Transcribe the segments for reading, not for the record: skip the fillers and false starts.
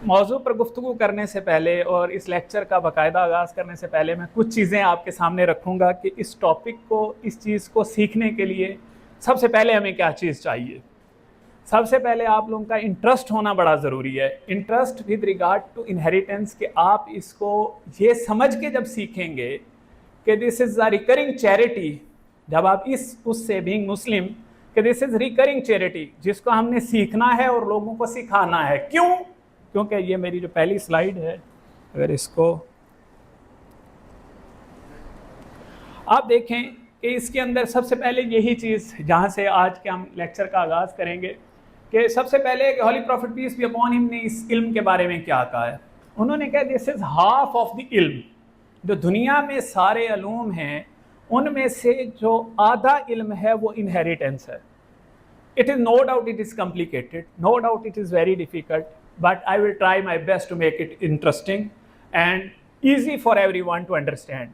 मौजू पर गुफ्तगू करने से पहले और इस लेक्चर का बाकायदा आगाज़ करने से पहले मैं कुछ चीज़ें आपके सामने रखूँगा कि इस टॉपिक को, इस चीज़ को सीखने के लिए सबसे पहले हमें क्या चीज़ चाहिए। सबसे पहले आप लोगों का इंटरेस्ट होना बड़ा ज़रूरी है। Interest with regard to inheritance, कि आप इसको ये समझ के जब सीखेंगे कि this is a recurring charity, जब आप उससे बीइंग मुस्लिम कि दिस इज़ रिकरिंग चैरिटी, जिसको हमने सीखना है और लोगों को सिखाना है। क्यों? क्योंकि ये मेरी जो पहली स्लाइड है, अगर इसको आप देखें कि इसके अंदर सबसे पहले यही चीज़ जहाँ से आज के हम लेक्चर का आगाज़ करेंगे कि सबसे पहले holy prophet peace be upon him ने इस इल्म के बारे में क्या कहा है। उन्होंने कहा this is half of the इल्म। जो दुनिया में सारे अलूम हैं उनमें से जो आधा इल्म है वो इनहेरिटेंस है। It is no doubt it is complicated, no doubt it is very difficult, but I will try my best to make it interesting and easy for everyone to understand।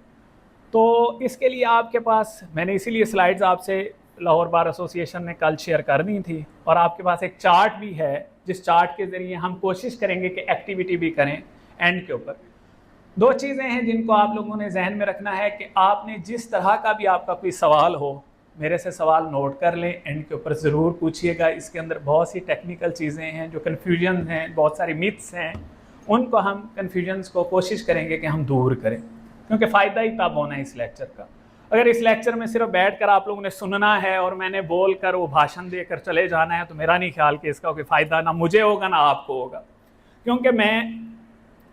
तो इसके लिए आपके पास मैंने इसीलिए स्लाइड्स आपसे Lahore bar association ने कल share कर दी थी, और आपके पास एक चार्ट भी है जिस चार्ट के ज़रिए हम कोशिश करेंगे कि एक्टिविटी भी करें एंड के ऊपर। दो चीज़ें हैं जिनको आप लोगों ने जहन में रखना है कि आपने जिस तरह का भी आपका कोई सवाल हो, मेरे से सवाल नोट कर लें, एंड के ऊपर ज़रूर पूछिएगा। इसके अंदर बहुत सी टेक्निकल चीज़ें हैं, जो कन्फ्यूजन हैं, बहुत सारी मिथ्स हैं, उनको हम कन्फ्यूजन्स को कोशिश करेंगे कि हम दूर करें, क्योंकि फ़ायदा ही तब होना है इस लेक्चर का। अगर इस लेक्चर में सिर्फ बैठ कर आप लोगों ने सुनना है और मैंने बोल कर वो भाषण देकर चले जाना है, तो मेरा नहीं ख्याल कि इसका कोई फ़ायदा ना मुझे होगा ना आपको होगा। क्योंकि मैं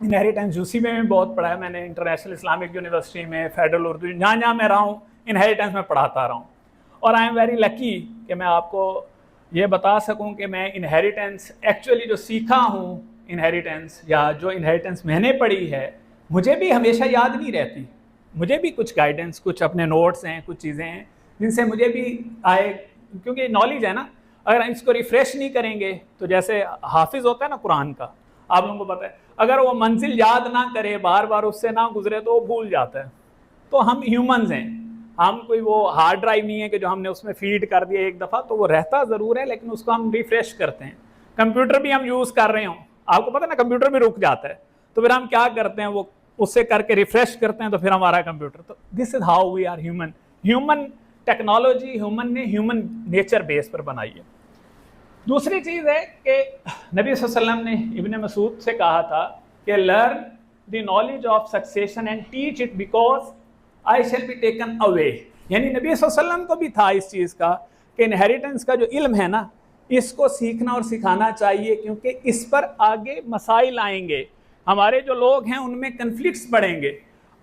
इनहेरिटेंस यूसी में भी बहुत पढ़ा है, मैंने इंटरनेशनल इस्लामिक यूनिवर्सिटी में, फेडरल उर्दू, जहाँ मैं रहा हूँ इनहेरिटेंस में पढ़ाता रहा हूँ, और आई एम वेरी लकी कि मैं आपको ये बता सकूं कि मैं इनहेरिटेंस एक्चुअली जो सीखा हूं, इनहेरिटेंस या जो इनहेरिटेंस मैंने पढ़ी है, मुझे भी हमेशा याद नहीं रहती। मुझे भी कुछ गाइडेंस, कुछ अपने नोट्स हैं, कुछ चीज़ें हैं जिनसे मुझे भी आए, क्योंकि नॉलेज है ना। अगर हम इसको रिफ़्रेश नहीं करेंगे तो जैसे हाफिज़ होता है ना कुरान का, आप लोगों को पता है, अगर वो मंजिल याद ना करे, बार बार उससे ना गुजरे, तो वो भूल जाता है। तो हम ह्यूमंस हैं, हम कोई वो हार्ड ड्राइव नहीं है कि जो हमने उसमें फीड कर दिया एक दफ़ा, तो वो रहता ज़रूर है, लेकिन उसको हम रिफ्रेश करते हैं। कंप्यूटर भी हम यूज़ कर रहे हो, आपको पता है ना, कंप्यूटर भी रुक जाता है, तो फिर हम क्या करते हैं, वो उससे करके रिफ्रेश करते हैं, तो फिर हमारा कंप्यूटर। तो this is how we are human. Human technology human ने ह्यूमन नेचर बेस पर बनाई है। दूसरी चीज़ है कि नबी सल्लल्लाहु अलैहि वसल्लम ने इब्न मसूद से कहा था कि learn the knowledge of succession and teach it because I shall be taken away. यानी नबी सल्लल्लाहु अलैहि वसल्लम को भी था इस चीज़ का कि इनहेरिटेंस का जो इल्म है ना, इसको सीखना और सिखाना चाहिए, क्योंकि इस पर आगे मसाइल आएंगे, हमारे जो लोग हैं उनमें कन्फ्लिक्ट्स बढ़ेंगे।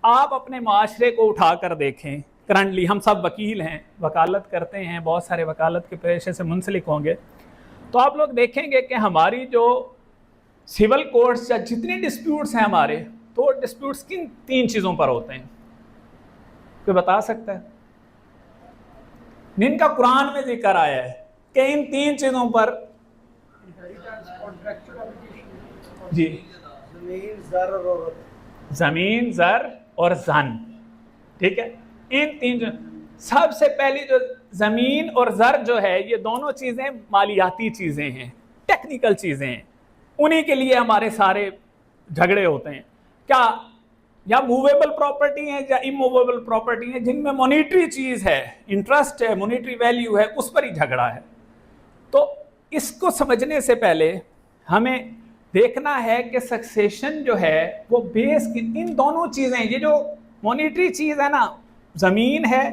आप अपने माशरे को उठा कर देखें, करंटली हम सब वकील हैं, वकालत करते हैं, बहुत सारे वकालत के पेशे से मुंसलिक होंगे, तो आप लोग देखेंगे कि हमारी जो सिविल कोर्ट्स या जितने डिस्प्यूट्स हैं हमारे, तो डिस्प्यूट्स किन तीन चीज़ों पर होते हैं, कोई बता सकता है? जिनका कुरान में जिक्र आया है कि इन तीन चीज़ों पर, जी, ज़मीन, ज़र और जन, ठीक है। इन तीन, सबसे पहली जो ज़मीन और ज़र जो है, ये दोनों चीज़ें मालियाती चीज़ें हैं, टेक्निकल चीज़ें हैं, उन्हीं के लिए हमारे सारे झगड़े होते हैं। क्या या मूवेबल प्रॉपर्टी है या इमूवेबल प्रॉपर्टी है, जिनमें मॉनिटरी चीज़ है, इंटरेस्ट है, मॉनिटरी वैल्यू है, उस पर ही झगड़ा है। तो इसको समझने से पहले हमें देखना है कि सक्सेशन जो है वो बेस इन दोनों चीज़ें, ये जो मॉनिटरी चीज़ है ना, ज़मीन है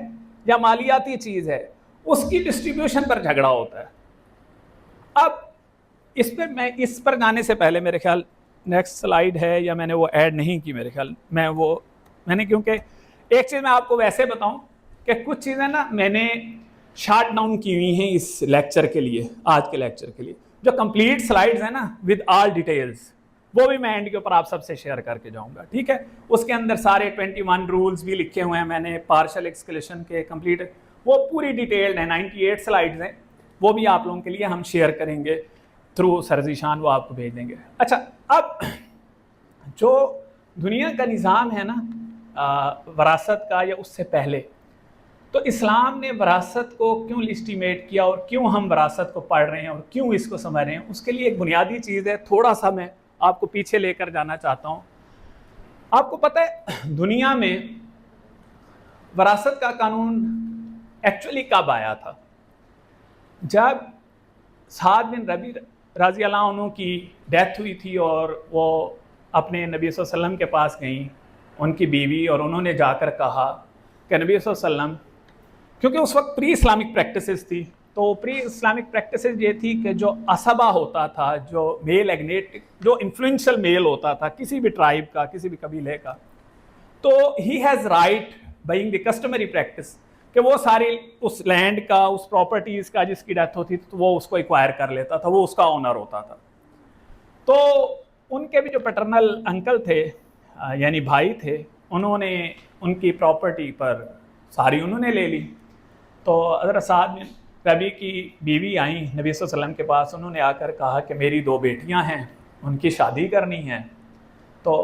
या मालियाती चीज़ है, उसकी डिस्ट्रीब्यूशन पर झगड़ा होता है। अब इस पर जाने से पहले मेरे ख्याल नेक्स्ट स्लाइड है, या मैंने वो ऐड नहीं की मेरे ख्याल, मैंने क्योंकि एक चीज़ मैं आपको वैसे बताऊं कि कुछ चीज़ें ना मैंने शार्ट डाउन की हुई हैं इस लेक्चर के लिए, आज के लेक्चर के लिए, जो कंप्लीट स्लाइड्स हैं ना विद ऑल डिटेल्स, वो भी मैं एंड के ऊपर आप सबसे शेयर करके जाऊंगा, ठीक है। उसके अंदर सारे 21 रूल्स भी लिखे हुए हैं मैंने, पार्शल एक्सक्लेशन के कंप्लीट, वो पूरी डिटेल्ड है, 98 स्लाइड्स हैं, वो भी आप लोगों के लिए हम शेयर करेंगे थ्रू सरजीशान, वो आपको भेज देंगे। अच्छा, अब जो दुनिया का निज़ाम है ना वरासत का, या उससे पहले, तो इस्लाम ने वरासत को क्यों लिस्टिमेट किया और क्यों हम वरासत को पढ़ रहे हैं और क्यों इसको समझ रहे हैं, उसके लिए एक बुनियादी चीज़ है, थोड़ा सा मैं आपको पीछे लेकर जाना चाहता हूँ। आपको पता है दुनिया में वरासत का कानून एक्चुअली कब आया था? जब साद बिन रबी रज़ी अल्लाह अन्हु की डेथ हुई थी और वो अपने नबी सल्लल्लाहु अलैहि वसल्लम के पास गई, उनकी बीवी, और उन्होंने जाकर कहा कि नबी सल्लल्लाहु अलैहि वसल्लम, क्योंकि उस वक्त प्री इस्लामिक प्रैक्टिसेस थी, तो प्री इस्लामिक प्रैक्टिसेस ये थी कि जो असबा होता था, जो मेल एग्नेट, जो इन्फ्लुएंशियल मेल होता था किसी भी ट्राइब का, किसी भी कबीले का, तो he has right buying the customary practice कि वो सारी उस लैंड का, उस प्रॉपर्टीज़ का जिसकी डेथ होती थी तो वो उसको एक्वायर कर लेता था, वो उसका ओनर होता था। तो उनके भी जो पैटर्नल अंकल थे, यानी भाई थे, उन्होंने उनकी प्रॉपर्टी पर सारी उन्होंने ले ली। तो हज़रत साद बिन रबी की बीवी आई नबी सल्लल्लाहु अलैहि वसल्लम के पास, उन्होंने आकर कहा कि मेरी 2 बेटियां हैं, उनकी शादी करनी है। तो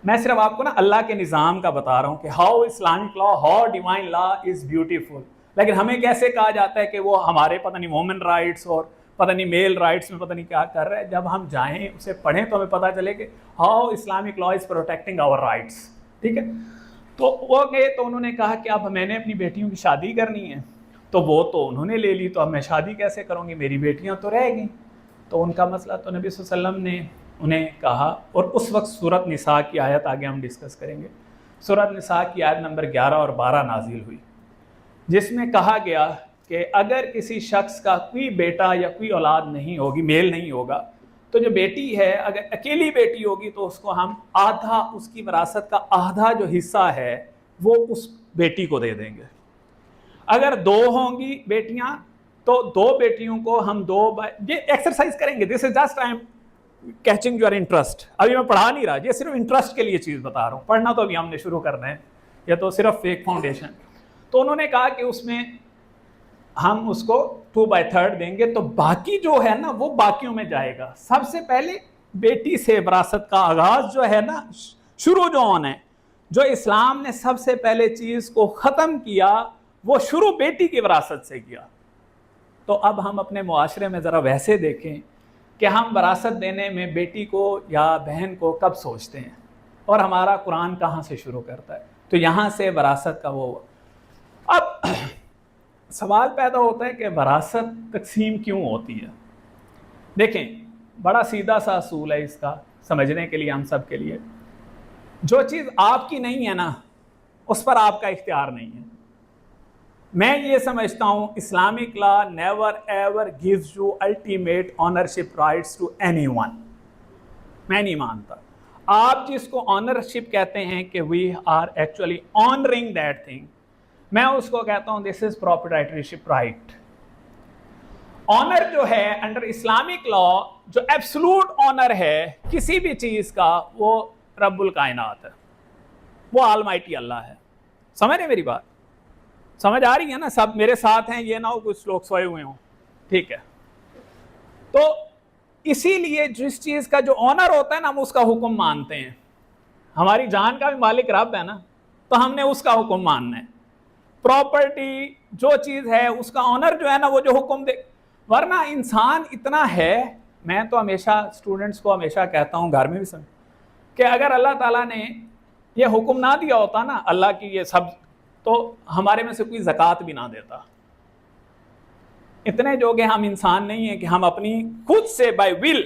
मैं सिर्फ आपको ना अल्लाह के निज़ाम का बता रहा हूँ कि how Islamic law, how divine law is beautiful. लेकिन हमें कैसे कहा जाता है कि वो हमारे पता नहीं वुमेन राइट्स और पता नहीं मेल राइट्स में पता नहीं क्या कर रहे हैं। जब हम जाएं उसे पढ़ें तो हमें पता चले कि how Islamic law is protecting our rights. ठीक है, तो वो गए तो उन्होंने कहा कि अब मैंने अपनी बेटियों की शादी करनी है, तो वो तो उन्होंने ले ली, तो अब मैं शादी कैसे करूँगी, मेरी बेटियाँ तो रह गई। तो उनका मसला, तो नबी सल्लल्लाहु अलैहि वसल्लम ने उन्हें कहा, और उस वक्त सूरत निसा की आयत आगे हम डिस्कस करेंगे, सूरत निसा की आयत नंबर 11 और 12 नाजिल हुई, जिसमें कहा गया कि अगर किसी शख्स का कोई बेटा या कोई औलाद नहीं होगी, मेल नहीं होगा, तो जो बेटी है अगर अकेली बेटी होगी तो उसको हम आधा, उसकी विरासत का आधा जो हिस्सा है वो उस बेटी को दे देंगे। अगर 2 होंगी बेटियां तो 2 बेटियों को हम 2, ये एक्सरसाइज करेंगे, this is just I am catching your interest. अभी मैं पढ़ा नहीं रहा, ये सिर्फ इंटरेस्ट के लिए चीज़ बता रहा हूँ, पढ़ना तो अभी हमने शुरू करना है, या तो सिर्फ एक फाउंडेशन। तो उन्होंने कहा कि उसमें हम उसको 2/3 देंगे, तो बाकी जो है ना वो बाकियों में जाएगा। सबसे पहले बेटी से विरासत का आगाज जो है ना, शुरू जो होना है, जो इस्लाम ने सबसे पहले चीज़ को ख़त्म किया वो शुरू बेटी की विरासत से किया। तो अब हम अपने मुआशरे में ज़रा वैसे देखें कि हम विरासत देने में बेटी को या बहन को कब सोचते हैं, और हमारा कुरान कहाँ से शुरू करता है। तो यहाँ से विरासत का वो, अब सवाल पैदा होता है कि विरासत तकसीम क्यों होती है। देखें, बड़ा सीधा सा असूल है इसका समझने के लिए, हम सब के लिए, जो चीज़ आपकी नहीं है ना उस पर आपका इख्तियार नहीं है। मैं ये समझता हूँ Islamic law never ever gives you ultimate ownership rights to anyone. मैं नहीं मानता। आप जिसको ऑनरशिप कहते हैं कि we are actually owning that thing, मैं उसको कहता हूँ this is proprietorship right. Owner जो है अंडर इस्लामिक लॉ, जो एब्सोल्यूट ऑनर है किसी भी चीज़ का, वो रब्बुल कायनात है, वो ऑलमाइटी अल्लाह है। समझ रहे मेरी बात? समझ आ रही है ना? सब मेरे साथ हैं, ये ना हो कुछ लोग सोए हुए हों, ठीक है? तो इसीलिए जिस चीज़ का जो ऑनर होता है ना, हम उसका हुक्म मानते हैं। हमारी जान का भी मालिक रब है ना, तो हमने उसका हुक्म मानना है। प्रॉपर्टी जो चीज़ है उसका ऑनर जो है ना, वो जो हुक्म दे। वरना इंसान इतना है, मैं तो हमेशा स्टूडेंट्स को हमेशा कहता हूँ, घर में भी समझ, कि अगर अल्लाह ताला ने ये हुक्म ना दिया होता ना, अल्लाह की ये सब, तो हमारे में से कोई ज़कात भी ना देता। इतने जोगे हम इंसान नहीं है कि हम अपनी खुद से by will,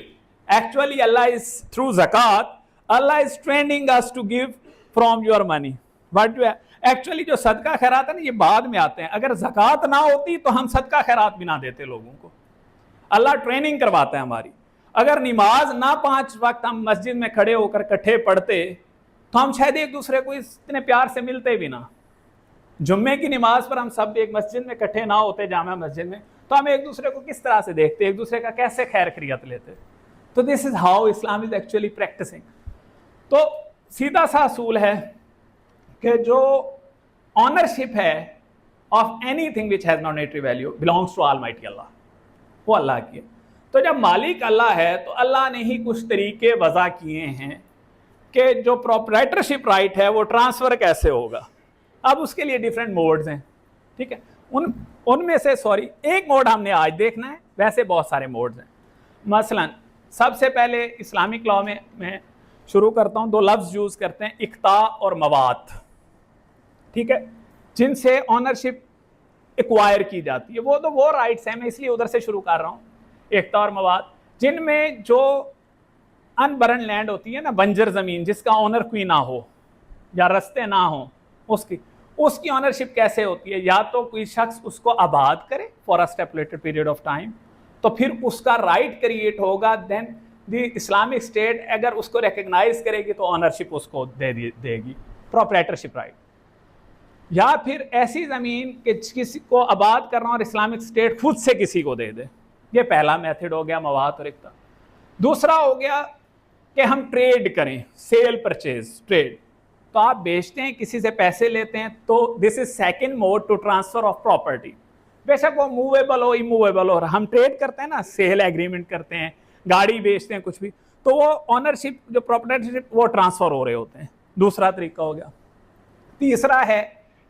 actually Allah is through ज़कात, Allah is training us to give from your money what you actually. जो सदका खैरात है ना, ये बाद में आते हैं। अगर ज़कात ना होती तो हम सदका खैरात भी ना देते लोगों को। अल्लाह ट्रेनिंग करवाता है हमारी। अगर नमाज ना 5 वक्त हम मस्जिद में खड़े होकर इकट्ठे पढ़ते तो हम शायद एक दूसरे को इतने प्यार से मिलते भी ना। जुम्मे की नमाज पर हम सब एक मस्जिद में इकट्ठे ना होते, जामा मस्जिद में, तो हम एक दूसरे को किस तरह से देखते, एक दूसरे का कैसे खैर खैरियत लेते। तो this is how Islam is actually practicing. तो सीधा सा असूल है कि जो ऑनरशिप है of anything which has monetary value belongs to almighty Allah, वो अल्लाह की है। तो जब मालिक अल्लाह है तो अल्लाह ने ही कुछ तरीके वज़ा किए हैं कि जो प्रोप्राइटरशिप राइट है वो ट्रांसफ़र कैसे होगा। अब उसके लिए डिफरेंट मोड्स हैं, ठीक है? उनमें से एक मोड हमने आज देखना है, वैसे बहुत सारे मोड्स हैं। मसलन सबसे पहले इस्लामिक लॉ में मैं शुरू करता हूं, दो लफ्ज यूज करते हैं, इक्ता और मवात, ठीक है, जिनसे ऑनरशिप एक्वायर की जाती है। वो राइट्स हैं, मैं इसलिए उधर से शुरू कर रहा हूं, इक्ता और मवात, जिनमें जो अनबर्न लैंड होती है ना, बंजर जमीन जिसका ऑनर कोई ना हो या रस्ते ना हो, उसकी ऑनरशिप कैसे होती है? या तो कोई शख्स उसको आबाद करे for a stipulated period of time, तो फिर उसका राइट क्रिएट होगा, देन द इस्लामिक स्टेट अगर उसको रिकग्नाइज करेगी तो ऑनरशिप उसको देगी, प्रोप्राइटरशिप राइट। या फिर ऐसी जमीन कि किसी को आबाद करना और इस्लामिक स्टेट खुद से किसी को दे दे, ये पहला मेथड हो गया मवात और इक्ता। दूसरा हो गया कि हम ट्रेड करें, सेल परचेज ट्रेड, तो आप बेचते हैं, किसी से पैसे लेते हैं, तो this is second mode to transfer of property. बेशक वो मूवेबल हो इमूवेबल हो, हम ट्रेड करते हैं ना, सेल एग्रीमेंट करते हैं, गाड़ी बेचते हैं, कुछ भी, तो वो ऑनरशिप जो प्रॉपर्टीशिप वो ट्रांसफर हो रहे होते हैं। दूसरा तरीका हो गया। तीसरा है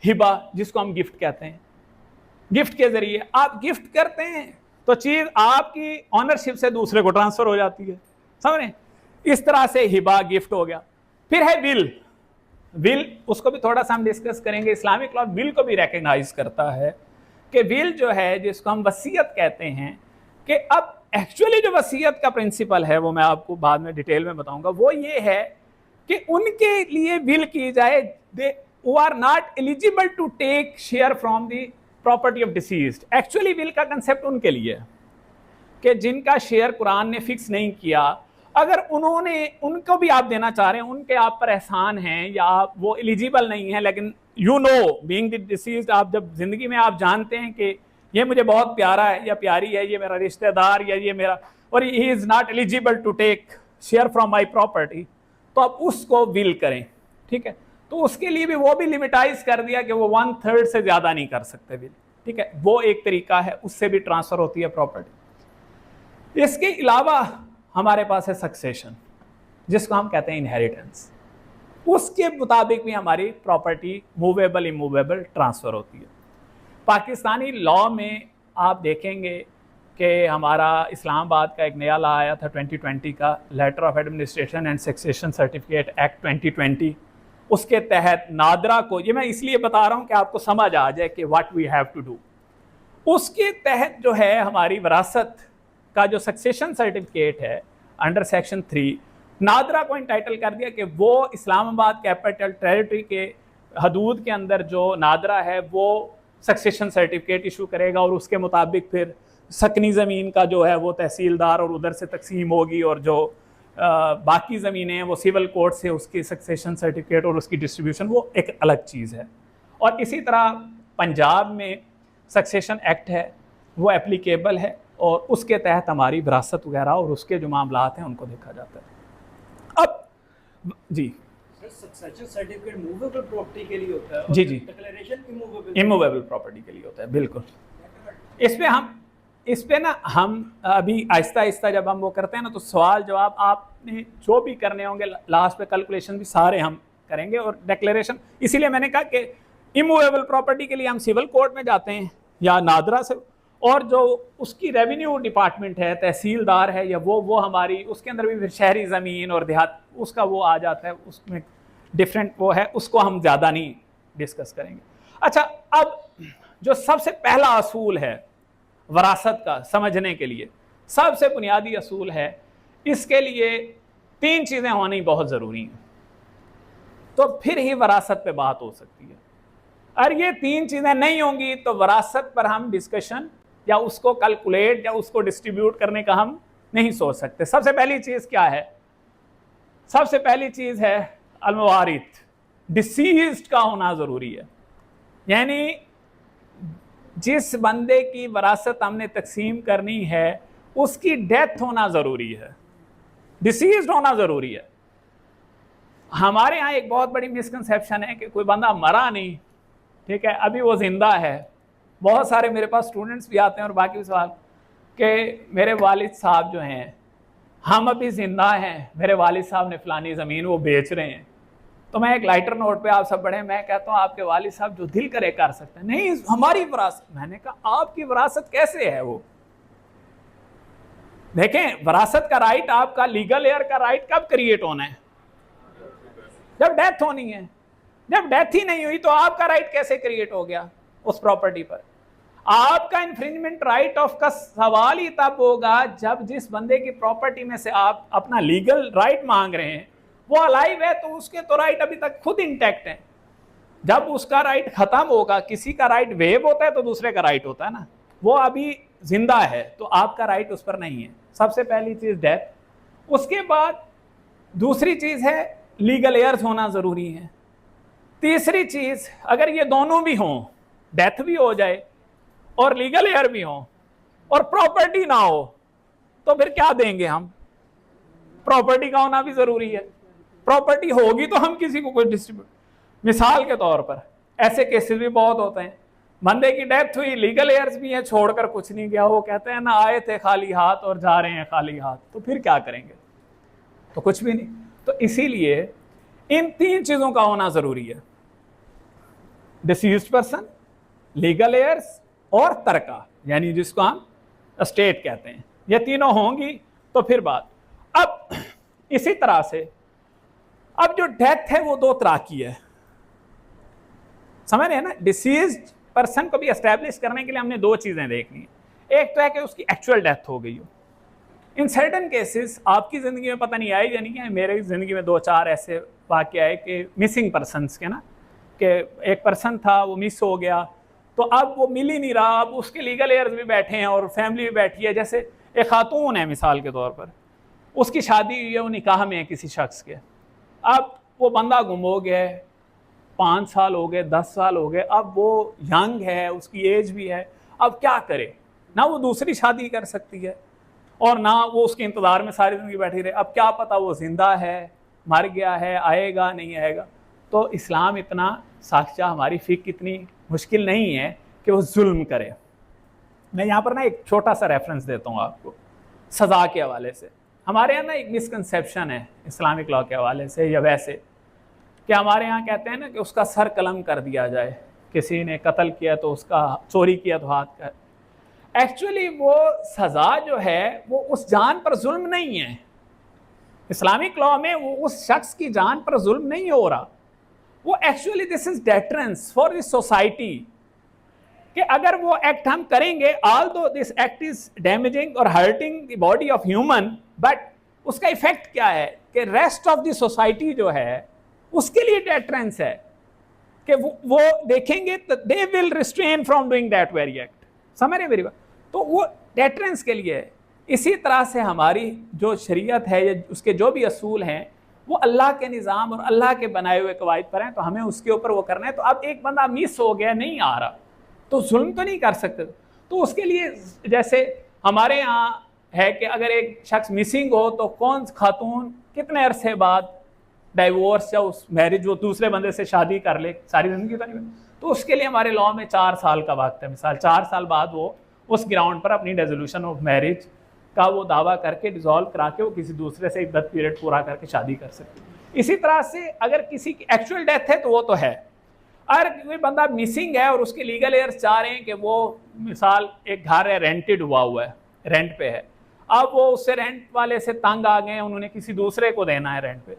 हिबा, जिसको हम गिफ्ट कहते हैं। गिफ्ट के जरिए आप गिफ्ट करते हैं तो चीज आपकी ऑनरशिप से दूसरे को ट्रांसफर हो जाती है, समझ रहे हैं? इस तरह से हिबा गिफ्ट हो गया। फिर है विल, उसको भी थोड़ा सा हम डिस्कस करेंगे। इस्लामिक लॉ विल को भी रिकग्नाइज करता है कि विल जो है, जिसको हम वसीयत कहते हैं, कि अब एक्चुअली जो वसीयत का प्रिंसिपल है वो मैं आपको बाद में डिटेल में बताऊंगा, वो ये है कि उनके लिए विल की जाए, दे who are not eligible to take share from the property of deceased। Actually will का कंसेप्ट उनके लिए है कि जिनका शेयर कुरान ने फिक्स नहीं किया, अगर उनको भी आप देना चाह रहे हैं, उनके आप पर एहसान हैं या आप वो एलिजिबल नहीं है, लेकिन you know being the deceased, आप जब जिंदगी में आप जानते हैं कि ये मुझे बहुत प्यारा है या प्यारी है, ये मेरा रिश्तेदार या ये मेरा, और he is not eligible to take share from my property, तो आप उसको विल करें, ठीक है। तो उसके लिए भी वो भी लिमिटाइज कर दिया कि वो 1/3 से ज्यादा नहीं कर सकते विल, ठीक है। वो एक तरीका है, उससे भी ट्रांसफर होती है प्रॉपर्टी। इसके अलावा हमारे पास है सक्सेशन, जिसको हम कहते हैं इनहेरिटेंस। उसके मुताबिक भी हमारी प्रॉपर्टी मूवेबल इमूवेबल ट्रांसफर होती है। पाकिस्तानी लॉ में आप देखेंगे कि हमारा इस्लामाबाद का एक नया लॉ आया था 2020 का, letter of administration and succession certificate act 2020। उसके तहत नादरा को, ये मैं इसलिए बता रहा हूँ कि आपको समझ आ जाए कि what we have to do. उसके तहत जो है हमारी विरासत का जो सक्सेशन सर्टिफिकेट है अंडर सेक्शन 3, नादरा को इंटाइटल कर दिया कि वो इस्लामाबाद कैपिटल टेरिटरी के हदूद के अंदर जो नादरा है वो सक्सेशन सर्टिफिकेट इशू करेगा, और उसके मुताबिक फिर सकनी ज़मीन का जो है वो तहसीलदार और उधर से तकसीम होगी, और जो बाकी ज़मीनें हैं वो सिविल कोर्ट से उसकी सक्सेशन सर्टिफिकेट और उसकी डिस्ट्रीब्यूशन वो एक अलग चीज़ है। और इसी तरह पंजाब में सक्सेशन एक्ट है, वो एप्लीकेबल है, और उसके तहत हमारी विरासत वगैरह और उसके जो मामलात हैं उनको देखा जाता है। अब जी सक्सेशन सर्टिफिकेट मूवेबल प्रॉपर्टी के लिए होता है, जी डिक्लेरेशन इमूवेबल प्रॉपर्टी के लिए होता है, बिल्कुल। इस पे ना हम अभी आहिस्ता आहिस्ता जब हम वो करते हैं ना, तो सवाल जवाब आपने जो भी करने होंगे लास्ट पे कैलकुलेशन भी सारे हम करेंगे, और डिक्लेरेशन, इसीलिए मैंने कहा कि इमूवेबल प्रॉपर्टी के लिए हम सिविल कोर्ट में जाते हैं या नादरा से, और जो उसकी रेवेन्यू डिपार्टमेंट है, तहसीलदार है, या वो हमारी उसके अंदर भी फिर शहरी ज़मीन और देहात उसका वो आ जाता है, उसमें डिफरेंट वो है, उसको हम ज़्यादा नहीं डिस्कस करेंगे। अच्छा, अब जो सबसे पहला असूल है वरासत का समझने के लिए, सबसे बुनियादी असूल है, इसके लिए 3 चीज़ें होनी बहुत ज़रूरी हैं, तो फिर ही वरासत पे बात हो सकती है। और ये 3 चीज़ें नहीं होंगी तो वरासत पर हम डिस्कशन या उसको कैलकुलेट या उसको डिस्ट्रीब्यूट करने का हम नहीं सोच सकते। सबसे पहली चीज़ क्या है? सबसे पहली चीज़ है अलमवारिथ, डिसीज्ड का होना ज़रूरी है, यानी जिस बंदे की वरासत हमने तकसीम करनी है उसकी डेथ होना ज़रूरी है, डिसीज्ड होना ज़रूरी है। हमारे यहाँ एक बहुत बड़ी मिसकंसेप्शन है कि कोई बंदा मरा नहीं, ठीक है, अभी वो जिंदा है। बहुत सारे मेरे पास स्टूडेंट्स भी आते हैं और बाकी सवाल कि मेरे वालिद साहब जो हैं, हम अभी जिंदा हैं, मेरे वालिद साहब ने फलानी ज़मीन वो बेच रहे हैं, तो मैं एक लाइटर नोट पे आप सब पढ़ें, मैं कहता हूँ आपके वालिद साहब जो दिल करे कर सकते हैं, नहीं हमारी विरासत। मैंने कहा आपकी विरासत कैसे है? वो देखें, वरासत का राइट, आपका लीगल हेयर का राइट कब क्रिएट होना है? जब डेथ होनी है। जब डेथ ही नहीं हुई तो आपका राइट कैसे क्रिएट हो गया उस प्रॉपर्टी पर? आपका इन्फ्रिंजमेंट राइट ऑफ का सवाल ही तब होगा जब जिस बंदे की प्रॉपर्टी में से आप अपना लीगल राइट मांग रहे हैं वो अलाइव है, तो उसके तो राइट अभी तक खुद इंटैक्ट है। जब उसका राइट खत्म होगा, किसी का राइट वेव होता है तो दूसरे का राइट होता है ना, वो अभी जिंदा है तो आपका राइट उस पर नहीं है। सबसे पहली चीज डेथ। उसके बाद दूसरी चीज है लीगल एयर्स होना जरूरी है। तीसरी चीज, अगर ये दोनों भी हों, डेथ भी हो जाए और लीगल एयर भी हो और प्रॉपर्टी ना हो, तो फिर क्या देंगे हम? प्रॉपर्टी का होना भी जरूरी है। प्रॉपर्टी होगी तो हम किसी को कुछ डिस्ट्रीब्यूट। मिसाल के तौर पर ऐसे केसेस भी बहुत होते हैं, बंदे की डेथ हुई, लीगल एयर्स भी है, छोड़कर कुछ नहीं गया, वो कहते हैं ना आए थे खाली हाथ और जा रहे हैं खाली हाथ, तो फिर क्या करेंगे? तो कुछ भी नहीं। तो इसीलिए इन तीन चीजों का होना जरूरी है, डिसीज्ड पर्सन, लीगल एयर्स और तरका, यानी जिसको हम एस्टेट कहते हैं। ये तीनों होंगी तो फिर बात। अब इसी तरह से अब जो डेथ है वो दो तरह की है, समझ रहे हैं ना? डिसीज्ड पर्सन को भी एस्टैब्लिश करने के लिए हमने दो चीजें देखनी है। एक तो है कि उसकी एक्चुअल डेथ हो गई हो। इन सर्टन केसेस आपकी जिंदगी में पता नहीं आई या नहीं है, मेरी जिंदगी में दो चार ऐसे वाकये आए कि मिसिंग पर्सनस के ना, कि एक पर्सन था वो मिस हो गया, तो अब वो मिल ही नहीं रहा। अब उसके लीगल एयर्स भी बैठे हैं और फैमिली भी बैठी है। जैसे एक खातून है मिसाल के तौर पर, उसकी शादी हुई है, वो निकाह में है किसी शख्स के, अब वो बंदा गुम हो गया है, 5 साल हो गए, 10 साल हो गए, अब वो यंग है, उसकी एज भी है, अब क्या करे? ना वो दूसरी शादी कर सकती है और ना वो उसके इंतज़ार में सारी ज़िंदगी बैठी रहे। अब क्या पता वो जिंदा है, मर गया है, आएगा नहीं आएगा। तो इस्लाम इतना साक्षा, हमारी फ़िक़्ह इतनी मुश्किल नहीं है कि वो जुल्म करे। मैं यहाँ पर ना एक छोटा सा रेफरेंस देता हूँ आपको सज़ा के हवाले से। हमारे यहाँ ना एक मिसकंसेप्शन है इस्लामिक लॉ के हवाले से या वैसे, कि हमारे यहाँ कहते हैं ना कि उसका सर कलम कर दिया जाए, किसी ने कत्ल किया तो उसका, चोरी किया तो हाथ का। एक्चुअली वो सज़ा जो है वो उस जान पर जुल्म नहीं है। इस्लामिक लॉ में वो उस शख्स की जान पर जुल्म नहीं हो रहा, वो actually this is deterrence for this society, कि अगर वो एक्ट हम करेंगे, although this act is damaging और hurting the body of human, but उसका इफेक्ट क्या है कि रेस्ट ऑफ द सोसाइटी जो है उसके लिए डेटरेंस है, कि वो देखेंगे तो they will restrain from doing that very act. समझ रहे मेरी बात? तो वो डेटरेंस के लिए है। इसी तरह से हमारी जो शरीयत है या उसके जो भी असूल हैं वो अल्लाह के निज़ाम और अल्लाह के बनाए हुए कवायद पर हैं, तो हमें उसके ऊपर वो करना है। तो अब एक बंदा मिस हो गया, नहीं आ रहा, तो जुल्म तो नहीं कर सकते। तो उसके लिए जैसे हमारे यहाँ है कि अगर एक शख्स मिसिंग हो तो कौन खातून कितने अरसे बाद डाइवोर्स या उस मैरिज वो दूसरे बंदे से शादी कर ले, सारी ज़िंदगी तो नहीं, तो उसके लिए हमारे लॉ में 4 साल का वक्त है। मिसाल 4 साल बाद वो उस ग्राउंड पर अपनी रेजोल्यूशन ऑफ मैरिज का वो दावा करके डिसॉल्व करा के वो किसी दूसरे से इद्दत पीरियड पूरा करके शादी कर सकते हैं। इसी तरह से अगर किसी की एक्चुअल डेथ है तो वो तो है। अगर कोई बंदा मिसिंग है और उसके लीगल एयर्स चाह रहे हैं कि वो मिसाल एक घर है, रेंटेड हुआ है, रेंट पे है, अब वो उससे रेंट वाले से तंग आ गए, उन्होंने किसी दूसरे को देना है रेंट पे,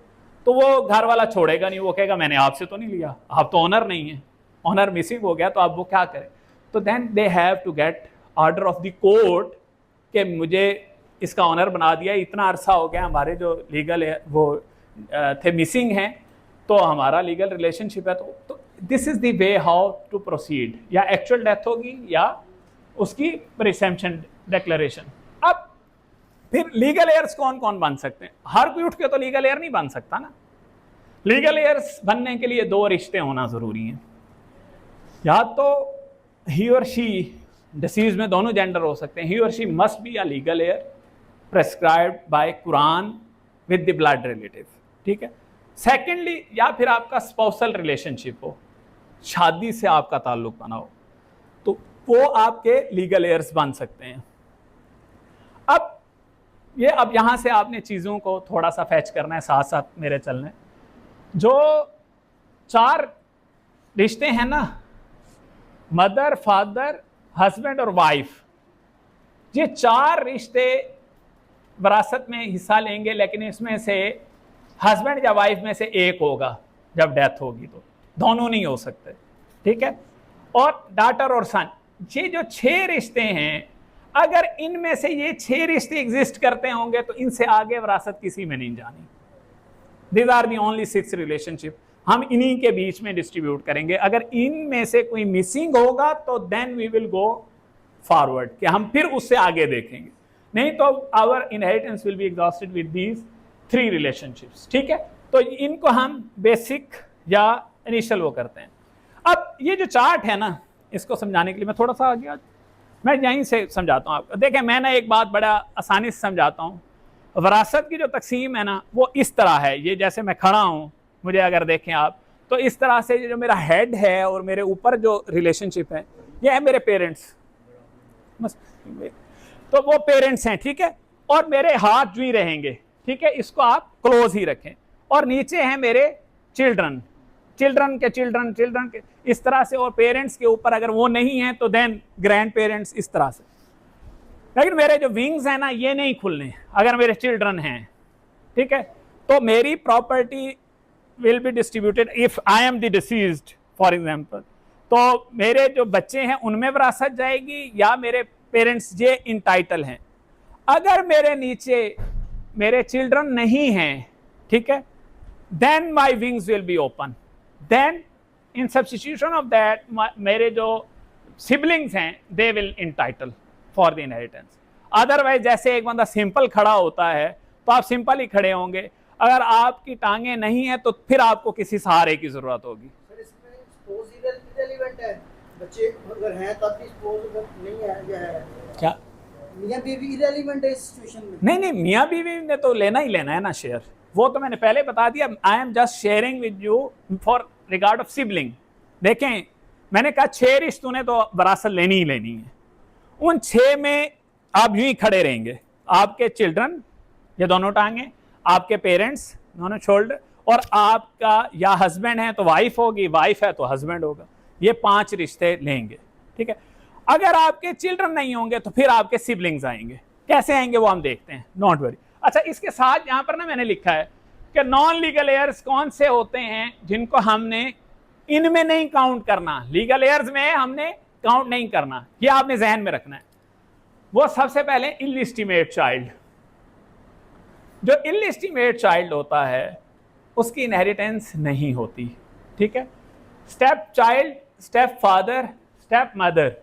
तो वो घर वाला छोड़ेगा नहीं, वो कहेगा मैंने आपसे तो नहीं लिया, आप तो ऑनर नहीं है, ऑनर मिसिंग हो गया, तो अब वो क्या करें? तो then they have to get order of the court कि मुझे इसका ऑनर बना दिया, इतना अरसा हो गया, हमारे जो लीगल है वो थे मिसिंग हैं, तो हमारा लीगल रिलेशनशिप है। तो this is the way how to proceed. या एक्चुअल डेथ होगी या उसकी प्रिसेम्पशन डिक्लेरेशन। अब फिर लीगल एयर्स कौन कौन बन सकते हैं? हर कोई उठ के तो लीगल एयर नहीं बन सकता ना। लीगल एयर्स बनने के लिए 2 रिश्ते होना जरूरी हैं, या तो ही और शी, डिसीज में दोनों जेंडर हो सकते हैं, ही और she must be a legal heir prescribed by Quran with the blood relative, ठीक है। सेकेंडली, या फिर आपका स्पाउसल रिलेशनशिप हो, शादी से आपका ताल्लुक बना हो, तो वो आपके लीगल एयर्स बन सकते हैं। अब यहां से आपने चीज़ों को थोड़ा सा फैच करना है, साथ साथ मेरे चलने। जो 4 रिश्ते हैं ना, मदर, फादर, हस्बैंड और वाइफ, ये 4 रिश्ते विरासत में हिस्सा लेंगे, लेकिन इसमें से हस्बैंड या वाइफ में से एक होगा जब डेथ होगी, तो दोनों नहीं हो सकते, ठीक है। और डॉटर और सन, ये जो 6 रिश्ते हैं, अगर इनमें से ये 6 रिश्ते एग्जिस्ट करते होंगे तो इनसे आगे विरासत किसी में नहीं जानी। These are the only 6 relationship, हम इन्हीं के बीच में डिस्ट्रीब्यूट करेंगे। अगर इनमें से कोई मिसिंग होगा तो then we will go forward, कि हम फिर उससे आगे देखेंगे, नहीं तो our inheritance will be exhausted with these 3 relationships, ठीक है। तो इनको हम बेसिक या इनिशियल वो करते हैं। अब ये जो चार्ट है ना, इसको समझाने के लिए मैं थोड़ा सा आगे मैं यहीं से समझाता हूँ आपको। देखें, मैं ना एक बात बड़ा आसानी से समझाता हूँ। विरासत की जो तकसीम है ना, वो इस तरह है। ये जैसे मैं खड़ा हूँ, मुझे अगर देखें आप, तो इस तरह से जो मेरा हेड है और मेरे ऊपर जो रिलेशनशिप है, ये है मेरे पेरेंट्स, बस। तो वो पेरेंट्स हैं, ठीक है, और मेरे हाथ जो ही रहेंगे, ठीक है, इसको आप क्लोज ही रखें। और नीचे हैं मेरे चिल्ड्रन, चिल्ड्रन के चिल्ड्रन, चिल्ड्रन के, इस तरह से। और पेरेंट्स के ऊपर अगर वो नहीं है तो देन ग्रैंड पेरेंट्स, इस तरह से। लेकिन मेरे जो विंग्स हैं ना, ये नहीं खुलने अगर मेरे चिल्ड्रन हैं, ठीक है। तो मेरी property will be distributed if I am the deceased, for example. तो मेरे जो बच्चे हैं उनमें विरासत जाएगी, या मेरे पेरेंट्स ये इंटाइटल हैं। अगर मेरे नीचे मेरे चिल्ड्रन नहीं हैं, ठीक है, then my wings will be open. Then in substitution of that मेरे जो सिबलिंग्स हैं, they will entitle for the inheritance. Otherwise जैसे एक बंदा सिंपल खड़ा होता है तो आप सिंपल ही खड़े होंगे। अगर आपकी टांगे नहीं है तो फिर आपको किसी सहारे की जरूरत होगी। सर, इसमें स्पोज इररिलेवेंट है, बच्चे अगर हैं तब भी स्पोज अगर नहीं है, या है क्या मियां बीवी इररिलेवेंट है इस सिचुएशन में? नहीं, मियाँ बीवी ने तो लेना ही लेना है ना शेयर, वो तो मैंने पहले बता दिया। I am just sharing with you for regard of sibling. देखें, मैंने कहा 6 रिश्तों ने तो विरासत लेनी ही लेनी है। उन 6 में आप यूं ही खड़े रहेंगे, आपके चिल्ड्रन, ये दोनों टांगे, आपके पेरेंट्स, दोनों शोल्डर, और आपका या हस्बैंड है तो वाइफ होगी, वाइफ है तो हस्बैंड होगा। ये 5 रिश्ते लेंगे, ठीक है। अगर आपके चिल्ड्रन नहीं होंगे तो फिर आपके सिबलिंग्स आएंगे। कैसे आएंगे वो हम देखते हैं, नॉट वरी। अच्छा, इसके साथ यहाँ पर ना मैंने लिखा है कि नॉन लीगल एयर्स कौन से होते हैं जिनको हमने इनमें नहीं काउंट करना, लीगल एयर्स में हमने काउंट नहीं करना, ये आपने जहन में रखना है। वो सबसे पहले इलिस्टिमेट चाइल्ड। जो इलिस्टिमेट चाइल्ड होता है उसकी इनहेरिटेंस नहीं होती, ठीक है। Step child, step father, step mother,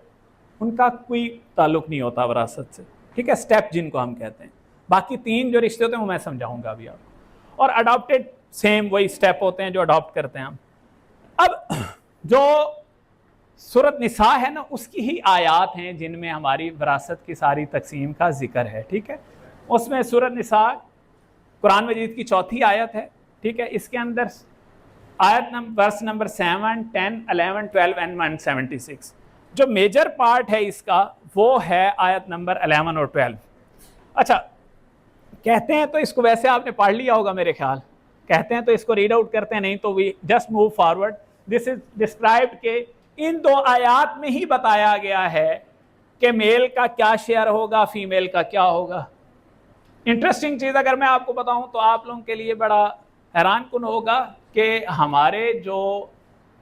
उनका कोई ताल्लुक नहीं होता विरासत से, ठीक है। स्टेप जिनको हम कहते हैं, बाकी 3 जो रिश्ते होते हैं वो मैं समझाऊंगा अभी आपको। और अडॉप्टेड सेम वही स्टेप होते हैं जो अडॉप्ट करते हैं हम। अब जो सूरत निसा है ना, उसकी ही आयात हैं जिनमें हमारी विरासत की सारी तकसीम का जिक्र है, ठीक है। उसमें सूरत निसा कुरान मजीद की 4थी आयत है, ठीक है। इसके अंदर आयत वर्स नंबर 7, 10, 11, 12 एंड 176। जो मेजर पार्ट है इसका वो है आयत नंबर 11 और 12। अच्छा, कहते हैं तो इसको वैसे आपने पढ़ लिया होगा मेरे ख्याल, कहते हैं तो इसको रीड आउट करते हैं, नहीं तो we just move forward. This is described के इन 2 आयात में ही बताया गया है कि मेल का क्या शेयर होगा, फीमेल का क्या होगा। इंटरेस्टिंग चीज़ अगर मैं आपको बताऊं तो आप लोगों के लिए बड़ा हैरान कुन होगा कि हमारे जो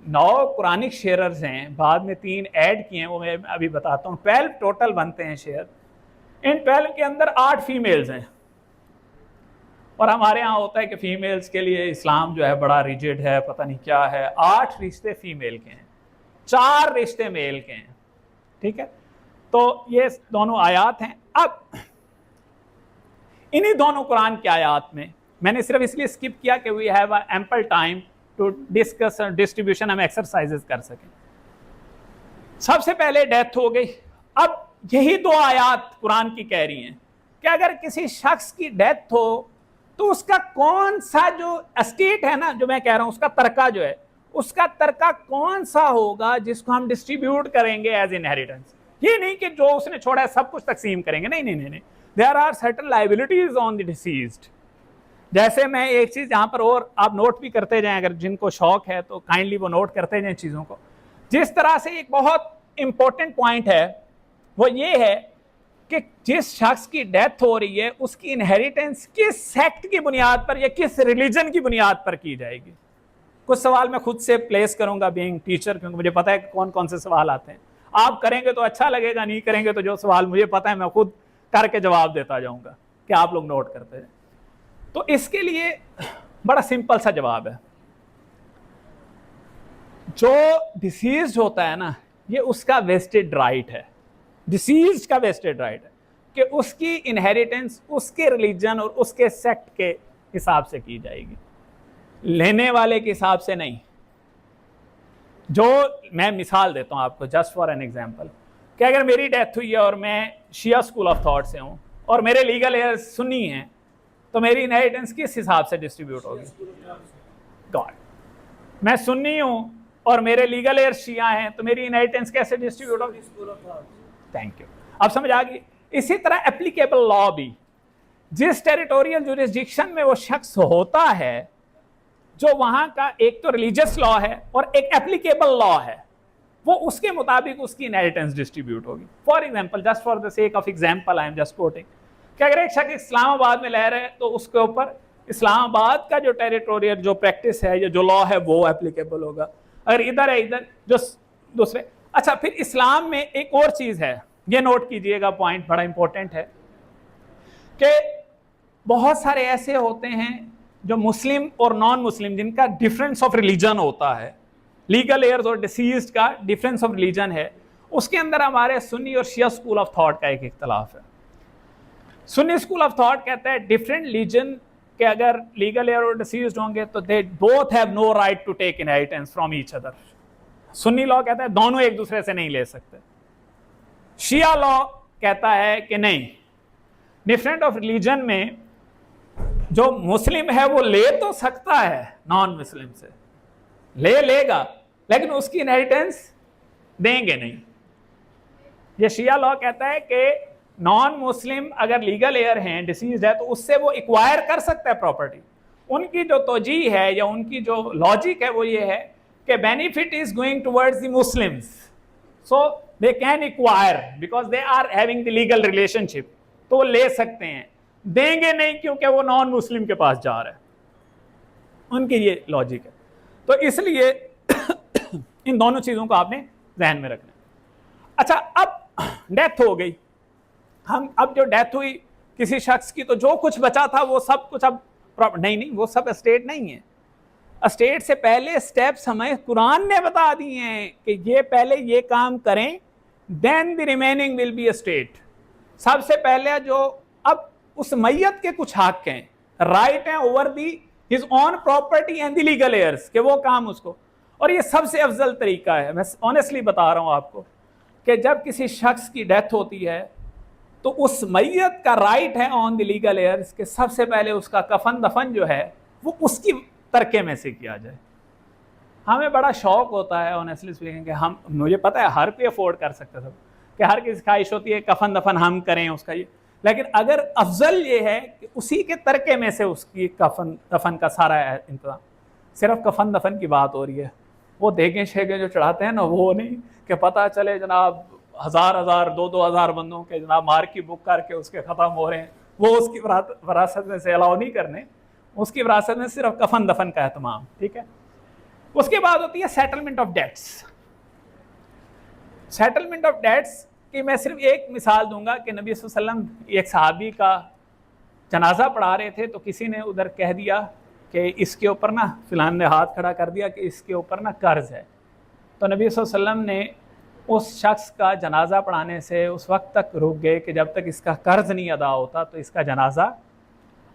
9 कुरानिक शेयर्स हैं, बाद में 3 ऐड किए हैं, वो मैं अभी बताता हूँ। 12 टोटल बनते हैं शेयर। इन 12 के अंदर 8 फीमेल्स हैं। और हमारे यहाँ होता है कि फीमेल्स के लिए इस्लाम जो है बड़ा रिजिड है, पता नहीं क्या है। 8 रिश्ते फीमेल के हैं, 4 रिश्ते मेल के हैं, ठीक है। तो ये दोनों आयात हैं। अब इन्हीं दोनों कुरान की आयात में मैंने सिर्फ इसलिए स्किप किया कि we have ample time to discuss distribution, हम एक्सरसाइजेस कर सकें। सबसे पहले डेथ हो गई। अब यही 2 आयात कुरान की कह रही हैं कि अगर किसी शख्स की डेथ हो तो उसका कौन सा जो एस्टेट है ना, जो मैं कह रहा हूं, उसका तरका जो है, उसका तरका कौन सा होगा जिसको हम डिस्ट्रीब्यूट करेंगे एज इनहेरिटेंस। ये नहीं कि जो उसने छोड़ा है सब कुछ तकसीम करेंगे, नहीं नहीं नहीं। There are certain liabilities on the deceased. जैसे मैं एक चीज यहाँ पर और आप नोट भी करते जाएं, अगर जिनको शौक है तो काइंडली वो नोट करते जाएं चीजों को। जिस तरह से एक बहुत इंपॉर्टेंट पॉइंट है वो ये है कि जिस शख्स की डेथ हो रही है उसकी इनहेरिटेंस किस सेक्ट की बुनियाद पर या किस रिलीजन की बुनियाद पर की जाएगी। कुछ सवाल मैं खुद से प्लेस करूंगा बीइंग टीचर, क्योंकि मुझे पता है कौन कौन से सवाल आते हैं। आप करेंगे तो अच्छा लगेगा, नहीं करेंगे तो जो सवाल मुझे पता है मैं खुद करके जवाब देता जाऊंगा कि आप लोग नोट करते हैं। तो इसके लिए बड़ा सिंपल सा जवाब है, जो डिसीज होता है ना, ये उसका वेस्टेड राइट है, डिसीज का वेस्टेड राइट है कि उसकी इनहेरिटेंस उसके रिलीजन और उसके सेक्ट के हिसाब से की जाएगी, लेने वाले के हिसाब से नहीं। जो मैं मिसाल देता हूं आपको जस्ट फॉर एन एग्जांपल, कि अगर मेरी डेथ हुई है और मैं शिया स्कूल ऑफ थॉट से हूं और मेरे लीगल एयर्स सुन्नी हैं, तो मेरी इनहेरिटेंस किस हिसाब से डिस्ट्रीब्यूट होगी? गॉड, मैं सुन्नी हूं और मेरे लीगल एयर्स शिया हैं, तो मेरी इनहेरिटेंस कैसे डिस्ट्रीब्यूट होगी? थैंक यू, अब समझ आ गई। इसी तरह एप्लीकेबल लॉ भी, जिस टेरिटोरियल जुरिस्डिक्शन में वो शख्स होता है, जो वहां का एक तो रिलीजियस लॉ है और एक एप्लीकेबल लॉ है, वो उसके मुताबिक उसकी इनहेरिटेंस डिस्ट्रीब्यूट होगी। For example, just for the sake of example I am just coating, कि अगर एक शख्स इस्लामाबाद में रह रहे हैं तो उसके ऊपर इस्लामाबाद का जो टेरिटोरियल जो प्रैक्टिस है या जो लॉ है वो एप्लीकेबल होगा। अगर इधर है, इधर जो दूसरे। अच्छा, फिर इस्लाम में एक और चीज है, ये नोट कीजिएगा, पॉइंट बड़ा इंपॉर्टेंट है, कि बहुत सारे ऐसे होते हैं जो मुस्लिम और नॉन मुस्लिम, जिनका डिफरेंस ऑफ रिलीजन होता है, लीगल एयर्स और डिसीज्ड का डिफरेंस ऑफ रिलीजन है, उसके अंदर हमारे सुन्नी और शिया स्कूल ऑफ थॉट का एक इख्तलाफ है। सुन्नी स्कूल ऑफ थॉट कहता है डिफरेंट रिलीजन के अगर लीगल एयर और डिसीज्ड होंगे तो they both have no right to take inheritance from each other. Sunni law कहता है दोनों एक दूसरे से नहीं ले सकते। शिया लॉ कहता है कि नहीं, डिफरेंट ऑफ रिलीजन में जो मुस्लिम है वो ले तो सकता है नॉन मुस्लिम से, लेगा, लेकिन उसकी इनहेरिटेंस देंगे नहीं। ये शिया लॉ कहता है कि नॉन मुस्लिम अगर लीगल एयर हैं, डिसीज है, तो उससे वो एक्वायर कर सकता है प्रॉपर्टी। उनकी जो तोजी है या उनकी जो लॉजिक है वो ये है कि benefit is going towards the Muslims, so they can acquire because they are having the legal relationship, तो वो ले सकते हैं, देंगे नहीं क्योंकि वो नॉन मुस्लिम के पास जा रहा है। उनकी ये लॉजिक है। तो इसलिए इन दोनों चीजों को आपने ध्यान में रखना। अच्छा, अब डेथ हो गई, हम अब जो डेथ हुई किसी शख्स की, तो जो कुछ बचा था वो सब कुछ अब नहीं, वो सब एस्टेट नहीं है। एस्टेट से पहले स्टेप्स हमें कुरान ने बता दिए हैं कि ये पहले ये काम करें, then the remaining will be estate. सबसे पहले जो अब उस मैयत के कुछ हक हैं, राइट हैं over the his own property and the legal heirs, कि वो काम उसको। और ये सबसे अफजल तरीका है, मैं ऑनेस्टली बता रहा हूं आपको, कि जब किसी शख्स की डेथ होती है तो उस मैयत का राइट है ऑन द लीगल एयर्स कि सबसे पहले उसका कफन दफन जो है वो उसकी तरके में से किया जाए। हमें बड़ा शौक होता है ऑनेस्टली स्पीकिंग कि हम, मुझे पता है हर कोई अफोर्ड कर सकता है, कि हर किसी ख्वाहिश होती है कफन दफन हम करें उसका ये, लेकिन अगर अफजल ये है कि उसी के तरके में से उसकी कफन दफन का सारा इंतजाम। सिर्फ कफन दफन की बात हो रही है, वो देखें शेखें जो चढ़ाते हैं ना, वो नहीं कि पता चले जनाब हजार हजार 2,000 बंदों के जनाब मार की बुक करके उसके ख़त्म हो रहे हैं, वो उसकी विरासत में से अलाउ नहीं करने। उसकी विरासत में सिर्फ कफन दफन का एहतमाम, ठीक है। उसके बाद होती है settlement of debts. Settlement of debts की मैं सिर्फ एक मिसाल दूंगा कि नबी सल्लल्लाहु अलैहि वसल्लम एक सहाबी का जनाजा पढ़ा रहे थे, तो किसी ने उधर कह दिया कि इसके ऊपर ना, फिलहाल ने हाथ खड़ा कर दिया कि इसके ऊपर ना कर्ज है। तो नबी सल्लल्लाहु अलैहि वसल्लम ने उस शख्स का जनाजा पढ़ाने से उस वक्त तक रुक गए कि जब तक इसका कर्ज नहीं अदा होता तो इसका जनाजा।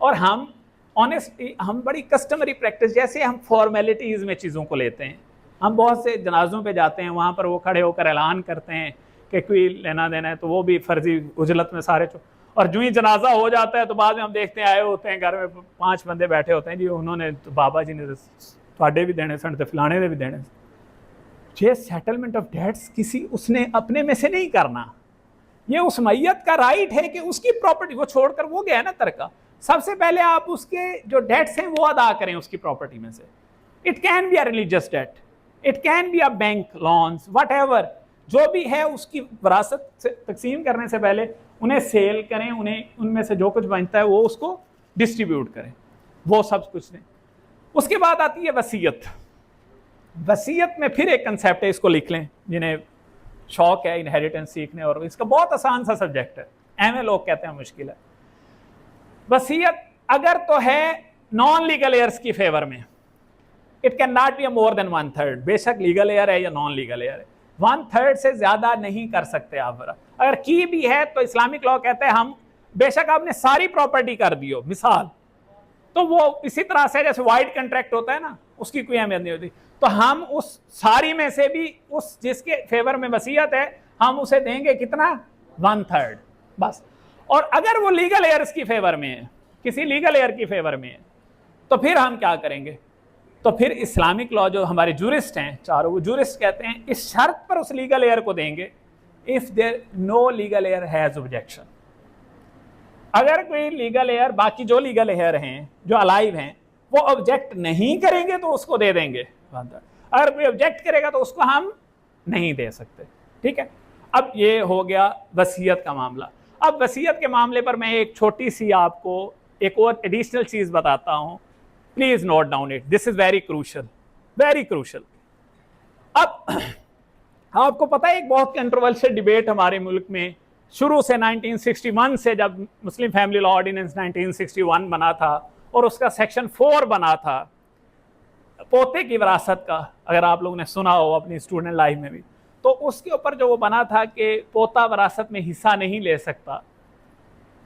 और हम ऑनेस्टली, हम बड़ी कस्टमरी प्रैक्टिस, जैसे हम फॉर्मेलिटीज़ में चीज़ों को लेते हैं, हम बहुत से जनाजों पे जाते हैं, वहाँ पर वो खड़े होकर ऐलान करते हैं कि कोई लेना देना है, तो वो भी फर्जी उजलत में सारे और जो ही जनाजा हो जाता है तो बाद में हम देखते हैं आए होते हैं घर में 5 बंदे बैठे होते हैं, जी उन्होंने तो बाबा जी ने थोड़े भी देने सन, फलाने ने भी देने। ये सेटलमेंट ऑफ डेट्स किसी उसने अपने में से नहीं करना, ये उस मैयत का राइट है कि उसकी प्रॉपर्टी वो छोड़कर वो गया ना तरका, सबसे पहले आप उसके जो डेट्स हैं वो अदा करें उसकी प्रॉपर्टी में से। It can be a religious debt, it can be a bank loans, whatever, जो भी है उसकी विरासत से तकसीम करने से पहले उन्हें सेल करें, उन्हें उनमें से जो कुछ बनता है वो उसको डिस्ट्रीब्यूट करें, वो सब कुछ नहीं। उसके बाद आती है वसीयत। वसीयत में फिर एक कंसेप्ट है, इसको लिख लें जिन्हें शौक है इनहेरिटेंस सीखने, और इसका बहुत आसान सा सब्जेक्ट है, एमए लोग कहते हैं मुश्किल है। वसीयत अगर तो है नॉन लीगल एयर्स की फेवर में, it can not be more than 1/3, बेशक लीगल एयर है या नॉन लीगल एयर है, 1/3 से ज्यादा नहीं कर सकते आप। अगर की भी है तो इस्लामिक लॉ कहते हैं हम, बेशक आपने सारी प्रॉपर्टी कर दी हो मिसाल, तो वो इसी तरह से जैसे वाइड कंट्रैक्ट होता है ना, उसकी कोई अहमियत नहीं होती, तो हम उस सारी में से भी उस जिसके फेवर में वसीयत है हम उसे देंगे कितना, 1/3 बस। और अगर वो लीगल एयर्स की फेवर में है, किसी लीगल एयर की फेवर में है, तो फिर हम क्या करेंगे, तो फिर इस्लामिक लॉ जो हमारे जूरिस्ट हैं चारों, वो जूरिस्ट कहते हैं इस शर्त पर उस लीगल एयर को देंगे, if there no legal heir has objection. अगर कोई लीगल एयर, बाकी जो लीगल एयर हैं जो अलाइव हैं, वो ऑब्जेक्ट नहीं करेंगे तो उसको दे देंगे। अगर कोई ऑब्जेक्ट करेगा तो उसको हम नहीं दे सकते। ठीक है, अब ये हो गया वसीयत का मामला। अब वसीयत के मामले पर मैं एक छोटी सी आपको एक और एडिशनल चीज बताता हूं, please note down it, this is very crucial, very crucial. अब आपको पता है एक बहुत कंट्रोवर्शियल डिबेट हमारे मुल्क में शुरू से 1961 से, जब मुस्लिम फैमिली लॉ ऑर्डिनेंस 1961 बना था और उसका सेक्शन 4 बना था पोते की विरासत का, अगर आप लोगों ने सुना हो अपनी स्टूडेंट लाइफ में भी, तो उसके ऊपर जो वो बना था कि पोता विरासत में हिस्सा नहीं ले सकता।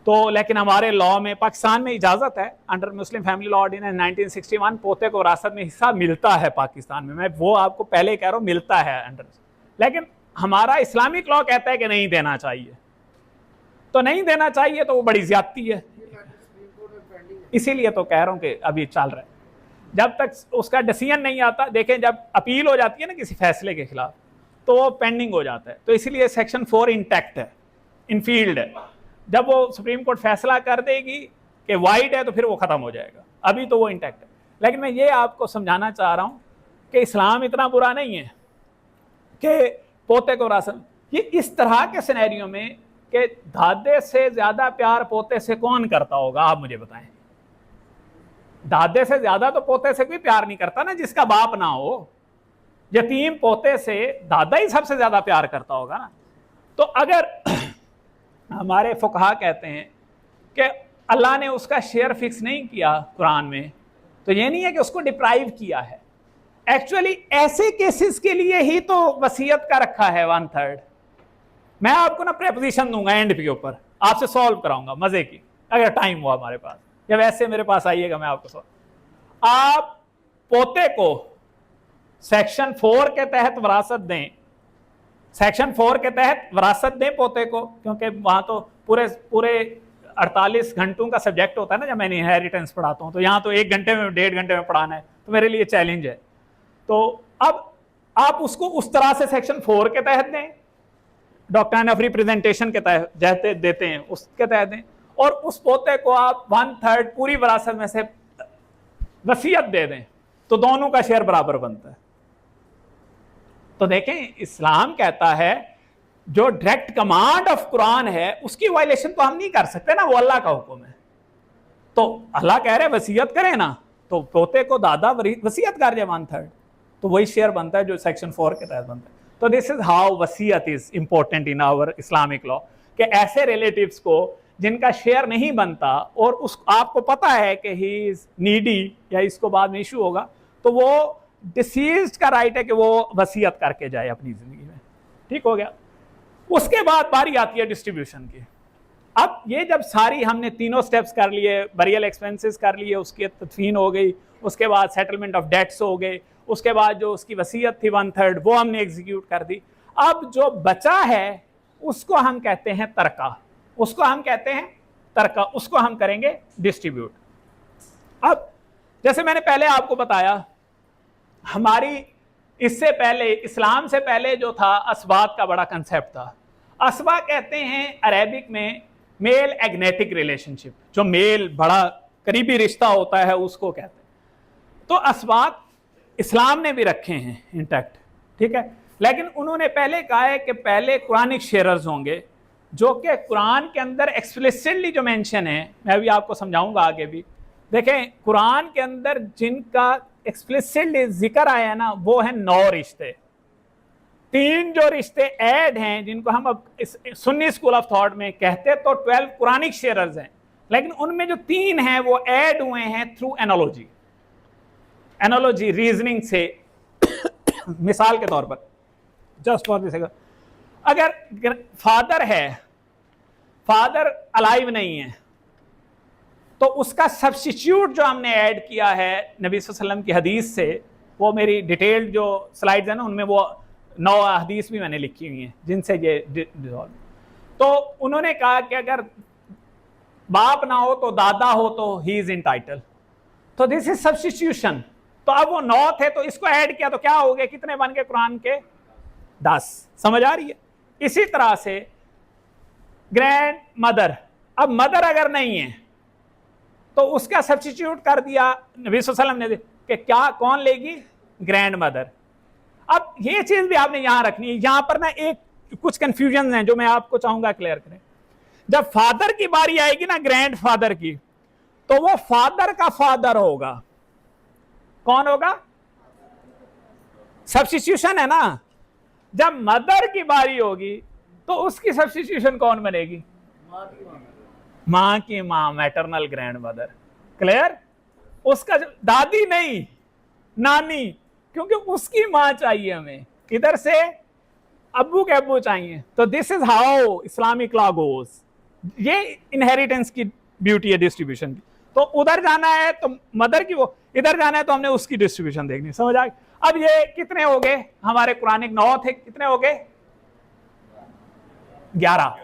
तो लेकिन हमारे लॉ में, पाकिस्तान में इजाज़त है under Muslim family law ordinance 1961, पोते को विरासत में हिस्सा मिलता है पाकिस्तान में। मैं वो आपको पहले कह रहा हूँ, मिलता है अंडर, लेकिन हमारा इस्लामिक लॉ कहता है कि नहीं देना चाहिए। तो नहीं देना चाहिए तो वो बड़ी ज्यादती है, इसीलिए तो कह रहा हूँ कि अभी चल रहा है, जब तक उसका डिसीजन नहीं आता। देखें, जब अपील हो जाती है ना किसी फैसले के खिलाफ, तो वो पेंडिंग हो जाता है, तो इसीलिए सेक्शन 4 इंटैक्ट है, इनफील्ड है। जब वो सुप्रीम कोर्ट फैसला कर देगी कि वाइड है तो फिर वो खत्म हो जाएगा, अभी तो वो इंटैक्ट है। लेकिन मैं ये आपको समझाना चाह रहा हूँ कि इस्लाम इतना बुरा नहीं है कि पोते को रासन, ये इस तरह के सिनेरियो में कि दादे से ज्यादा प्यार पोते से कौन करता होगा, आप मुझे बताएं। दादे से ज्यादा तो पोते से कोई प्यार नहीं करता ना, जिसका बाप ना हो। यतीम पोते से दादा ही सबसे ज्यादा प्यार करता होगा ना। तो अगर हमारे फुकहा कहते हैं कि अल्लाह ने उसका शेयर फिक्स नहीं किया कुरान में, तो ये नहीं है कि उसको डिप्राइव किया है, एक्चुअली ऐसे केसेस के लिए ही तो वसीयत का रखा है 1/3। मैं आपको ना प्रेपोजिशन दूंगा एंड के ऊपर, आपसे सॉल्व कराऊंगा मजे की, अगर टाइम हुआ हमारे पास, या वैसे मेरे पास आइएगा मैं आपको सॉल्व। आप पोते को सेक्शन 4 के तहत विरासत दें, सेक्शन 4 के तहत विरासत दें पोते को, क्योंकि वहां तो पूरे 48 घंटों का सब्जेक्ट होता है ना जब मैं इनहेरिटेंस पढ़ाता हूं, तो यहाँ तो 1 घंटे में 1.5 घंटे में पढ़ाना है, तो मेरे लिए चैलेंज है। तो अब आप उसको उस तरह से सेक्शन 4 के तहत दें, डॉक्ट्राइन ऑफ रिप्रेजेंटेशन के तहत देते हैं, उसके तहत दें, और उस पोते को आप 1/3 पूरी विरासत में से वसीयत दे दें, तो दोनों का शेयर बराबर बनता है। तो देखें, इस्लाम कहता है जो डायरेक्ट कमांड ऑफ कुरान है उसकी वायलेशन तो हम नहीं कर सकते ना, वो अल्लाह का हुक्म है। तो अल्लाह कह रहे वसीयत करें ना, तो पोते को दादा वसीयत कर जाए 1/3, तो वही शेयर बनता है जो सेक्शन 4 के तहत बनता है। तो दिस इज हाउ वसीयत is important in our Islamic law, कि ऐसे रिलेटिव्स को जिनका शेयर नहीं बनता और उस आपको पता है कि ही इज नीडी या इसको बाद में इशू होगा, तो वो डिसीज्ड का राइट है कि वो वसीयत करके जाए अपनी जिंदगी में। ठीक हो गया। उसके बाद बारी आती है डिस्ट्रीब्यूशन की। अब ये जब सारी हमने तीनों स्टेप्स कर लिए, बरियल एक्सपेंसेस कर लिए, उसकी तदफीन हो गई, उसके बाद सेटलमेंट ऑफ डेट्स हो गए, उसके बाद जो उसकी वसीयत थी 1/3 वो हमने एग्जीक्यूट कर दी। अब जो बचा है उसको हम कहते हैं तरका, उसको हम कहते हैं तरका, उसको हम करेंगे डिस्ट्रीब्यूट। अब जैसे मैंने पहले आपको बताया, हमारी इससे पहले, इस्लाम से पहले जो था असबात का बड़ा कंसेप्ट था। असबा कहते हैं अरेबिक में मेल एग्नेटिक रिलेशनशिप, जो मेल बड़ा करीबी रिश्ता होता है उसको कहते हैं। तो असबात इस्लाम ने भी रखे हैं इंटैक्ट, ठीक है। लेकिन उन्होंने पहले कहा है कि पहले कुरानिक शेयरर्स होंगे, जो कि कुरान के अंदर एक्सप्लिसिटली जो मेंशन है, मैं भी आपको समझाऊंगा आगे भी। देखें, कुरान के अंदर जिनका एक्सप्लिसिटली जिक्र आया है ना, वो है 9 रिश्ते। 3 जो रिश्ते ऐड हैं, जिनको हम अब सुन्नी स्कूल ऑफ थॉट में कहते तो 12 कुरानिक शेयरर्स हैं, लेकिन उनमें जो 3 हैं वो ऐड हुए हैं थ्रू एनालॉजी, एनालॉजी रीजनिंग से। मिसाल के तौर पर, जस्ट फॉर दिस, अगर फादर है, फादर अलाइव नहीं है, तो उसका सब्स्टिट्यूट जो हमने ऐड किया है नबी सल्लल्लाहु अलैहि वसल्लम की हदीस से, वो मेरी डिटेल्ड जो स्लाइड्स है ना, उनमें वो 9 हदीस भी मैंने लिखी हुई हैं जिनसे ये डिसॉल्व। तो उन्होंने कहा कि अगर बाप ना हो तो दादा हो तो ही इज इंटाइटल, तो दिस इज सब्स्टिट्यूशन। तो अब वो 9 थे तो इसको ऐड किया तो क्या हो गए, कितने बन गए कुरान के? 10। समझ आ रही है? इसी तरह से ग्रैंड मदर, अब मदर अगर नहीं है तो उसका सब्स्टिट्यूट कर दिया नबी सल्लल्लाहु अलैहि वसल्लम ने कि क्या, कौन लेगी? Grand mother. अब ये चीज भी आपने यहां रखनी है। यहां पर ना एक कुछ कंफ्यूजन हैं जो मैं आपको चाहूंगा क्लियर करें। जब फादर की बारी आएगी ना, ग्रैंड फादर की, तो वो फादर का फादर होगा। कौन होगा? सब्स्टिट्यूशन है ना। जब मदर की बारी होगी तो उसकी सब्स्टिट्यूशन कौन बनेगी? मां की मां, मैटरनल ग्रैंड मदर। क्लियर? उसका दादी नहीं, नानी, क्योंकि उसकी मां चाहिए हमें, इधर से अब्बू के अब्बू चाहिए। तो this is how Islamic law goes. ये इनहेरिटेंस की ब्यूटी है डिस्ट्रीब्यूशन की। तो उधर जाना है तो मदर की, वो इधर जाना है तो हमने उसकी डिस्ट्रीब्यूशन देखनी। समझ आ गई? अब ये कितने हो गए हमारे कुरानिक? 9 थे, कितने हो गए? 11।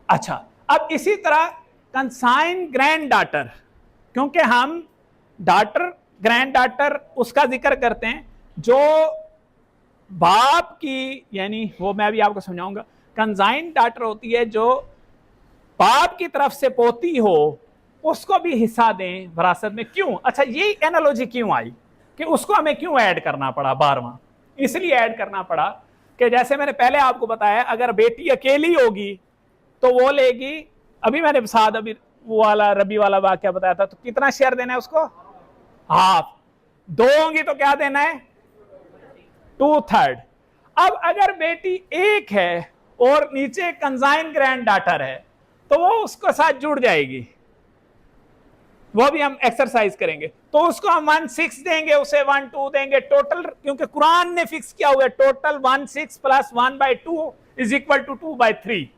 अच्छा, अब इसी तरह कंसाइन ग्रैंड डाटर, क्योंकि हम डाटर, ग्रैंड डाटर उसका जिक्र करते हैं जो बाप की, यानी वो मैं भी आपको समझाऊंगा। कंसाइन डाटर होती है जो बाप की तरफ से पोती हो, उसको भी हिस्सा दें विरासत में। क्यों? अच्छा, ये एनालॉजी क्यों आई कि उसको हमें क्यों ऐड करना पड़ा 12वां? इसलिए ऐड करना पड़ा कि जैसे मैंने पहले आपको बताया, अगर बेटी अकेली होगी तो वो लेगी, अभी मैंने साथ अभी वो वाला रबी वाला वाक्य बताया था, तो कितना शेयर देना है उसको? हाफ। 2 होंगी तो क्या देना है? 2/3। अब अगर बेटी एक है और नीचे कंसाइन ग्रैंड डाटर है तो वो उसको साथ जुड़ जाएगी, वो भी हम एक्सरसाइज करेंगे। तो उसको हम 1/6 देंगे, उसे 1/2 देंगे टोटल, क्योंकि कुरान ने फिक्स किया हुआ है टोटल 1/6 + 1/2 = 2/3।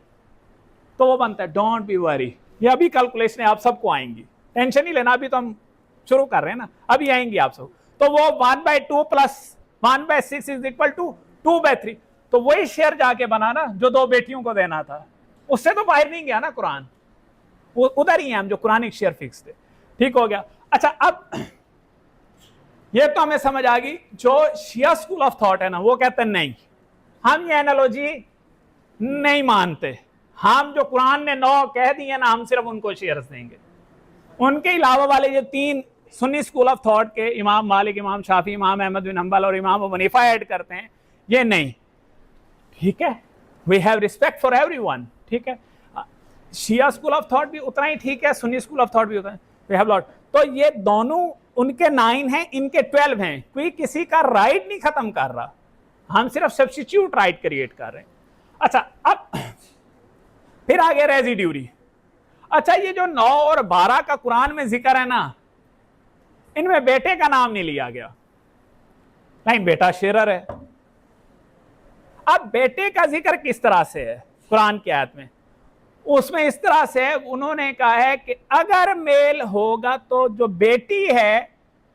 तो वो बनता है। डोंट बी वरी, ये अभी कैलकुलेशन आप सबको आएंगी, टेंशन नहीं लेना, अभी तो हम शुरू कर रहे हैं ना, अभी आएंगी आप सब। तो वो 1/2 + 1/6 = 2/3। तो वही शेयर जाके बना ना जो 2 बेटियों को देना था, उससे तो बाहर नहीं गया ना कुरान, वो उधर ही है हम जो कुरानिक शेयर फिक्स थे। ठीक हो गया? अच्छा, अब ये तो हमें समझ आ गई। जो शिया स्कूल ऑफ थॉट है ना, वो कहते हैं नहीं, हम ये एनालॉजी नहीं मानते, हम जो कुरान ने 9 कह दिए ना, हम सिर्फ उनको शेयर्स देंगे। उनके अलावा वाले जो 3 सुन्नी स्कूल ऑफ थॉट के इमाम मालिक, इमाम शाफी, इमाम अहमद बिन हंबल और इमाम अबू हनीफा ऐड करते हैं, ये नहीं। ठीक है, we have respect for everyone. ठीक है, शिया स्कूल ऑफ थॉट भी उतना ही ठीक है, सुन्नी स्कूल ऑफ थॉट भी उतना, वी हैव लॉट। तो ये दोनों, उनके 9 हैं, इनके 12 हैं। कोई किसी का राइट नहीं खत्म कर रहा, हम सिर्फ सब्स्टिट्यूट राइट क्रिएट कर रहे हैं। अच्छा, अब फिर आगे रेजिड्यूरी। अच्छा, ये जो 9 और 12 का कुरान में जिक्र है ना, इनमें बेटे का नाम नहीं लिया गया। नहीं, बेटा शेरर है। अब बेटे का जिक्र किस तरह से है कुरान की आयत में? उसमें इस तरह से उन्होंने कहा है कि अगर मेल होगा तो जो बेटी है,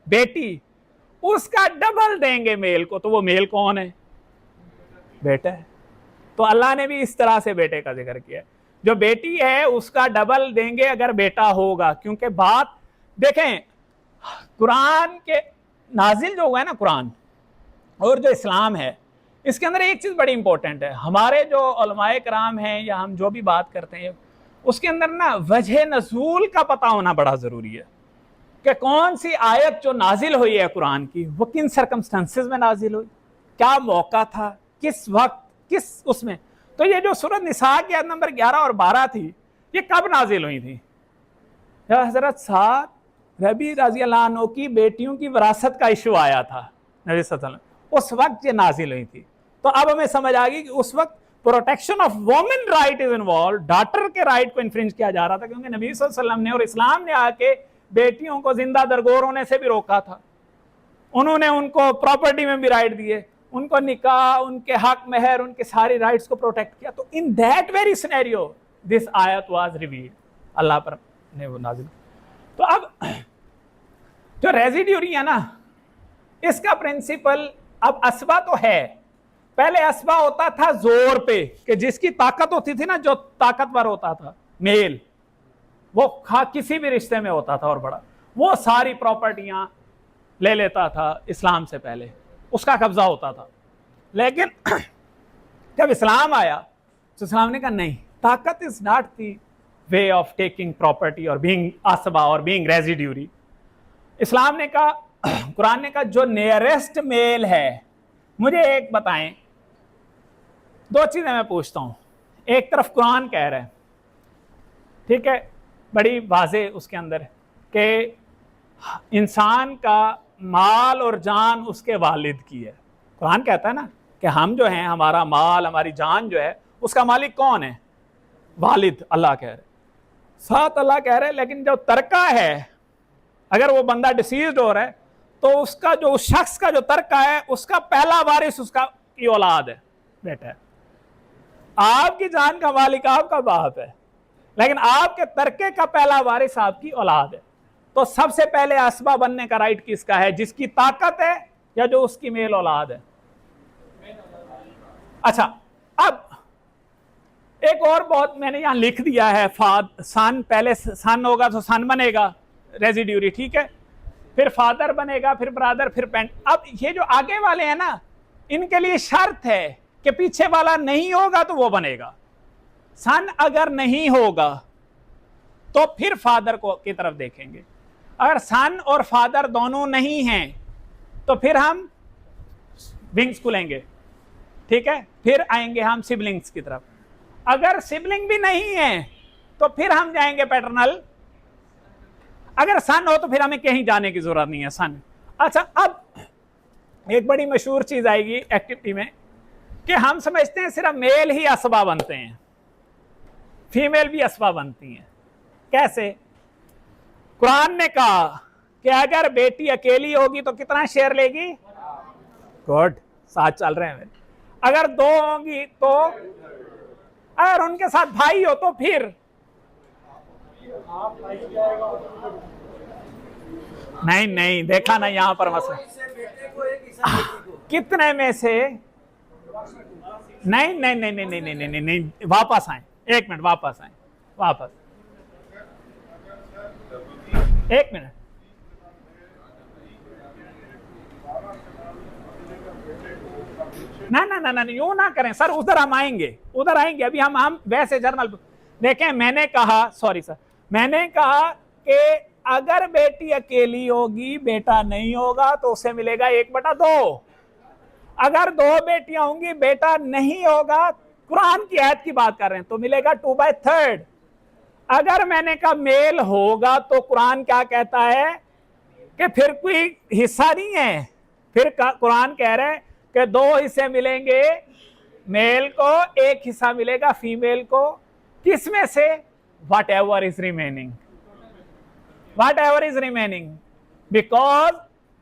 बेटी, उसका डबल देंगे मेल को। तो वो मेल कौन है? बेटा है। तो अल्लाह ने भी इस तरह से बेटे का जिक्र किया है, जो बेटी है उसका डबल देंगे अगर बेटा होगा। क्योंकि बात देखें, कुरान के नाजिल जो हुआ है ना कुरान, और जो इस्लाम है, इसके अंदर एक चीज़ बड़ी इंपॉर्टेंट है। हमारे जो उलमाए कराम हैं या हम जो भी बात करते हैं, उसके अंदर ना वजह नज़ूल का पता होना बड़ा ज़रूरी है कि कौन सी आयत जो नाजिल हुई है कुरान की, वो किन सर्कमस्टेंसेस में नाजिल हुई, क्या मौका था, किस वक्त, किस उसमें। तो ये जो सूरत निसा की आयत नंबर 11 और 12 थी, ये कब नाजिल हुई थी? जब हजरत साद रबी रजी अल्लाह अन्हु की बेटियों की विरासत का इशू आया था नबी सल्लल्लाहु अलैहि वसल्लम, उस वक्त ये नाजिल हुई थी। तो अब हमें समझ आ गई कि उस वक्त protection of women right is involve, daughter के राइट को इन्फ्रिंज किया जा रहा था, क्योंकि नबी सल्लल्लाहु अलैहि वसल्लम ने और इस्लाम ने आके बेटियों को जिंदा दरगोर होने से भी रोका था। उन्होंने उनको प्रॉपर्टी में भी राइट दिए, उनको निकाह, उनके हक महर, उनके सारी राइट्स को प्रोटेक्ट किया। तो in that very scenario this आयत वाज रिवील्ड, अल्लाह पर ने वो नाजिल। तो अब जो रेजिड्यूरी है ना, इसका प्रिंसिपल अब असबा तो है। पहले असबा होता था जोर पे, कि जिसकी ताकत होती थी ना, जो ताकतवर होता था मेल, वो किसी भी रिश्ते में होता था और बड़ा, वो सारी प्रॉपर्टियां ले लेता था इस्लाम से पहले, उसका कब्जा होता था। लेकिन जब इस्लाम आया तो इस्लाम ने कहा नहीं, ताकत is not the way of taking property और बीइंग असबा और बीइंग रेजिड्यूरी। इस्लाम ने कहा, कुरान ने कहा, जो नियरेस्ट मेल है, मुझे एक बताएं, दो चीजें मैं पूछता हूं। एक तरफ कुरान कह रहा है, ठीक है, बड़ी वाज़े उसके अंदर कि इंसान का माल और जान उसके वालिद की है। कुरान कहता है ना कि हम जो हैं, हमारा माल, हमारी जान जो है, उसका मालिक कौन है? वालिद, अल्लाह कह रहे। साथ अल्लाह कह रहे, लेकिन जो तरका है, अगर वो बंदा डिसीज्ड हो रहा है, तो उसका जो, उस शख्स का जो तरका है, उसका पहला वारिस उसका की औलाद है, बेटा है। आपकी जान का मालिक आपका बाप है, लेकिन आपके तरके का पहला वारिस आपकी औलाद है। तो सबसे पहले असबा बनने का राइट किसका है? जिसकी ताकत है या जो उसकी मेल औलाद है? अच्छा, अब एक और बहुत मैंने यहां लिख दिया है, सन, पहले सन होगा तो सन बनेगा रेजिड्यूरी, ठीक है, फिर फादर बनेगा, फिर ब्रदर, फिर पेंट। अब ये जो आगे वाले हैं ना, इनके लिए शर्त है कि पीछे वाला नहीं होगा तो वो बनेगा। सन अगर नहीं होगा तो फिर फादर को की तरफ देखेंगे। अगर सन और फादर दोनों नहीं हैं तो फिर हम विंग्स को लेंगे, ठीक है, फिर आएंगे हम सिबलिंग्स की तरफ। अगर सिबलिंग भी नहीं है तो फिर हम जाएंगे पैटर्नल। अगर सन हो तो फिर हमें कहीं जाने की जरूरत नहीं है, सन। अच्छा, अब एक बड़ी मशहूर चीज आएगी एक्टिविटी में कि हम समझते हैं सिर्फ मेल ही असबा बनते हैं, फीमेल भी असबा बनती हैं। कैसे? कुरान ने कहा कि अगर बेटी अकेली होगी तो कितना शेयर लेगी? गुड, साथ चल रहे हैं। अगर दो होंगी तो, अगर उनके साथ भाई हो तो फिर नहीं नहीं, देखा ना यहां पर मसला कितने में से? नहीं नहीं नहीं नहीं नहीं नहीं नहीं, नहीं, नहीं। वापस आए, एक मिनट, वापस आए, वापस एक मिनट। ना ना ना ना, यूं ना करें सर, उधर हम आएंगे, उधर आएंगे। अभी हम वैसे जर्नल देखें। मैंने कहा, सॉरी सर, मैंने कहा कि अगर बेटी अकेली होगी, बेटा नहीं होगा, तो उसे मिलेगा 1/2। अगर दो बेटियां होंगी, बेटा नहीं होगा, कुरान की आयत की बात कर रहे हैं, तो मिलेगा 2/3। अगर मैंने कहा मेल होगा तो कुरान क्या कहता है कि फिर कोई हिस्सा नहीं है, फिर कुरान कह रहे हैं कि 2 हिस्से मिलेंगे मेल को, 1 हिस्सा मिलेगा फीमेल को। किसमें से? What ever is remaining, what ever is remaining, because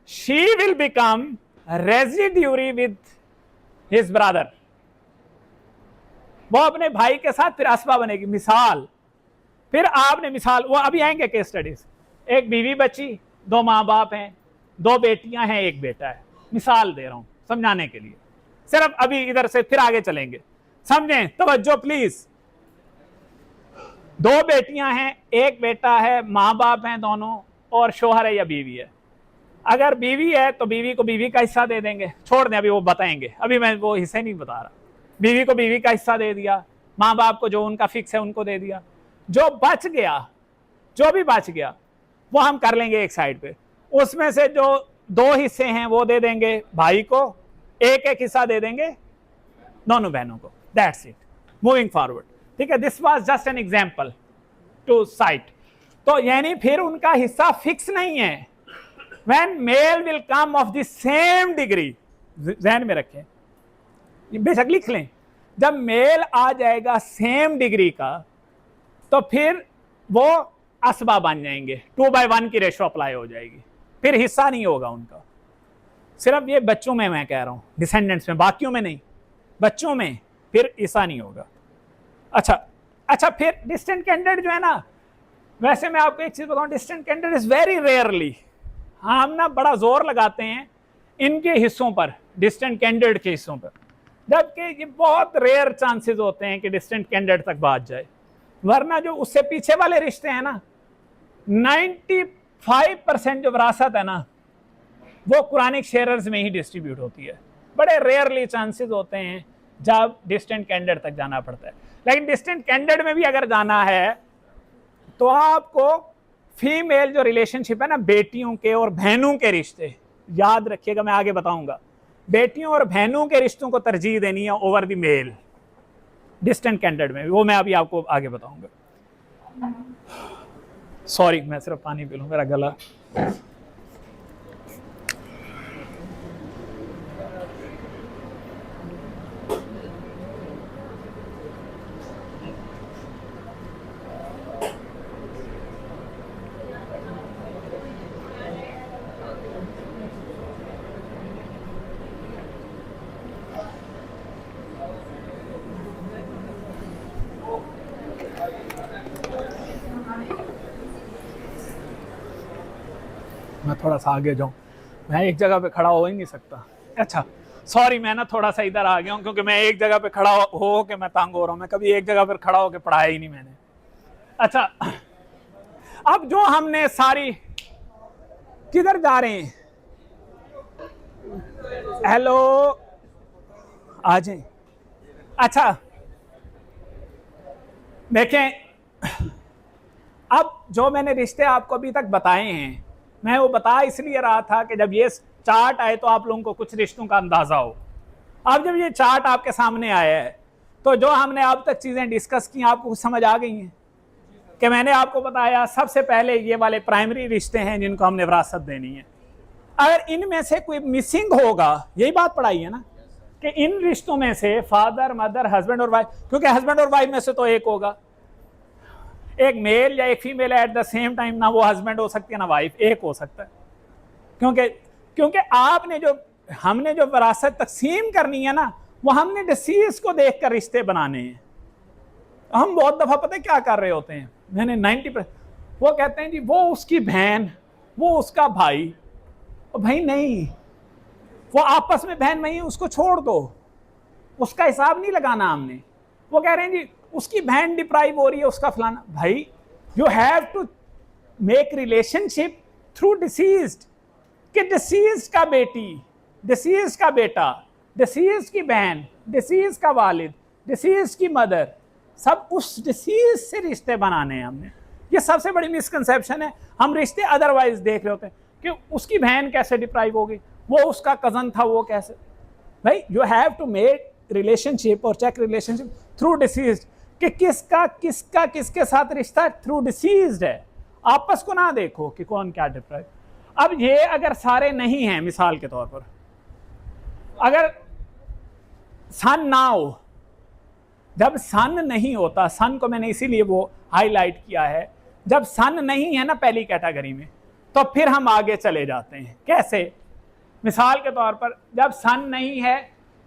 she will become residuary with his brother. वो अपने भाई के साथ फिर असबा बनेगी। मिसाल, फिर आपने मिसाल, वो अभी आएंगे केस स्टडीज। एक बीवी बची, 2 माँ बाप हैं, 2 बेटियां हैं, 1 बेटा है। मिसाल दे रहा हूं समझाने के लिए, सिर्फ अभी इधर से फिर आगे चलेंगे, समझें, तवज्जो प्लीज। 2 बेटियां हैं, 1 बेटा है, माँ बाप हैं दोनों, और शोहर है या बीवी है। अगर बीवी है तो बीवी को बीवी का हिस्सा दे देंगे, छोड़ दें, अभी वो बताएंगे, अभी मैं वो हिस्से नहीं बता रहा। बीवी को बीवी का हिस्सा दे दिया, माँ बाप को जो उनका फिक्स है उनको दे दिया। जो बच गया, जो भी बच गया, वो हम कर लेंगे एक साइड पे। उसमें से जो 2 हिस्से हैं वो दे देंगे भाई को, 1-1 हिस्सा दे देंगे दोनों बहनों को, दैट्स इट, मूविंग फॉरवर्ड, ठीक है। This was just an example to cite. तो यानी फिर उनका हिस्सा फिक्स नहीं है। When male will come of the same degree, ध्यान में रखें, बेशक लिख लें, जब मेल आ जाएगा सेम डिग्री का तो फिर वो असबा बन जाएंगे, 2/1 की रेशो अप्लाई हो जाएगी, फिर हिस्सा नहीं होगा उनका। सिर्फ ये बच्चों में मैं कह रहा हूं, डिसेंडेंट्स में, बाकियों में नहीं, बच्चों में फिर हिस्सा नहीं होगा। अच्छा फिर डिस्टेंट कैंडिडेट जो है ना, वैसे मैं आपको एक चीज बताऊं, distant candidate is very rarely, हम ना बड़ा जोर लगाते हैं इनके हिस्सों पर, डिस्टेंट कैंडिडेट के हिस्सों पर, जबकि ये बहुत रेयर चांसेस होते हैं कि डिस्टेंट कैंडिडेट तक बात जाए। वरना जो उससे पीछे वाले रिश्ते हैं ना, 95% जो विरासत है ना, वो कुरानिक शेयरर्स में ही डिस्ट्रीब्यूट होती है। बड़े रेयरली चांसेस होते हैं जब डिस्टेंट कैंडिडेट तक जाना पड़ता है। लेकिन डिस्टेंट कैंडिडेट में भी अगर जाना है तो आपको फीमेल जो रिलेशनशिप है ना, बेटियों के और बहनों के रिश्ते, याद रखिएगा, मैं आगे बताऊंगा, बेटियों और बहनों के रिश्तों को तरजीह देनी है over the male distant candidate में, वो मैं अभी आपको आगे बताऊंगा। सॉरी, मैं सिर्फ पानी पी लूं, मेरा गला। मैं थोड़ा सा आगे जाऊं, मैं एक जगह पे खड़ा हो ही नहीं सकता। अच्छा सॉरी, मैं ना थोड़ा सा इधर आ गया हूं, क्योंकि मैं एक जगह पे खड़ा हो के मैं तंग हो रहा हूं, मैं कभी एक जगह पर खड़ा होकर पढ़ाया ही नहीं मैंने। अच्छा, अब जो हमने सारी, किधर जा रहे हैं, हेलो आ जाए। अच्छा देखें, अब जो मैंने रिश्ते आपको अभी तक बताए हैं, मैं वो बता इसलिए रहा था कि जब ये चार्ट आए तो आप लोगों को कुछ रिश्तों का अंदाजा हो। अब जब ये चार्ट आपके सामने आया है तो जो हमने अब तक चीजें डिस्कस की आपको कुछ समझ आ गई हैं कि मैंने आपको बताया सबसे पहले ये वाले प्राइमरी रिश्ते हैं जिनको हमने विरासत देनी है। अगर इनमें से कोई मिसिंग होगा, यही बात पढ़ाई है ना, कि इन रिश्तों में से फादर मदर हस्बैंड और वाइफ, क्योंकि हस्बैंड और वाइफ में से तो एक होगा, एक मेल या एक female at the same time, ना वो हस्बैंड हो सकती है ना वाइफ, एक हो सकता है। क्योंकि आपने जो, हमने जो विरासत तकसीम करनी है ना, वो हमने डिसीज को देखकर रिश्ते बनाने हैं। हम बहुत दफा पता है क्या कर रहे होते हैं, मैंने 90%, वो कहते हैं जी वो उसकी बहन, वो उसका भाई। और भाई नहीं, वो आपस में बहन नहीं, उसको छोड़ दो, उसका हिसाब नहीं लगाना हमने। वो कह रहे हैं जी उसकी बहन डिप्राइव हो रही है, उसका फलाना। भाई you have to make relationship through deceased, कि डिसीज का बेटी, डिसीज का बेटा, डिसीज की बहन, डिसीज का वालिद, डिसीज की मदर, सब उस डिसीज से रिश्ते बनाने हैं हमने। ये सबसे बड़ी मिसकंसेप्शन है। हम रिश्ते अदरवाइज देख रहे होते हैं कि उसकी बहन कैसे डिप्राइव होगी, वो उसका कजन था, वो कैसे। भाई you have to make relationship और चेक रिलेशनशिप थ्रू डिसीज, कि किसका किसका किसके साथ रिश्ता थ्रू डिसीज है। आपस को ना देखो कि कौन क्या डिप्राइव। अब ये अगर सारे नहीं हैं, मिसाल के तौर पर अगर सन ना हो, जब सन नहीं होता, सन को मैंने इसीलिए वो हाईलाइट किया है, जब सन नहीं है ना पहली कैटेगरी में, तो फिर हम आगे चले जाते हैं। कैसे? मिसाल के तौर पर जब सन नहीं है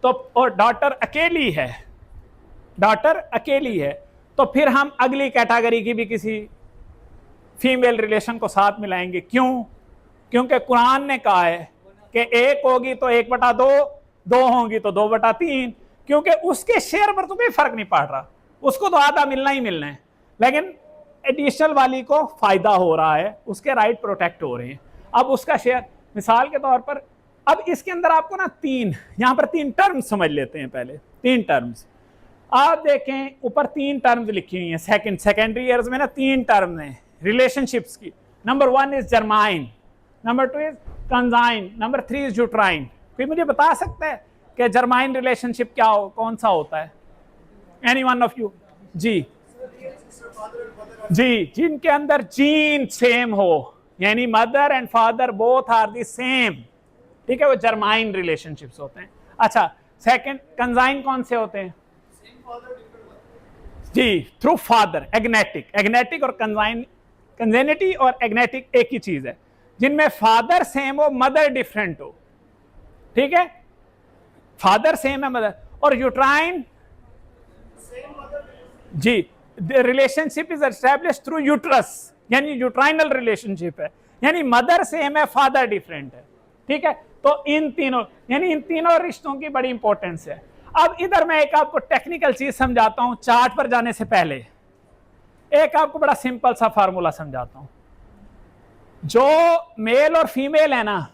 तो, और डॉटर अकेली है, डॉटर अकेली है, तो फिर हम अगली कैटेगरी की भी किसी फीमेल रिलेशन को साथ मिलाएंगे। क्यों? क्योंकि कुरान ने कहा है कि एक होगी तो 1/2, 2 होंगी तो 2/3, क्योंकि उसके शेयर पर तो कोई फर्क नहीं पड़ रहा, उसको तो आधा मिलना ही मिलना है, लेकिन एडिशनल वाली को फायदा हो रहा है, उसके राइट प्रोटेक्ट हो रहे हैं। अब उसका शेयर, मिसाल के तौर पर, अब इसके अंदर आपको ना यहाँ पर 3 टर्म्स समझ लेते हैं। पहले 3 टर्म्स आप देखें, ऊपर 3 टर्म्स लिखी हुई हैं। सेकेंडरी ईयर्स में ना 3 टर्म्स हैं रिलेशनशिप्स की। Number 1 is germane, number 2 is consanguine, number 3 is uterine. कोई मुझे बता सकता है कि जर्माइन रिलेशनशिप क्या हो, कौन सा होता है? Any one of you? जी जी, जिनके अंदर जीन सेम हो, यानी mother and father both are the same, ठीक है, वो जर्माइन रिलेशनशिप्स होते हैं। अच्छा, सेकंड कंजाइन कौन से होते हैं? जी, थ्रू फादर, एग्नेटिक। एग्नेटिक और कंजाइन, कंजेनिटी और एग्नेटिक एक ही चीज है, जिनमें फादर सेम हो मदर डिफरेंट हो, ठीक है, फादर सेम है मदर। और यूट्राइन, जी, the relationship is established through uterus, यानी यूट्राइनल रिलेशनशिप है, यानी मदर सेम है फादर डिफरेंट है, ठीक है। तो इन तीनों, यानी इन तीनों रिश्तों की बड़ी इंपॉर्टेंस है। अब इधर मैं एक आपको टेक्निकल चीज समझाता हूं चार्ट पर जाने से पहले। एक आपको बड़ा सिंपल सा फार्मूला समझाता हूं। जो मेल और फीमेल है ना,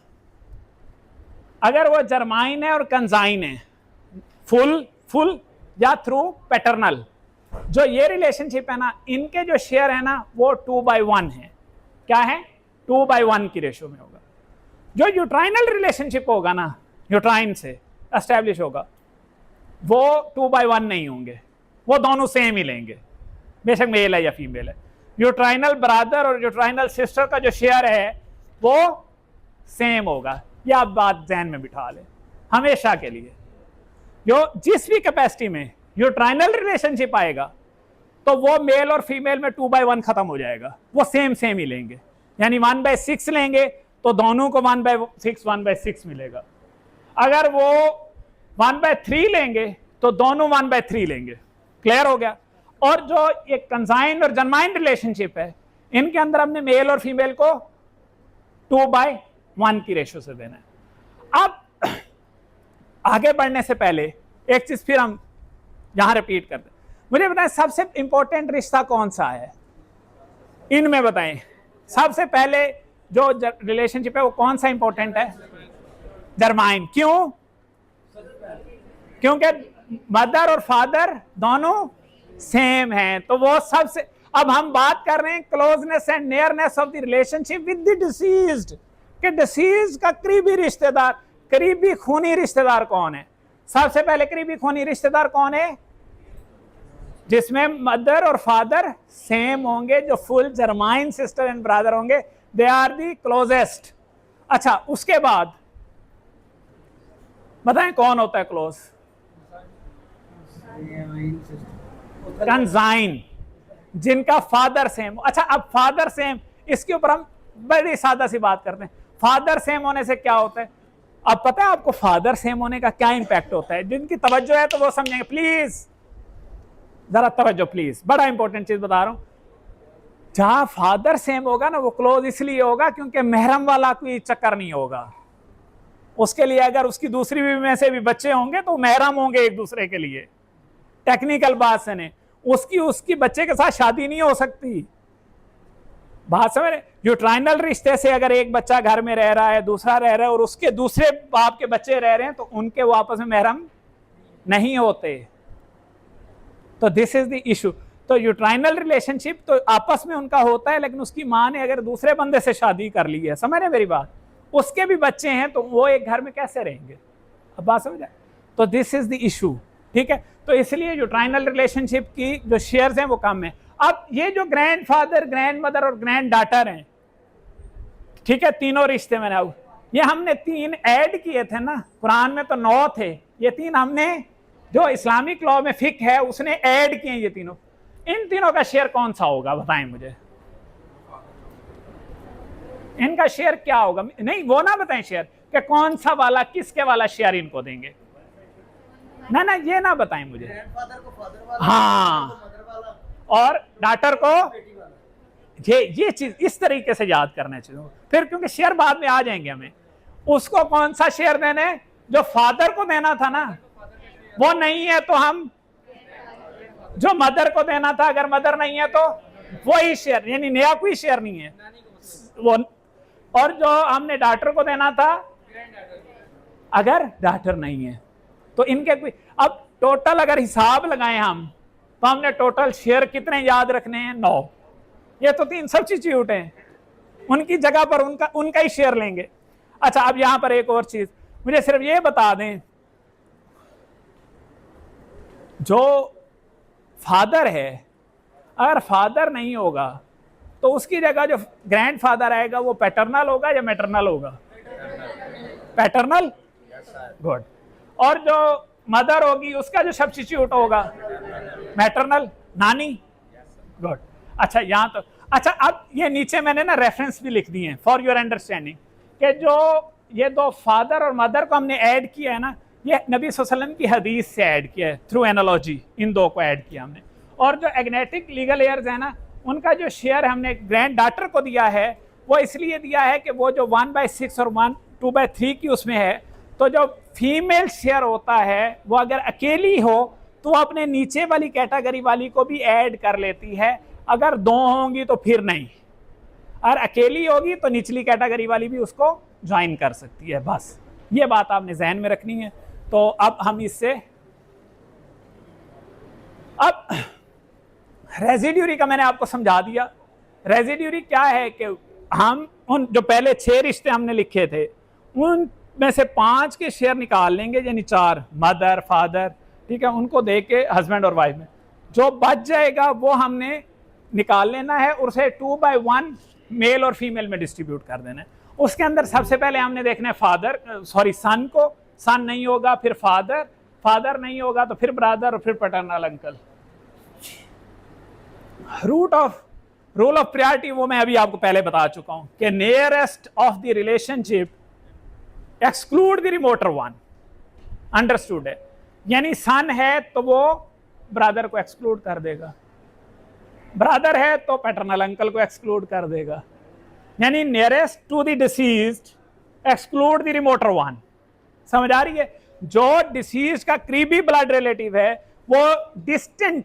अगर वो जर्माइन है और कंजाइन है, फुल या थ्रू पैटर्नल, जो ये रिलेशनशिप है ना, इनके जो शेयर है ना वो 2/1 है। क्या है? 2/1 की रेशो में होगा। जो यूट्राइनल रिलेशनशिप होगा ना, यूट्राइन से एस्टेब्लिश होगा, वो 2/1 नहीं होंगे, वो दोनों सेम ही लेंगे, बेशक मेल है या फीमेल है। यूट्राइनल ब्रदर और यूट्राइनल सिस्टर का जो शेयर है वो सेम होगा। यह आप बात ध्यान में बिठा लें हमेशा के लिए। जो जिस भी कैपेसिटी में यूट्राइनल रिलेशनशिप आएगा तो वो मेल और फीमेल में 2/1 खत्म हो जाएगा, वो सेम ही लेंगे, यानी 1/6 लेंगे तो दोनों को 1/6 मिलेगा। अगर वो 1/3 लेंगे तो दोनों 1/3 लेंगे। क्लियर हो गया? और जो ये कंजाइन और जर्माइन रिलेशनशिप है, इनके अंदर हमने मेल और फीमेल को 2/1 की रेशो से देना है। अब आगे बढ़ने से पहले एक चीज फिर हम यहां रिपीट करते हैं। मुझे बताएं सबसे इंपॉर्टेंट रिश्ता कौन सा है इनमें? बताएं सबसे पहले जो रिलेशनशिप है वो कौन सा इंपॉर्टेंट है? जर्माइन। क्यों? क्योंकि मदर और फादर दोनों सेम हैं, तो वो सबसे। अब हम बात कर रहे हैं closeness and nearness of the relationship with the deceased, कि डिसीज का करीबी रिश्तेदार, करीबी खूनी रिश्तेदार कौन है? सबसे पहले करीबी खूनी रिश्तेदार कौन है? जिसमें मदर और फादर सेम होंगे, जो फुल जर्माइन सिस्टर एंड ब्रदर होंगे, दे आर दी क्लोजेस्ट। अच्छा, उसके बाद बताएं कौन होता है क्लोज? कंजाइन, जिनका फादर सेम। अच्छा, अब फादर सेम, इसके ऊपर हम बड़ी सादा सी बात करते हैं। फादर सेम होने से क्या होता है? अब पता है आपको फादर सेम होने का क्या इंपैक्ट होता है? जिनकी तवज्जो है तो वो समझेंगे। प्लीज जरा तवज्जो प्लीज, बड़ा इंपॉर्टेंट चीज बता रहा हूं। जहां फादर सेम होगा ना, वो क्लोज इसलिए होगा क्योंकि महरम वाला कोई चक्कर नहीं होगा उसके लिए। अगर उसकी दूसरी बीवी में से भी बच्चे होंगे तो महरम होंगे एक दूसरे के लिए। टेक्निकल बात से ने उसकी बच्चे के साथ शादी नहीं हो सकती। बात समझ रहे? यूट्राइनल रिश्ते से अगर एक बच्चा घर में रह रहा है, दूसरा रह रहा है, और उसके दूसरे बाप के बच्चे रह रहे हैं, तो उनके वो आपस में महरम नहीं होते। तो दिस इज द इशू। तो यूट्राइनल रिलेशनशिप तो आपस में उनका होता है, लेकिन उसकी माँ ने अगर दूसरे बंदे से शादी कर ली है, समझ रहे मेरी बात, उसके भी बच्चे हैं, तो वो एक घर में कैसे रहेंगे? अब बात समझ आए? तो दिस इज द इशू, ठीक है। तो इसलिए यूट्राइनल रिलेशनशिप की जो शेयर्स हैं वो कम है। अब ये जो ग्रैंड फादर, ग्रैंड मदर और ग्रैंड डॉटर हैं, ठीक है, तीनों रिश्ते में ना, ये हमने 3 ऐड किए थे ना, कुरान में तो 9 थे, ये 3 हमने जो इस्लामिक लॉ में फिक है उसने ऐड किए ये तीनों। इन तीनों का शेयर कौन सा होगा बताएं मुझे? इनका शेयर क्या होगा? नहीं, वो ना बताएं शेयर कि कौन सा वाला, किसके वाला शेयर इनको देंगे। ना ये ना बताएं मुझे। हाँ, और डॉटर को ये चीज इस तरीके से याद करना चाहिए फिर, क्योंकि शेयर बाद में आ जाएंगे हमें। उसको कौन सा शेयर देने? जो फादर को देना था ना, वो नहीं है तो हम जो मदर को देना था, अगर मदर नहीं है तो वही शेयर, यानी नया कोई शेयर नहीं है वो। और जो हमने डॉटर को देना था, अगर डॉटर नहीं है तो इनके कोई। अब टोटल अगर हिसाब लगाएं हम, तो हमने टोटल शेयर कितने याद रखने हैं? 9। ये तो 3 सब्स्टिट्यूट हैं, उनकी जगह पर उनका ही शेयर लेंगे। अच्छा, अब यहां पर एक और चीज मुझे सिर्फ ये बता दें जो फादर है, अगर फादर नहीं होगा तो उसकी जगह जो ग्रैंडफादर आएगा वो पैटर्नल होगा या मैटरनल होगा? Paternal, good. और जो मदर होगी उसका जो सब्स्टिट्यूट होगा मैटरनल, नानी, गुड। अच्छा यहाँ तो अच्छा, अब ये नीचे मैंने ना रेफरेंस भी लिख दिए हैं फॉर योर अंडरस्टैंडिंग कि जो ये दो फादर और मदर को हमने ऐड किया है ना, ये नबी सल्लल्लाहु अलैहि वसल्लम की हदीस से ऐड किया है, थ्रू एनालॉजी इन दो को ऐड किया हमने। और जो एग्नेटिक लीगल एयर्स है ना, उनका जो शेयर हमने ग्रैंड डॉटर को दिया है वो इसलिए दिया है कि वो जो 1/6 और 2/3 की उसमें है, तो जो फीमेल शेयर होता है वो अगर अकेली हो तो वो अपने नीचे वाली कैटेगरी वाली को भी ऐड कर लेती है, अगर दो होंगी तो फिर नहीं, और अकेली होगी तो निचली कैटेगरी वाली भी उसको ज्वाइन कर सकती है। बस ये बात आपने जहन में रखनी है। तो अब हम इससे, अब रेजिड्यूरी का मैंने आपको समझा दिया। रेजिड्यूरी क्या है कि हम उन जो पहले 6 रिश्ते हमने लिखे थे उन में से 5 के शेयर निकाल लेंगे, यानी 4 मदर फादर, ठीक है, उनको दे के हस्बैंड और वाइफ में जो बच जाएगा वो हमने निकाल लेना है, और उसे 2/1 मेल और फीमेल में डिस्ट्रीब्यूट कर देना है। उसके अंदर सबसे पहले हमने देखना है सन को, सन नहीं होगा फिर फादर, फादर नहीं होगा तो फिर ब्रदर और फिर paternal uncle. Rule of priority वो मैं अभी आपको पहले बता चुका हूं कि nearest of the relationship exclude the remoter one, understood है? यानी सन है तो वो ब्रदर को एक्सक्लूड कर देगा, ब्रदर है तो पैटर्नल अंकल को एक्सक्लूड कर देगा, यानी nearest to the deceased exclude the remoter one. समझ आ रही है? जो डिसीज का करीबी ब्लड रिलेटिव है वो डिस्टेंट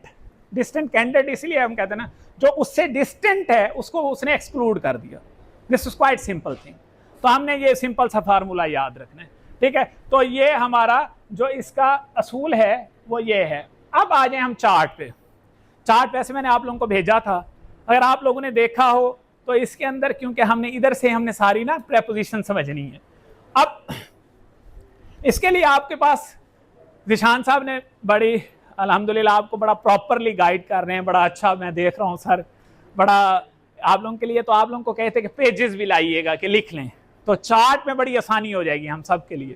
कैंडिडेट इसलिए हम कहते हैं ना, जो उससे डिस्टेंट है उसको उसने एक्सक्लूड कर दिया। This is quite simple thing. तो हमने ये सिंपल सा फार्मूला याद रखना है, ठीक है? तो ये हमारा जो इसका असूल है वो ये है। अब आ जाए हम चार्ट पे। चार्ट वैसे मैंने आप लोगों को भेजा था, अगर आप लोगों ने देखा हो तो इसके अंदर, क्योंकि हमने इधर से हमने सारी ना प्रेपोजिशन समझनी है। अब इसके लिए आपके पास जिशान साहब ने बड़ी अल्हम्दुलिल्लाह आपको बड़ा प्रॉपरली गाइड कर रहे हैं, बड़ा अच्छा मैं देख रहा हूँ सर, बड़ा आप लोगों के लिए। तो आप लोगों को कहते हैं कि पेजेस भी लाइएगा कि लिख लें, तो चार्ट में बड़ी आसानी हो जाएगी हम सब के लिए।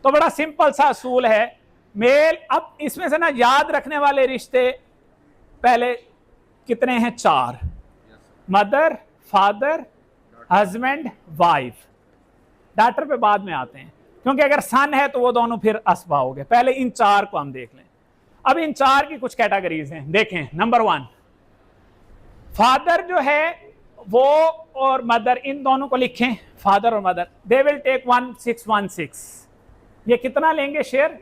तो बड़ा सिंपल सा असूल है मेल। अब इसमें से ना याद रखने वाले रिश्ते पहले कितने हैं? 4, mother father husband wife. Daughter पे बाद में आते हैं, क्योंकि अगर सन है तो वो दोनों फिर असबा हो गए। पहले इन 4 को हम देख लें। अब इन 4 की कुछ कैटेगरीज हैं, देखें। नंबर 1 फादर जो है वो और मदर, इन दोनों को लिखें, फादर और मदर, दे विल टेक 1/6 ये कितना लेंगे शेयर?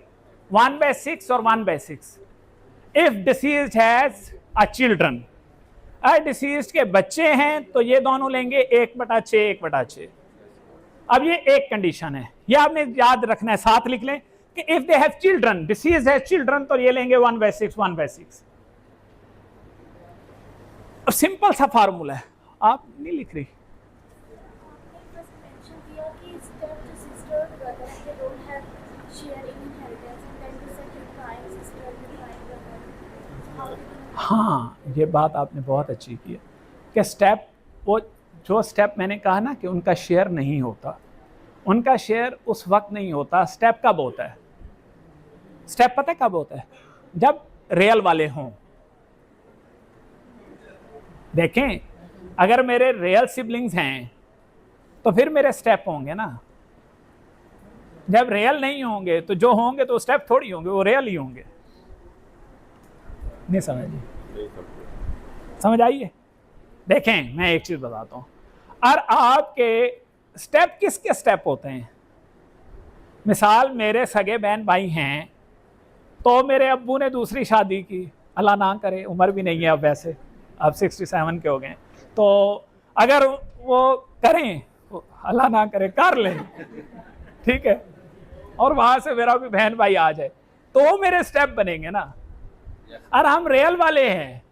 1/6 और 1/6। If deceased has a children, deceased के बच्चे हैं तो ये दोनों लेंगे 1/6 1/6। अब ये एक कंडीशन है, ये आपने याद रखना है, साथ लिख लें कि if they have children, disease has children, तो ये लेंगे 1/6 1/6। अब सिंपल सा फार्मूला है, आप नहीं लिख रही? हाँ, ये बात आपने बहुत अच्छी की है कि स्टेप, वो जो स्टेप मैंने कहा ना कि उनका शेयर नहीं होता, उनका शेयर उस वक्त नहीं होता। स्टेप कब होता है? स्टेप पता है कब होता है? जब रियल वाले हों। देखें, अगर मेरे रियल सिबलिंग्स हैं तो फिर मेरे स्टेप होंगे ना। जब रियल नहीं होंगे तो जो होंगे तो स्टेप थोड़ी होंगे, वो रियल ही होंगे। नहीं समझ आइए? देखें, मैं एक चीज बताता हूं, और आपके स्टेप किसके स्टेप होते हैं? मिसाल, मेरे सगे बहन भाई हैं तो मेरे अब्बू ने दूसरी शादी की, अल्लाह ना करे, उम्र भी नहीं है अब, वैसे अब 67 के हो गए, तो अगर वो करें, अल्लाह ना करे कर लें, ठीक है, और वहां से मेरा भी बहन भाई आ जाए, तो मेरे स्टेप बनेंगे ना। और हम रियल वाले हैं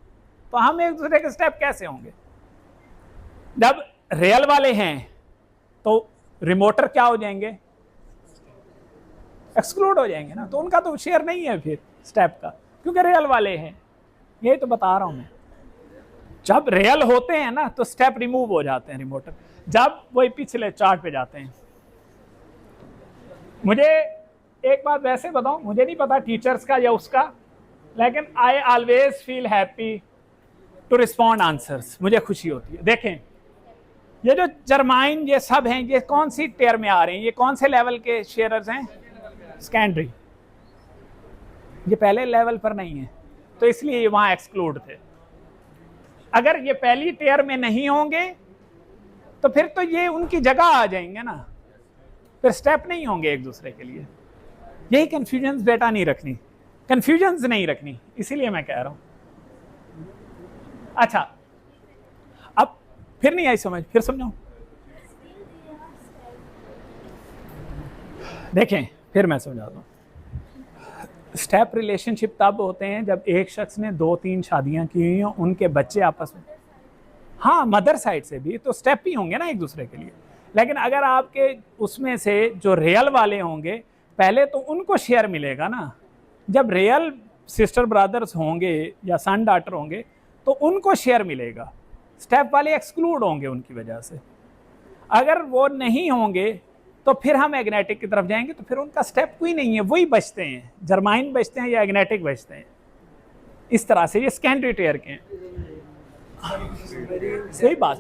तो हम एक दूसरे के स्टेप कैसे होंगे? जब रियल वाले हैं तो रिमोटर क्या हो जाएंगे? एक्सक्लूड हो जाएंगे ना, तो उनका तो शेयर नहीं है फिर स्टेप का, क्योंकि रियल वाले हैं, यही तो बता रहा हूं मैं। जब रियल होते हैं ना तो स्टेप रिमूव हो जाते हैं रिमोटर, जब वही पिछले चार्ट पे जाते हैं। मुझे एक बात वैसे बताऊं, मुझे नहीं पता टीचर्स का या उसका, लेकिन I always feel happy to respond answers, मुझे खुशी होती है। देखें ये जो जर्माइन ये सब हैं, ये कौन सी टेयर में आ रहे हैं, ये कौन से लेवल के शेयरर्स हैं? सेकेंडरी, ये पहले लेवल पर नहीं है, तो इसलिए ये वहां एक्सक्लूड थे। अगर ये पहली टेयर में नहीं होंगे तो फिर तो ये उनकी जगह आ जाएंगे ना, फिर स्टेप नहीं होंगे एक दूसरे के लिए। यही कंफ्यूजन बेटा नहीं रखनी, कंफ्यूजन नहीं रखनी, इसीलिए मैं कह रहा हूं। अच्छा, अब फिर नहीं आई समझ, फिर समझाऊं। देखें फिर मैं समझाता हूं। स्टेप रिलेशनशिप तब होते हैं जब एक शख्स ने 2-3 शादियां की हुई हैं, उनके बच्चे आपस में, हाँ मदर साइड से भी तो स्टेप ही होंगे ना एक दूसरे के लिए। लेकिन अगर आपके उसमें से जो रियल वाले होंगे, पहले तो उनको शेयर मिलेगा ना। जब रियल सिस्टर ब्रदर्स होंगे या सन डॉटर होंगे तो उनको शेयर मिलेगा, स्टेप वाले एक्सक्लूड होंगे उनकी वजह से। अगर वो नहीं होंगे तो फिर हम एग्नेटिक की तरफ जाएंगे, तो फिर उनका स्टेप कोई नहीं है, वही बचते हैं, जर्माइन बचते हैं या एग्नेटिक बचते हैं। इस तरह से ये सेकेंडरी टेयर के हैं। सही बात,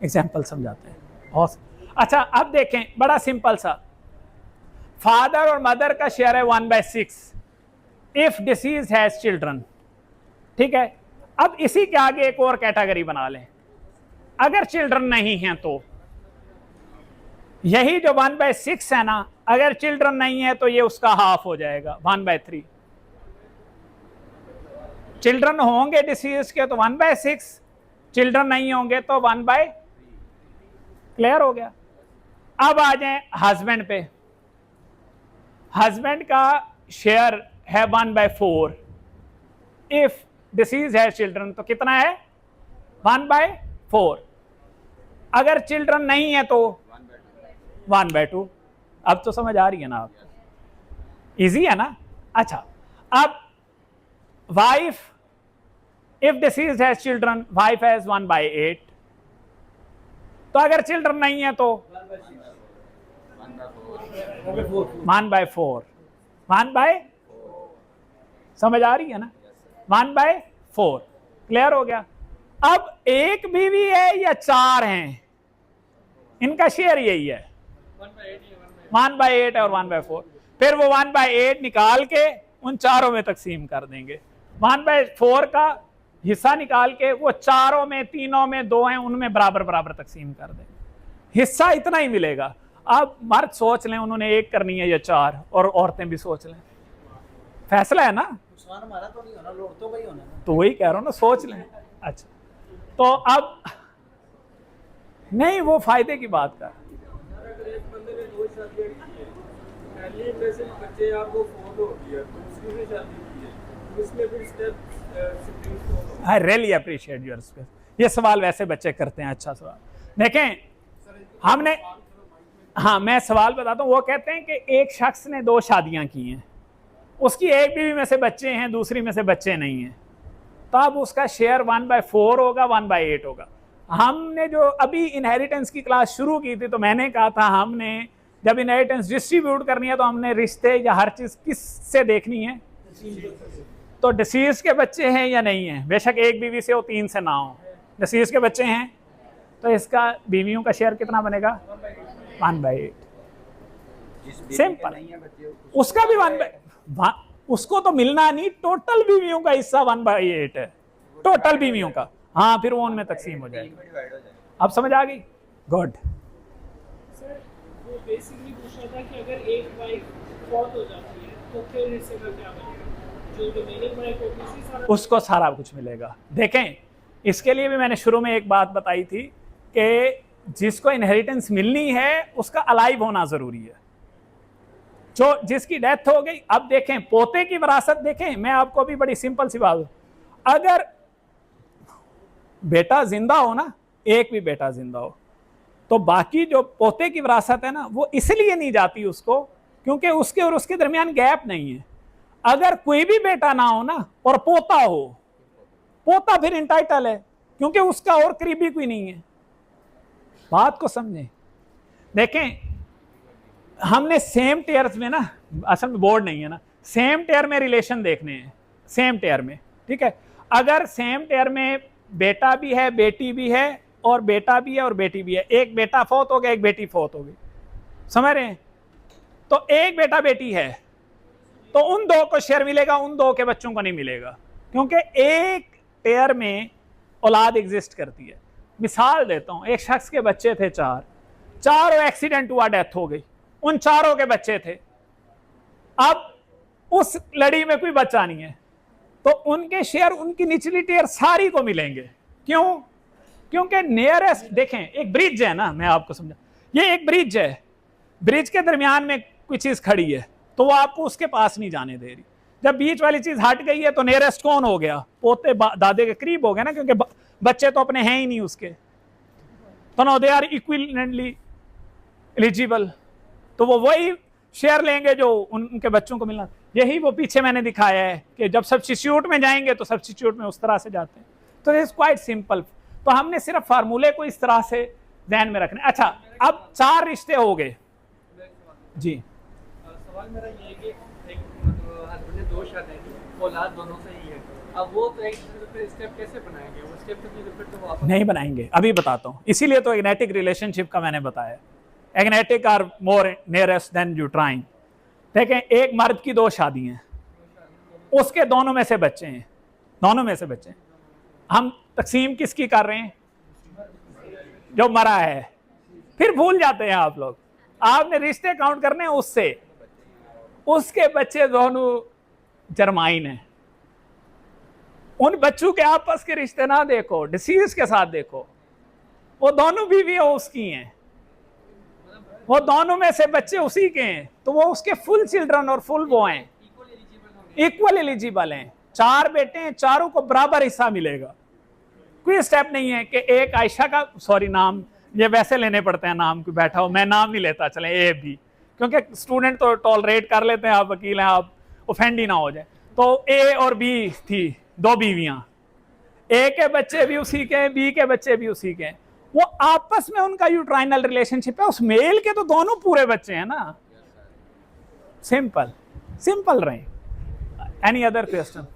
एग्जाम्पल समझाते हैं। और अच्छा अब देखें, बड़ा सिंपल सा, फादर और मदर का शेयर है 1/6 इफ डिसीज हैज चिल्ड्रन, ठीक है। अब इसी के आगे एक और कैटेगरी बना लें, अगर चिल्ड्रन नहीं हैं तो यही जो 1/6 है ना, अगर चिल्ड्रन नहीं है तो ये उसका हाफ हो जाएगा 1/3। चिल्ड्रन होंगे डिसीज के तो 1/6, चिल्ड्रन नहीं होंगे तो 1/, क्लियर हो गया। अब आ जाए हस्बैंड पे, हस्बैंड का शेयर है 1/4 इफ डिसीज है चिल्ड्रन, तो कितना है 1/4। अगर चिल्ड्रन नहीं है तो 1/2। अब तो समझ आ रही है ना आपको, इजी है ना। अच्छा अब wife, if disease has children, wife has 1/8, तो अगर चिल्ड्रन नहीं है तो 1/4। 1/, समझ आ रही है ना, 1/4, क्लियर हो गया। अब एक बीवी है या 4 हैं, इनका शेयर यही है 1/8 और 1/4। फिर वो 1/8 निकाल के उन चारों में तकसीम कर देंगे, 1/4 का हिस्सा निकाल के वो चारों में, तीनों में 2 हैं उनमें बराबर बराबर तकसीम कर देंगे, हिस्सा इतना ही मिलेगा। अब मर्द सोच लें उन्होंने 1 करनी है या 4, और औरतें भी सोच लें, फैसला है ना। हमारा तो नहीं होना, लोड तो वही होना है। तो वही कह रहा हूं ना, सोच लें। अच्छा तो अब नहीं, वो फायदे की बात कर, अगर एक बंदे ने 2 शादियां की है, पहली में से बच्चे आपको फोन हो गया, दूसरी में शादी की है, उसमें फिर step siblings. I really appreciate your space. ये सवाल वैसे बच्चे करते हैं, अच्छा सवाल। देखें हमने, हाँ मैं सवाल बताता हूँ, वो कहते हैं कि एक शख्स ने 2 शादियां की हैं, उसकी एक बीवी में से बच्चे हैं, दूसरी में से बच्चे नहीं हैं, तो अब उसका शेयर 1/4 होगा, 1/8 होगा। हमने जो अभी इनहेरिटेंस की क्लास शुरू की थी तो मैंने कहा था, हमने जब इनहेरिटेंस डिस्ट्रीब्यूट करनी है तो हमने रिश्ते या हर चीज किससे देखनी है, तो डिसीज के बच्चे हैं या नहीं है, बेशक एक बीवी से हो 3 से ना हो, डिसीज के बच्चे हैं तो इसका बीवियों का शेयर कितना बनेगा 1/8। सिंपल, उसका भी 1/8, उसको तो मिलना नहीं, टोटल बीवियों का हिस्सा 1/8 है, टोटल बीवियों का। हाँ फिर वो उनमें तकसीम हो जाएगा। अब समझ आ गई, गुड। सर वो बेसिकली पूछ रहा था कि अगर एक वाइफ फौत हो जाती है तो फिर हिस्से का क्या बनेगा, जो रिमेनिंग वाइफ होगी उसी सारा उसको सारा कुछ मिलेगा। देखें इसके लिए भी मैंने शुरू में एक बात बताई थी कि जिसको इनहेरिटेंस मिलनी है उसका अलाइव होना जरूरी है, जो जिसकी डेथ हो गई। अब देखें पोते की विरासत, देखें मैं आपको अभी बड़ी सिंपल सी बात, अगर बेटा जिंदा हो ना, एक भी बेटा जिंदा हो, तो बाकी जो पोते की विरासत है ना वो इसलिए नहीं जाती उसको क्योंकि उसके और उसके दरमियान गैप नहीं है। अगर कोई भी बेटा ना हो ना और पोता हो, पोता फिर इंटाइटल है क्योंकि उसका और करीबी कोई नहीं है। बात को समझें। देखें, हमने सेम टेयर्स में ना, असल में बोर्ड नहीं है ना, सेम टेयर में रिलेशन देखने हैं, सेम टेयर में, ठीक है। अगर सेम टेयर में बेटा भी है, बेटी भी है, और बेटा भी है और बेटी भी है, एक बेटा फौत हो गया, एक बेटी फौत हो गई, समझ रहे हैं, तो एक बेटा बेटी है तो उन दो को शेयर मिलेगा, उन दो के बच्चों को नहीं मिलेगा, क्योंकि एक टेयर में औलाद एग्जिस्ट करती है। मिसाल देता हूं, एक शख्स के बच्चे थे चारों एक्सीडेंट हुआ, डेथ हो गई, उन चारों के बच्चे थे। अब उस लड़ी में कोई बच्चा नहीं है तो उनके शेयर उनकी निचली टेयर सारी को मिलेंगे। क्यों? क्योंकि नियरेस्ट, देखें एक ब्रिज है ना, मैं आपको समझा, ये एक ब्रिज है, ब्रिज के दरमियान में कोई चीज खड़ी है तो वो आपको उसके पास नहीं जाने दे रही। जब बीच वाली चीज हट गई है तो नियरेस्ट कौन हो गया? पोते दादे के करीब हो गए ना, क्योंकि बच्चे तो अपने हैं ही नहीं उसके, तो no they are equivalently eligible, तो वो वही शेयर लेंगे जो उनके बच्चों को मिलना। यही वो पीछे मैंने दिखाया है कि जब सब्स्टिट्यूट में जाएंगे तो सब्स्टिट्यूट में उस तरह से जाते हैं। तो दिस क्वाइट सिंपल। तो हमने सिर्फ फार्मूले को इस तरह से ध्यान में रखना। अच्छा, अब 4 रिश्ते हो गए जी। सवाल मेरा ये है कि एक हस्बैंड ने 2 शादियां की, औलाद दोनों से ही है, अब वो तो एक स्टेप कैसे बनाएंगे? वो स्टेप तो वो वापस नहीं बनाएंगे, अभी बताता हूँ। इसीलिए तो एग्नेटिक रिलेशनशिप का मैंने बताया, agnatic are more nearest than uterine. देखें, एक मर्द की 2 शादी हैं, उसके दोनों में से बच्चे हैं, दोनों में से बच्चे हैं। हम तकसीम किसकी कर रहे हैं? जो मरा है। फिर भूल जाते हैं आप लोग, आपने रिश्ते काउंट करने हैं उससे, उसके बच्चे दोनों जर्माइन हैं। उन बच्चों के आपस के रिश्ते ना देखो, डिसीज के साथ देखो, वो दोनों बीवी उसकी हैं, वो दोनों में से बच्चे उसी के हैं, तो वो उसके फुल चिल्ड्रन और फुल वो हैं, इक्वल एलिजिबल हैं। 4 बेटे हैं, चारों को बराबर हिस्सा मिलेगा। कोई स्टेप नहीं है कि एक आयशा का, सॉरी नाम ये वैसे लेने पड़ते हैं, नाम कोई बैठा हो, मैं नाम नहीं लेता, चले ए बी, क्योंकि स्टूडेंट तो टॉलरेट कर लेते हैं, आप वकील हैं, आप ऑफेंड ही ना हो जाए। तो ए और बी थी 2 बीवियां, ए के बच्चे भी उसी के हैं, बी के बच्चे भी उसी के हैं, वो आपस में उनका यूट्राइनल रिलेशनशिप है। उस मेल के तो दोनों पूरे बच्चे हैं ना। सिंपल सिंपल रहे। Any other question?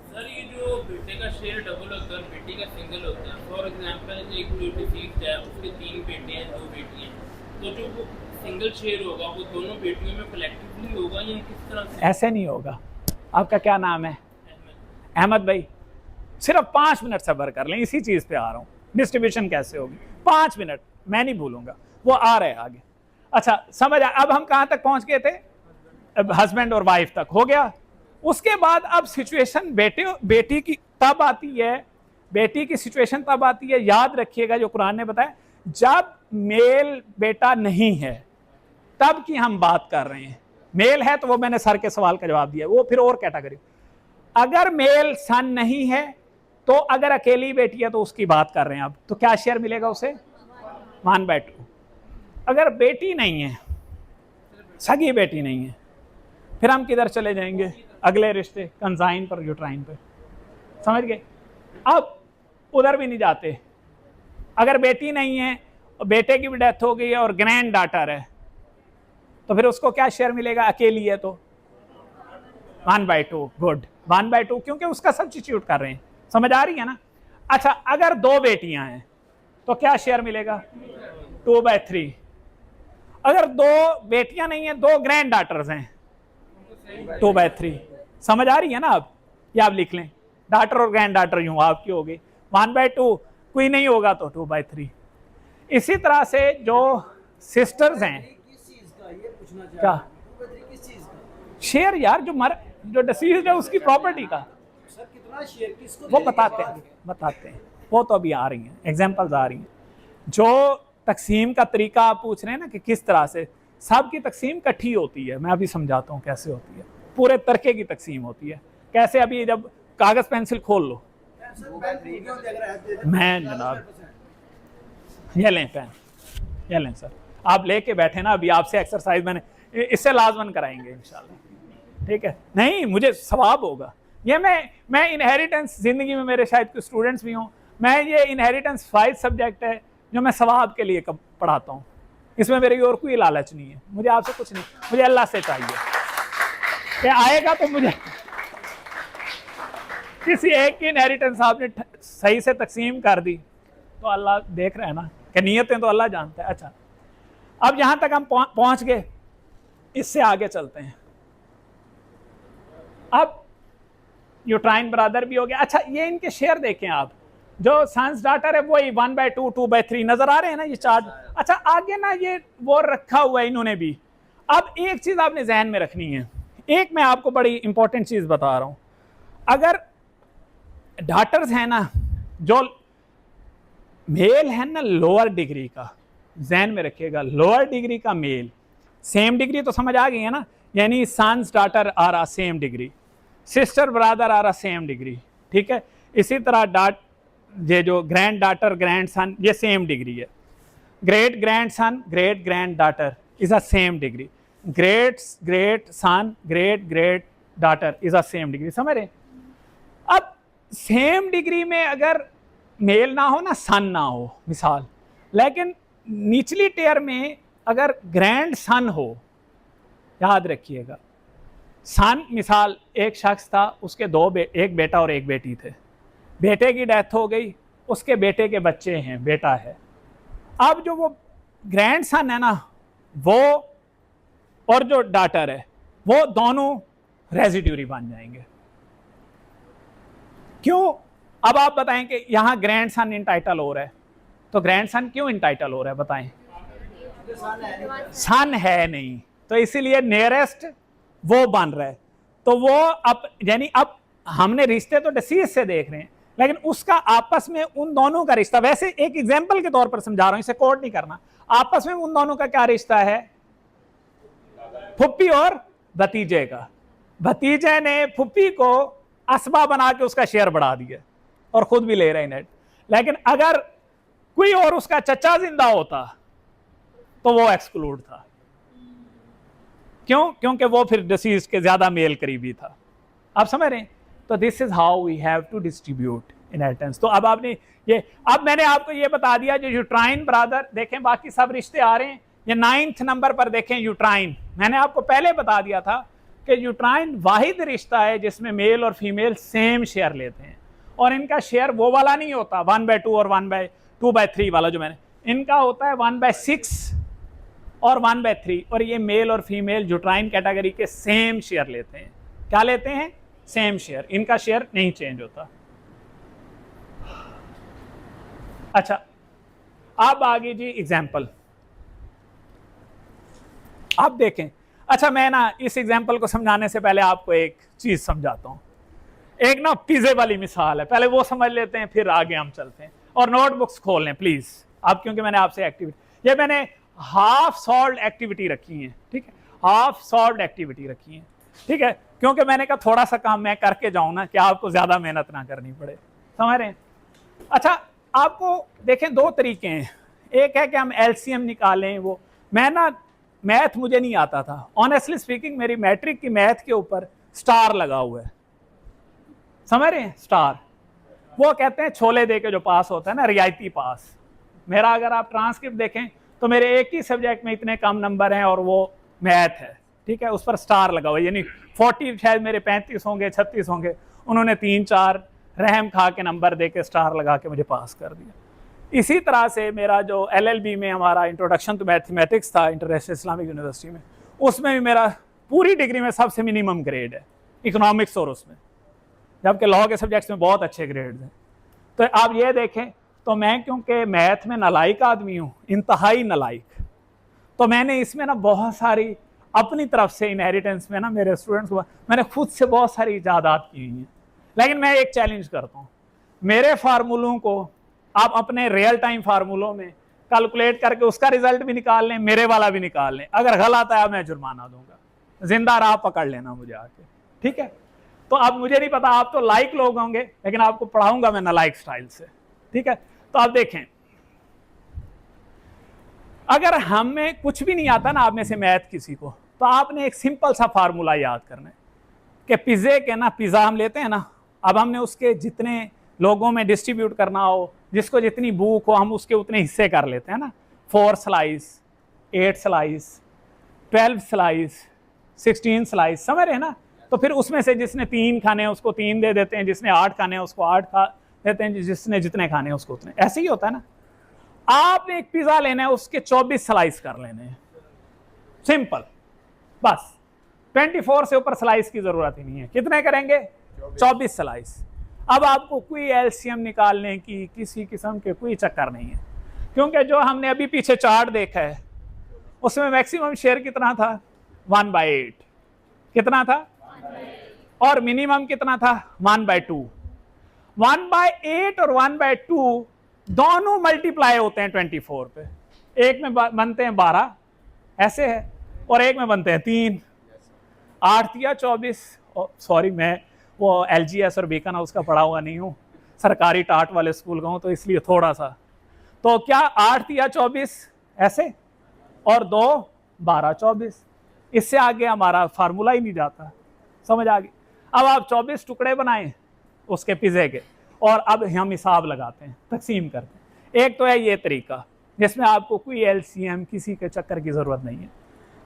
सर, ये जो बेटे का शेयर डबल होता है और बेटी का सिंगल होता है, फॉर एग्जांपल एक डिसीज्ड है, उसके 3 बेटे हैं, 2 बेटियां, तो जो वो सिंगल शेयर होगा वो दोनों बेटियों में कलेक्टिवली होगा या किस तरह से? ऐसे नहीं होगा। आपका क्या नाम है? अहमद भाई, सिर्फ 5 मिनट सब्र कर लें, इसी चीज पे आ रहा हूँ। डिस्ट्रीब्यूशन कैसे होगी? 5 मिनट, मैं नहीं भूलूंगा, वो आ रहे हैं आगे। अच्छा, समझ आ, अब हम कहां तक पहुंच गए थे? हस्बैंड और वाइफ तक हो गया। उसके बाद अब सिचुएशन बेटी की तब आती है, बेटी की सिचुएशन तब आती है, याद रखिएगा जो कुरान ने बताया, जब मेल बेटा नहीं है तब की हम बात कर रहे हैं। मेल है तो वो मैंने सर के सवाल का जवाब दिया, वो फिर और कैटेगरी। अगर मेल सन नहीं है तो अगर अकेली बेटी है तो उसकी बात कर रहे हैं अब, तो क्या शेयर मिलेगा उसे? 1/2। अगर बेटी नहीं है, सगी बेटी नहीं है, फिर हम किधर चले जाएंगे? अगले रिश्ते, कंजाइन पर, यूट्राइन पे, समझ गए? अब उधर भी नहीं जाते। अगर बेटी नहीं है, बेटे की भी डेथ हो गई है और ग्रैंड डॉटर है, तो फिर उसको क्या शेयर मिलेगा? अकेली है तो 1/2। गुड, 1/2, क्योंकि उसका सब्स्टिट्यूट कर रहे हैं। समझ आ रही है ना? अच्छा, अगर 2 बेटियां हैं तो क्या शेयर मिलेगा? 2/3। अगर 2 बेटियां नहीं है, 2 ग्रैंड डॉटर्स हैं, 2/3। समझ आ रही है ना? आप ये आप लिख लें, डॉटर और ग्रैंड डॉटर यूं आपकी हो गई। 1/2 कोई नहीं होगा तो 2/3। इसी तरह से जो सिस्टर्स हैं, किस चीज का ये पूछना चाह क्या? रहा हूं, किस चीज का? शेयर यार, जो डिसीज्ड है उसकी प्रॉपर्टी का, सर कितना शेयर किसको वो देने के बताते हैं, वो तो अभी आ रही हैं, एग्जांपल्स आ रही हैं। जो तकसीम का तरीका आप पूछ रहे हैं ना कि किस तरह से, सब की तकसीम इकट्ठी होती है, मैं अभी समझाता हूँ कैसे होती है। पूरे तरके की तकसीम होती है। कैसे? अभी जब कागज पेंसिल खोल लो, मैं जनाब, ये लें पेन, ये लें सर, आप लेके बैठे ना, अभी आपसे एक्सरसाइज मैंने इससे लाजमन कराएंगे इंशाल्लाह। ठीक है, नहीं मुझे सवाब होगा। ये मैं इनहेरिटेंस, ज़िंदगी में मेरे शायद कुछ स्टूडेंट्स भी हों, मैं ये इनहेरिटेंस 5 सब्जेक्ट है जो मैं सवाब के लिए पढ़ाता हूँ। इसमें मेरी और कोई लालच नहीं है, मुझे आपसे कुछ नहीं, मुझे अल्लाह से चाहिए कि आएगा तो मुझे किसी एक की इनहेरिटेंस आपने सही से तकसीम कर दी तो अल्लाह देख रहा है ना, कि नीयतें तो अल्लाह जानता है। अच्छा, अब यहां तक हम पहुंच गए, इससे आगे चलते हैं। अब यूट्राइन ब्रदर भी हो गया। अच्छा, ये इनके शेयर देखें आप, जो सन्स डॉटर है वही 1/2 2/3 नजर आ रहे हैं ना ये चार्ट। अच्छा, आगे ना ये वो रखा हुआ है इन्होंने भी। अब एक चीज आपने जहन में रखनी है, एक मैं आपको बड़ी इंपॉर्टेंट चीज बता रहा हूं, अगर डॉटर्स है ना, जो मेल है ना लोअर डिग्री का, जहन में रखिएगा, लोअर डिग्री का मेल, सेम डिग्री तो समझ आ गई है ना, यानी sons daughter are a same degree, sister brother are a same degree, ठीक है। इसी तरह ये जो ग्रैंड डॉटर ग्रैंड सन ये सेम डिग्री है, great grand son great grand daughter is a same degree, great great sun great great daughter is a same degree, समझ रहे। अब सेम डिग्री में अगर मेल ना हो ना, सन ना हो मिसाल, लेकिन निचली टेयर में अगर ग्रैंड सन हो, याद रखिएगा, सन मिसाल एक शख्स था, उसके एक बेटा और एक बेटी थे, बेटे की डेथ हो गई, उसके बेटे के बच्चे हैं, बेटा है। अब जो वो ग्रैंड सन है ना, वो और जो डॉटर है वो दोनों रेजिड्यूरी बन जाएंगे। क्यों? अब आप बताएं कि यहां ग्रैंड सन इंटाइटल हो रहा है, तो ग्रैंड सन क्यों इंटाइटल हो रहा है बताएं? सन है नहीं, तो इसीलिए नियरेस्ट वो बन रहा है। तो वो अब यानी अब हमने रिश्ते तो डिसीज से देख रहे हैं, लेकिन उसका आपस में उन दोनों का रिश्ता, वैसे एक एग्जाम्पल के तौर पर समझा रहा हूं, इसे कोट नहीं करना, आपस में उन दोनों का क्या रिश्ता है? फुप्पी और भतीजे का। भतीजे ने फुप्पी को असबा बना के उसका शेयर बढ़ा दिया और खुद भी ले रहे हैं नेट। लेकिन अगर कोई और उसका चचा जिंदा होता तो वो एक्सक्लूड था। क्यों? क्योंकि वो फिर डिसीज के ज्यादा मेल करीबी था। आप समझ रहे हैं? तो this is how we have to distribute inheritance. तो अब आपने ये, अब मैंने आपको ये बता दिया जो यूट्राइन ब्रदर, देखें बाकी सब रिश्ते आ रहे हैं। ये 9th नंबर पर देखें यूट्राइन, मैंने आपको पहले बता दिया था कि यूट्राइन वाहिद रिश्ता है जिसमें मेल और फीमेल सेम शेयर लेते हैं, और इनका शेयर वो वाला नहीं होता 1/2 और 1/2/3 वाला, जो मैंने, इनका होता है 1/6 और 1/3, और ये मेल और फीमेल यूट्राइन कैटेगरी के सेम शेयर लेते हैं। क्या लेते हैं? सेम शेयर, इनका शेयर नहीं चेंज होता। अच्छा, अब आगे जी एग्जाम्पल, आप देखें। अच्छा, मैं ना इस एग्जाम्पल को समझाने से पहले आपको एक चीज समझाता हूं। एक ना पिज्जे वाली मिसाल है, पहले वो समझ लेते हैं, फिर आगे हम चलते हैं। और नोटबुक्स खोल लें प्लीज आप, क्योंकि मैंने आपसे एक्टिविटी, ये मैंने हाफ सॉल्व्ड एक्टिविटी रखी है, ठीक है, हाफ सॉल्व्ड एक्टिविटी रखी है, ठीक है, क्योंकि मैंने कहा थोड़ा सा काम मैं करके जाऊं ना, कि आपको ज्यादा मेहनत ना करनी पड़े, समझ रहे हैं। अच्छा, आपको देखें दो तरीके हैं, एक है कि हम एलसीएम निकालें, वो मैं ना मैथ मुझे नहीं आता था, ऑनेस्टली स्पीकिंग मेरी मैट्रिक की मैथ के ऊपर स्टार लगा हुआ है, समझ रहे हैं, स्टार, वो कहते हैं छोले दे के जो पास होता है ना, रियायती पास। मेरा अगर आप ट्रांसक्रिप्ट देखें तो मेरे एक ही सब्जेक्ट में इतने कम नंबर हैं और वो मैथ है, ठीक है, उस पर स्टार लगा हुआ है, यानी 40 शायद मेरे 35 होंगे 36 होंगे, उन्होंने 3-4 रहम खा के नंबर दे के स्टार लगा के मुझे पास कर दिया। इसी तरह से मेरा जो LLB में हमारा इंट्रोडक्शन टू मैथमेटिक्स था इंटरनेशनल इस्लामिक यूनिवर्सिटी में, उसमें भी मेरा पूरी डिग्री में सबसे मिनिमम ग्रेड है इकोनॉमिक्स, और उसमें जबकि लॉ के सब्जेक्ट्स में बहुत अच्छे ग्रेड्स हैं। तो आप ये देखें, तो मैं क्योंकि मैथ में नालायक आदमी हूँ, इंतहाई नालायक, तो मैंने इसमें ना बहुत सारी अपनी तरफ से इनहेरिटेंस में ना मेरे स्टूडेंट्स को मैंने खुद से बहुत सारी इजादात की हुई हैं। लेकिन मैं एक चैलेंज करता हूँ, मेरे फार्मूलों को आप अपने रियल टाइम फार्मूलों में कैलकुलेट करके उसका रिजल्ट भी निकाल लें, मेरे वाला भी निकाल लें, अगर गलत आया मैं जुर्माना दूंगा, जिंदा राह पकड़ लेना मुझे आके, ठीक है। तो अब मुझे नहीं पता, आप तो लाइक लोग होंगे, लेकिन आपको पढ़ाऊंगा मैं नालायक स्टाइल से, ठीक है। तो आप देखें, अगर हमें कुछ भी नहीं आता ना आप में से मैथ किसी को, तो आपने एक सिंपल सा फार्मूला याद करना है। कि पिज़्ज़े के ना, पिज़्ज़ा हम लेते हैं ना, अब हमने उसके जितने लोगों में डिस्ट्रीब्यूट करना हो, जिसको जितनी भूख हो, हम उसके उतने हिस्से कर लेते हैं ना, 4 स्लाइस, 8 स्लाइस, 12 स्लाइस, 16 स्लाइस, समझ रहे हैं ना। तो फिर उसमें से जिसने 3 खाने हैं उसको 3 दे देते हैं, जिसने 8 खाने हैं उसको 8 खा देते हैं, जिसने जितने खाने हैं उसको उतने। ऐसे ही होता है ना। आपने एक पिज़्ज़ा लेना है, उसके 24 स्लाइस कर लेने हैं, सिंपल, बस 24 से ऊपर स्लाइस की जरूरत ही नहीं है। कितने करेंगे? 24 स्लाइस। अब आपको कोई एलसीएम निकालने की किसी किस्म के कोई चक्कर नहीं है, क्योंकि जो हमने अभी पीछे चार्ट देखा है उसमें मैक्सिमम शेयर कितना था? 1/8। कितना था? और मिनिमम कितना था? 1/2। 1/8 और 1/2 दोनों मल्टीप्लाई होते हैं 24 पे। एक में बनते हैं 12, ऐसे है, और एक में बनते हैं 3। 8 या 24, सॉरी मैं वो LGS और बीकन हाउस का पढ़ा हुआ नहीं हूँ, सरकारी टाट वाले स्कूल का हूँ, तो इसलिए थोड़ा सा। तो क्या 8 या 24 ऐसे, और 2 12 24, इससे आगे हमारा फार्मूला ही नहीं जाता। समझ आ गई? अब आप 24 टुकड़े बनाएं उसके पिज़्ज़े के, और अब हम हिसाब लगाते हैं, तकसीम करते हैं। एक तो है ये तरीका जिसमें आपको कोई LCM किसी के चक्कर की ज़रूरत नहीं है।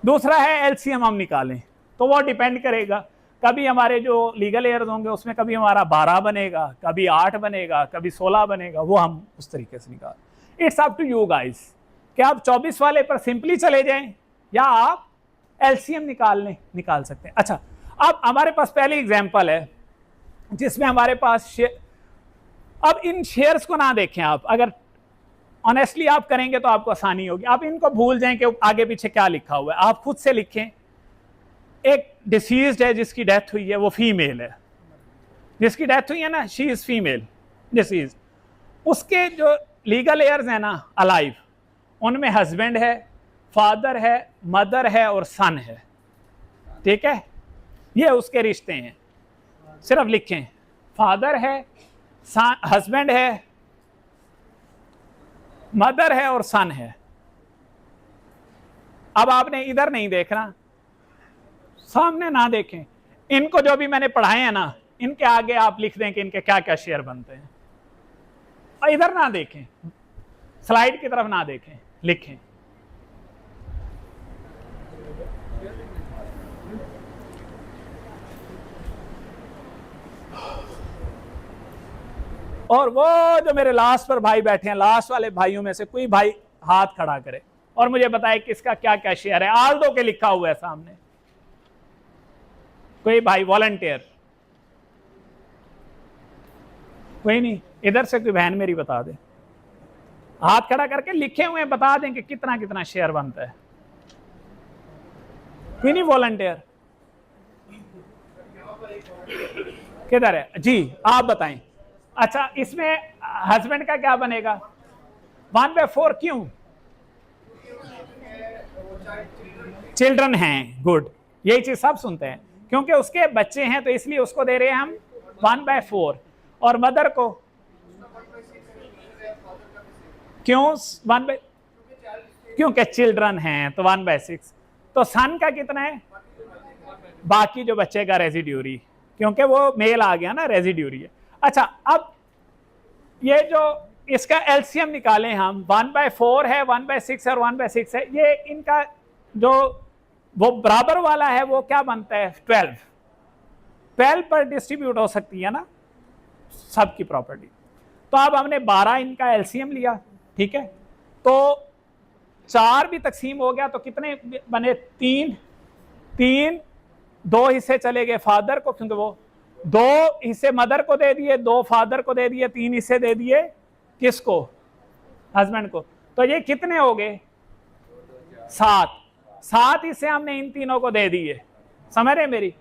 दूसरा है LCM हम निकालें, तो वो डिपेंड करेगा, कभी हमारे जो लीगल एयर्स होंगे उसमें कभी हमारा 12 बनेगा, कभी 8 बनेगा, कभी 16 बनेगा, वो हम उस तरीके से निकाल। It's up to you guys कि आप 24 वाले पर सिंपली चले जाएं या आप LCM निकाल सकते हैं। अच्छा, अब हमारे पास पहली एग्जांपल है जिसमें हमारे पास अब इन शेयर्स को ना देखें आप, अगर ऑनेस्टली आप करेंगे तो आपको आसानी होगी। आप इनको भूल जाएं कि आगे पीछे क्या लिखा हुआ है, आप खुद से लिखें। एक डिसीज्ड है जिसकी डेथ हुई है, वो फीमेल है, जिसकी डेथ हुई है ना, शी इज फीमेल डिसीज। उसके जो लीगल एयर्स हैं ना अलाइव, उनमें हस्बैंड है, फादर है, मदर है और सन है। ठीक है, ये उसके रिश्ते हैं। सिर्फ लिखें फादर है, हस्बैंड है, मदर है और सन है। अब आपने इधर नहीं देखना, सामने ना देखें, इनको जो भी मैंने पढ़ाए हैं ना, इनके आगे आप लिख दें कि इनके क्या क्या शेयर बनते हैं। और इधर ना देखें, स्लाइड की तरफ ना देखें, लिखें। और वो जो मेरे लास्ट पर भाई बैठे हैं, लास्ट वाले भाइयों में से कोई भाई हाथ खड़ा करे और मुझे बताए किसका क्या क्या शेयर है। आल्दो के लिखा हुआ है सामने, कोई भाई वॉलंटियर? कोई नहीं? इधर से कोई बहन मेरी बता दे, हाथ खड़ा करके लिखे हुए बता दें कि कितना कितना शेयर बनता है। कोई नहीं वॉलंटियर? किधर है जी? आप बताएं। अच्छा, इसमें हस्बैंड का क्या बनेगा? 1/4। क्यों? चिल्ड्रन हैं, गुड, यही चीज सब सुनते हैं, क्योंकि उसके बच्चे हैं तो इसलिए उसको दे रहे हैं हम 1/4। और मदर को क्यों? क्योंकि चिल्ड्रन हैं तो 1/6। तो सन का कितना है? बाकी जो बच्चे का रेजिड्यूरी, क्योंकि वो मेल आ गया ना, रेजिड्यूरी है। अच्छा, अब ये जो इसका एलसीएम निकालें हम, 1/4 है, 1/6 और 1/6 है, ये इनका जो वो बराबर वाला है वो क्या बनता है? 12 पर डिस्ट्रीब्यूट हो सकती है ना सबकी प्रॉपर्टी। तो अब हमने 12 इनका एलसीएम लिया, ठीक है, तो 4 भी तकसीम हो गया, तो कितने बने? 3 2 हिस्से चले गए फादर को, क्योंकि वो 2 हिस्से मदर को दे दिए, 2 फादर को दे दिए, 3 हिस्से दे दिए किसको? हस्बैंड को। तो ये कितने हो गए? 7 हिस्से हमने इन तीनों को दे दिए, समझ रहे मेरी?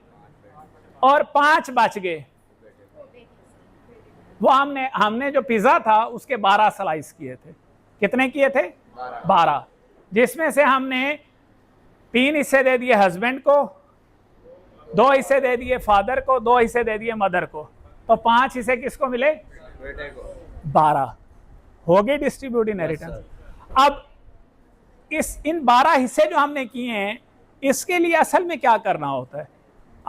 और 5 बच गए, वो हमने जो पिज्जा था उसके 12 स्लाइस किए थे। कितने किए थे? 12, जिसमें से हमने 3 हिस्से दे दिए हस्बैंड को, 2 हिस्से दे दिए फादर को, 2 हिस्से दे दिए मदर को, तो 5 हिस्से किसको मिले? बेटे को। 12 हो गए डिस्ट्रीब्यूट इनहेरिटेंस। अब इन 12 हिस्से जो हमने किए हैं, इसके लिए असल में क्या करना होता है?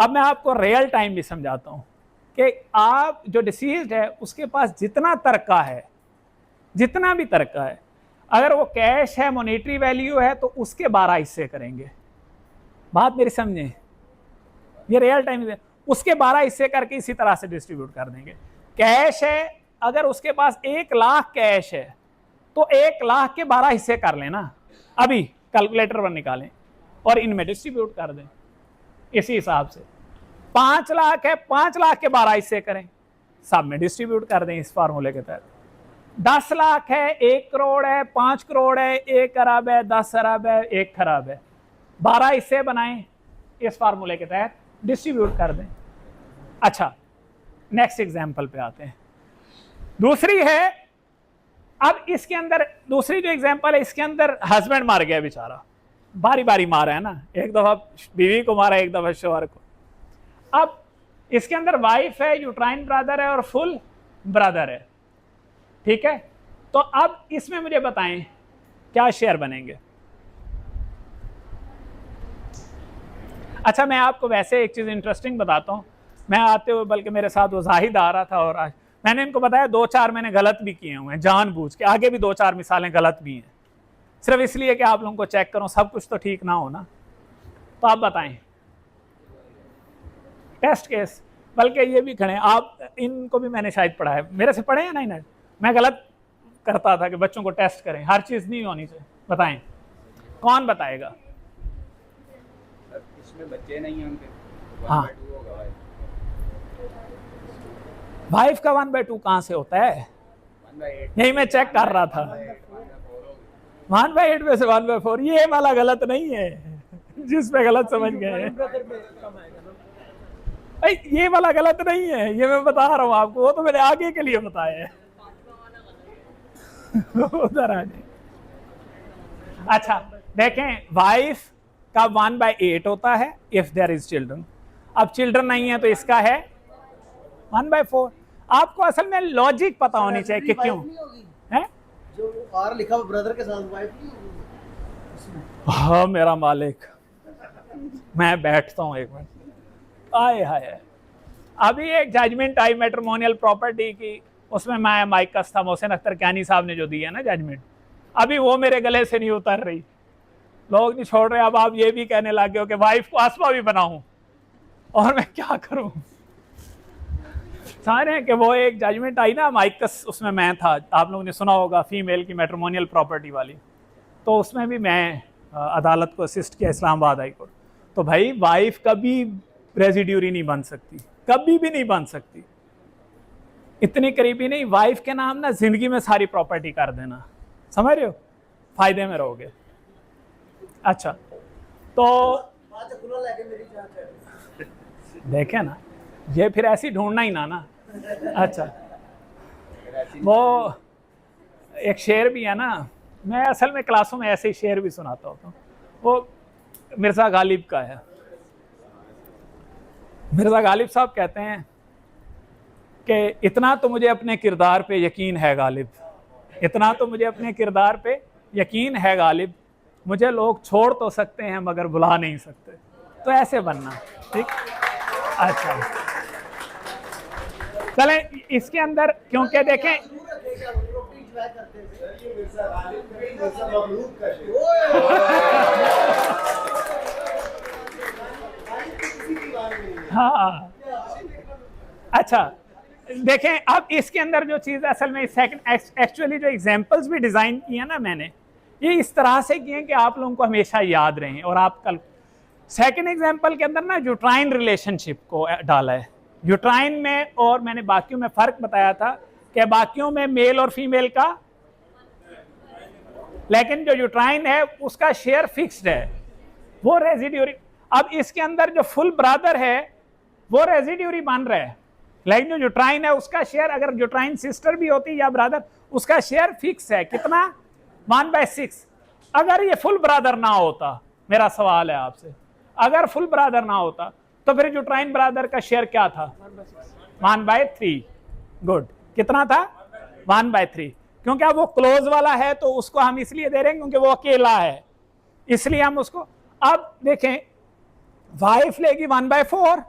अब मैं आपको रियल टाइम भी समझाता हूँ कि आप जो डिसीज्ड है उसके पास जितना तरका है, जितना भी तरका है, अगर वो कैश है, मॉनेटरी वैल्यू है, तो उसके 12 हिस्से करेंगे। बात मेरी समझे, ये रियल टाइम है, उसके 12 हिस्से करके इसी तरह से डिस्ट्रीब्यूट कर देंगे। कैश है, अगर उसके पास 1 लाख कैश है तो 1 लाख के 12 हिस्से कर लेना, अभी कैलकुलेटर पर निकालें और इनमें डिस्ट्रीब्यूट कर दें इसी हिसाब से। 5 लाख है, 5 लाख के 12 हिस्से करें, सब में डिस्ट्रीब्यूट कर दें इस फार्मूले के तहत। 10 लाख है, 1 करोड़ है, 5 करोड़ है, 1 अरब है, 10 अरब है, 1 खरब है, 12 हिस्से बनाएं इस फार्मूले के तहत, डिस्ट्रीब्यूट कर दें। अच्छा, नेक्स्ट एग्जांपल पे आते हैं। दूसरी है, अब इसके अंदर दूसरी जो एग्जांपल है, इसके अंदर हस्बैंड मार गया बेचारा, बारी बारी मारा है ना, एक दफा बीवी को मारा, एक दफा शोहर को। अब इसके अंदर वाइफ है, यूट्राइन ब्रदर है और फुल ब्रदर है, ठीक है। तो अब इसमें मुझे बताएं क्या शेयर बनेंगे। अच्छा, मैं आपको वैसे एक चीज इंटरेस्टिंग बताता हूं। मैं आते हुए बल्कि मेरे साथ वो जाहिद आ रहा था और आज मैंने इनको बताया 2-4 मैंने गलत भी किए हुए हैं जानबूझ के, आगे भी 2-4 मिसालें गलत भी हैं, सिर्फ इसलिए कि आप लोगों को चेक करो, सब कुछ तो ठीक ना हो ना। तो आप बताएं टेस्ट केस, बल्कि ये भी खड़े, आप इनको भी मैंने शायद पढ़ा है, मेरे से पढ़े हैं ना इन्हें। मैं गलत करता था कि बच्चों को टेस्ट करें, हर चीज़ नहीं होनी चाहिए। बताएं कौन बताएगा। इसमें बच्चे नहीं हैं उनके, हाँ, वाइफ का 1/2 कहाँ से होता है, यही मैं चेक कर रहा था। 1/8 में से 1/4, ये वाला गलत नहीं है जिसमें गलत समझ गए, ये वाला गलत नहीं है, ये मैं बता रहा हूँ आपको, वो तो मैंने आगे के लिए बताया है। उधर आ जाए। अच्छा देखें, वाइफ का 1/8 होता है इफ देयर इज चिल्ड्रन। अब चिल्ड्रन नहीं है तो इसका है 1/4। आपको असल में लॉजिक पता होनी चाहिए कि क्यों है। जो आर लिखा हुआ ब्रदर के साथ वाइफ नहीं होगी। हाँ मेरा मालिक, मैं बैठता हूँ एक मिनट। आए हाय, अभी एक जजमेंट आई मैट्रिमोनियल प्रॉपर्टी की, उसमें मैं माइकस था, मोहसिन अख्तर कैनी साहब ने जो दी है ना जजमेंट, अभी वो मेरे गले से नहीं उतर रही, लोग नहीं छोड़ रहे। अब आप ये भी कहने लगे हो कि वाइफ को आसमा भी बनाऊं, और मैं क्या करूं। सारे कि वो एक जजमेंट आई ना माइकस, उसमें मैं था, आप लोगों ने सुना होगा, फीमेल की मैट्रिमोनियल प्रॉपर्टी वाली, तो उसमें भी मैं अदालत को असिस्ट किया, इस्लामाबाद हाई कोर्ट। तो भाई वाइफ कभी रेजिड्यूरी नहीं बन सकती, कभी भी नहीं बन सकती, इतनी करीबी नहीं। वाइफ के नाम ना जिंदगी में सारी प्रॉपर्टी कर देना, समझ रहे हो, फायदे में रहोगे। अच्छा तो देखे ना, ये फिर ऐसी ढूंढना ही ना। अच्छा, वो एक शेर भी है ना, मैं असल में क्लासों में ऐसे ही शेर भी सुनाता होता हूँ, वो मिर्ज़ा गालिब का है। मिर्ज़ा गालिब साहब कहते हैं कि इतना तो मुझे अपने किरदार पे यकीन है गालिब, इतना तो मुझे अपने किरदार पे यकीन है गालिब, मुझे लोग छोड़ तो सकते हैं मगर बुला नहीं सकते। तो ऐसे बनना, ठीक। अच्छा चलें, इसके अंदर क्योंकि देखें हाँ, अच्छा देखें, अब इसके अंदर जो चीज़ असल में एक्चुअली जो एग्जांपल्स भी डिज़ाइन किए हैं ना मैंने, ये इस तरह से किए कि आप लोगों को हमेशा याद रहें। और आप कल सेकंड एग्जांपल के अंदर ना यूट्राइन रिलेशनशिप को डाला है। यूट्राइन में और मैंने बाकियों में फ़र्क बताया था कि बाकियों में मेल और फीमेल का, लेकिन जो यूट्राइन है उसका शेयर फिक्स्ड है, वो रेजिड्यूरी। अब इसके अंदर जो फुल ब्रदर है वो रेजिड्यूरी बन रहा है, लेकिन जो यूट्राइन है उसका शेयर, अगर यूट्राइन सिस्टर भी होती या ब्रदर, उसका शेयर फिक्स है, कितना, 1/6। अगर ये फुल ब्रदर ना होता, मेरा सवाल है आपसे, अगर फुल ब्रदर ना होता तो फिर यूट्राइन ब्रदर का शेयर क्या था, 1/3। गुड, कितना था, 1/3। क्योंकि अब वो क्लोज वाला है तो उसको हम इसलिए दे रहे हैं क्योंकि वो अकेला है, इसलिए हम उसको। अब देखें वाइफ लेगी 1/4,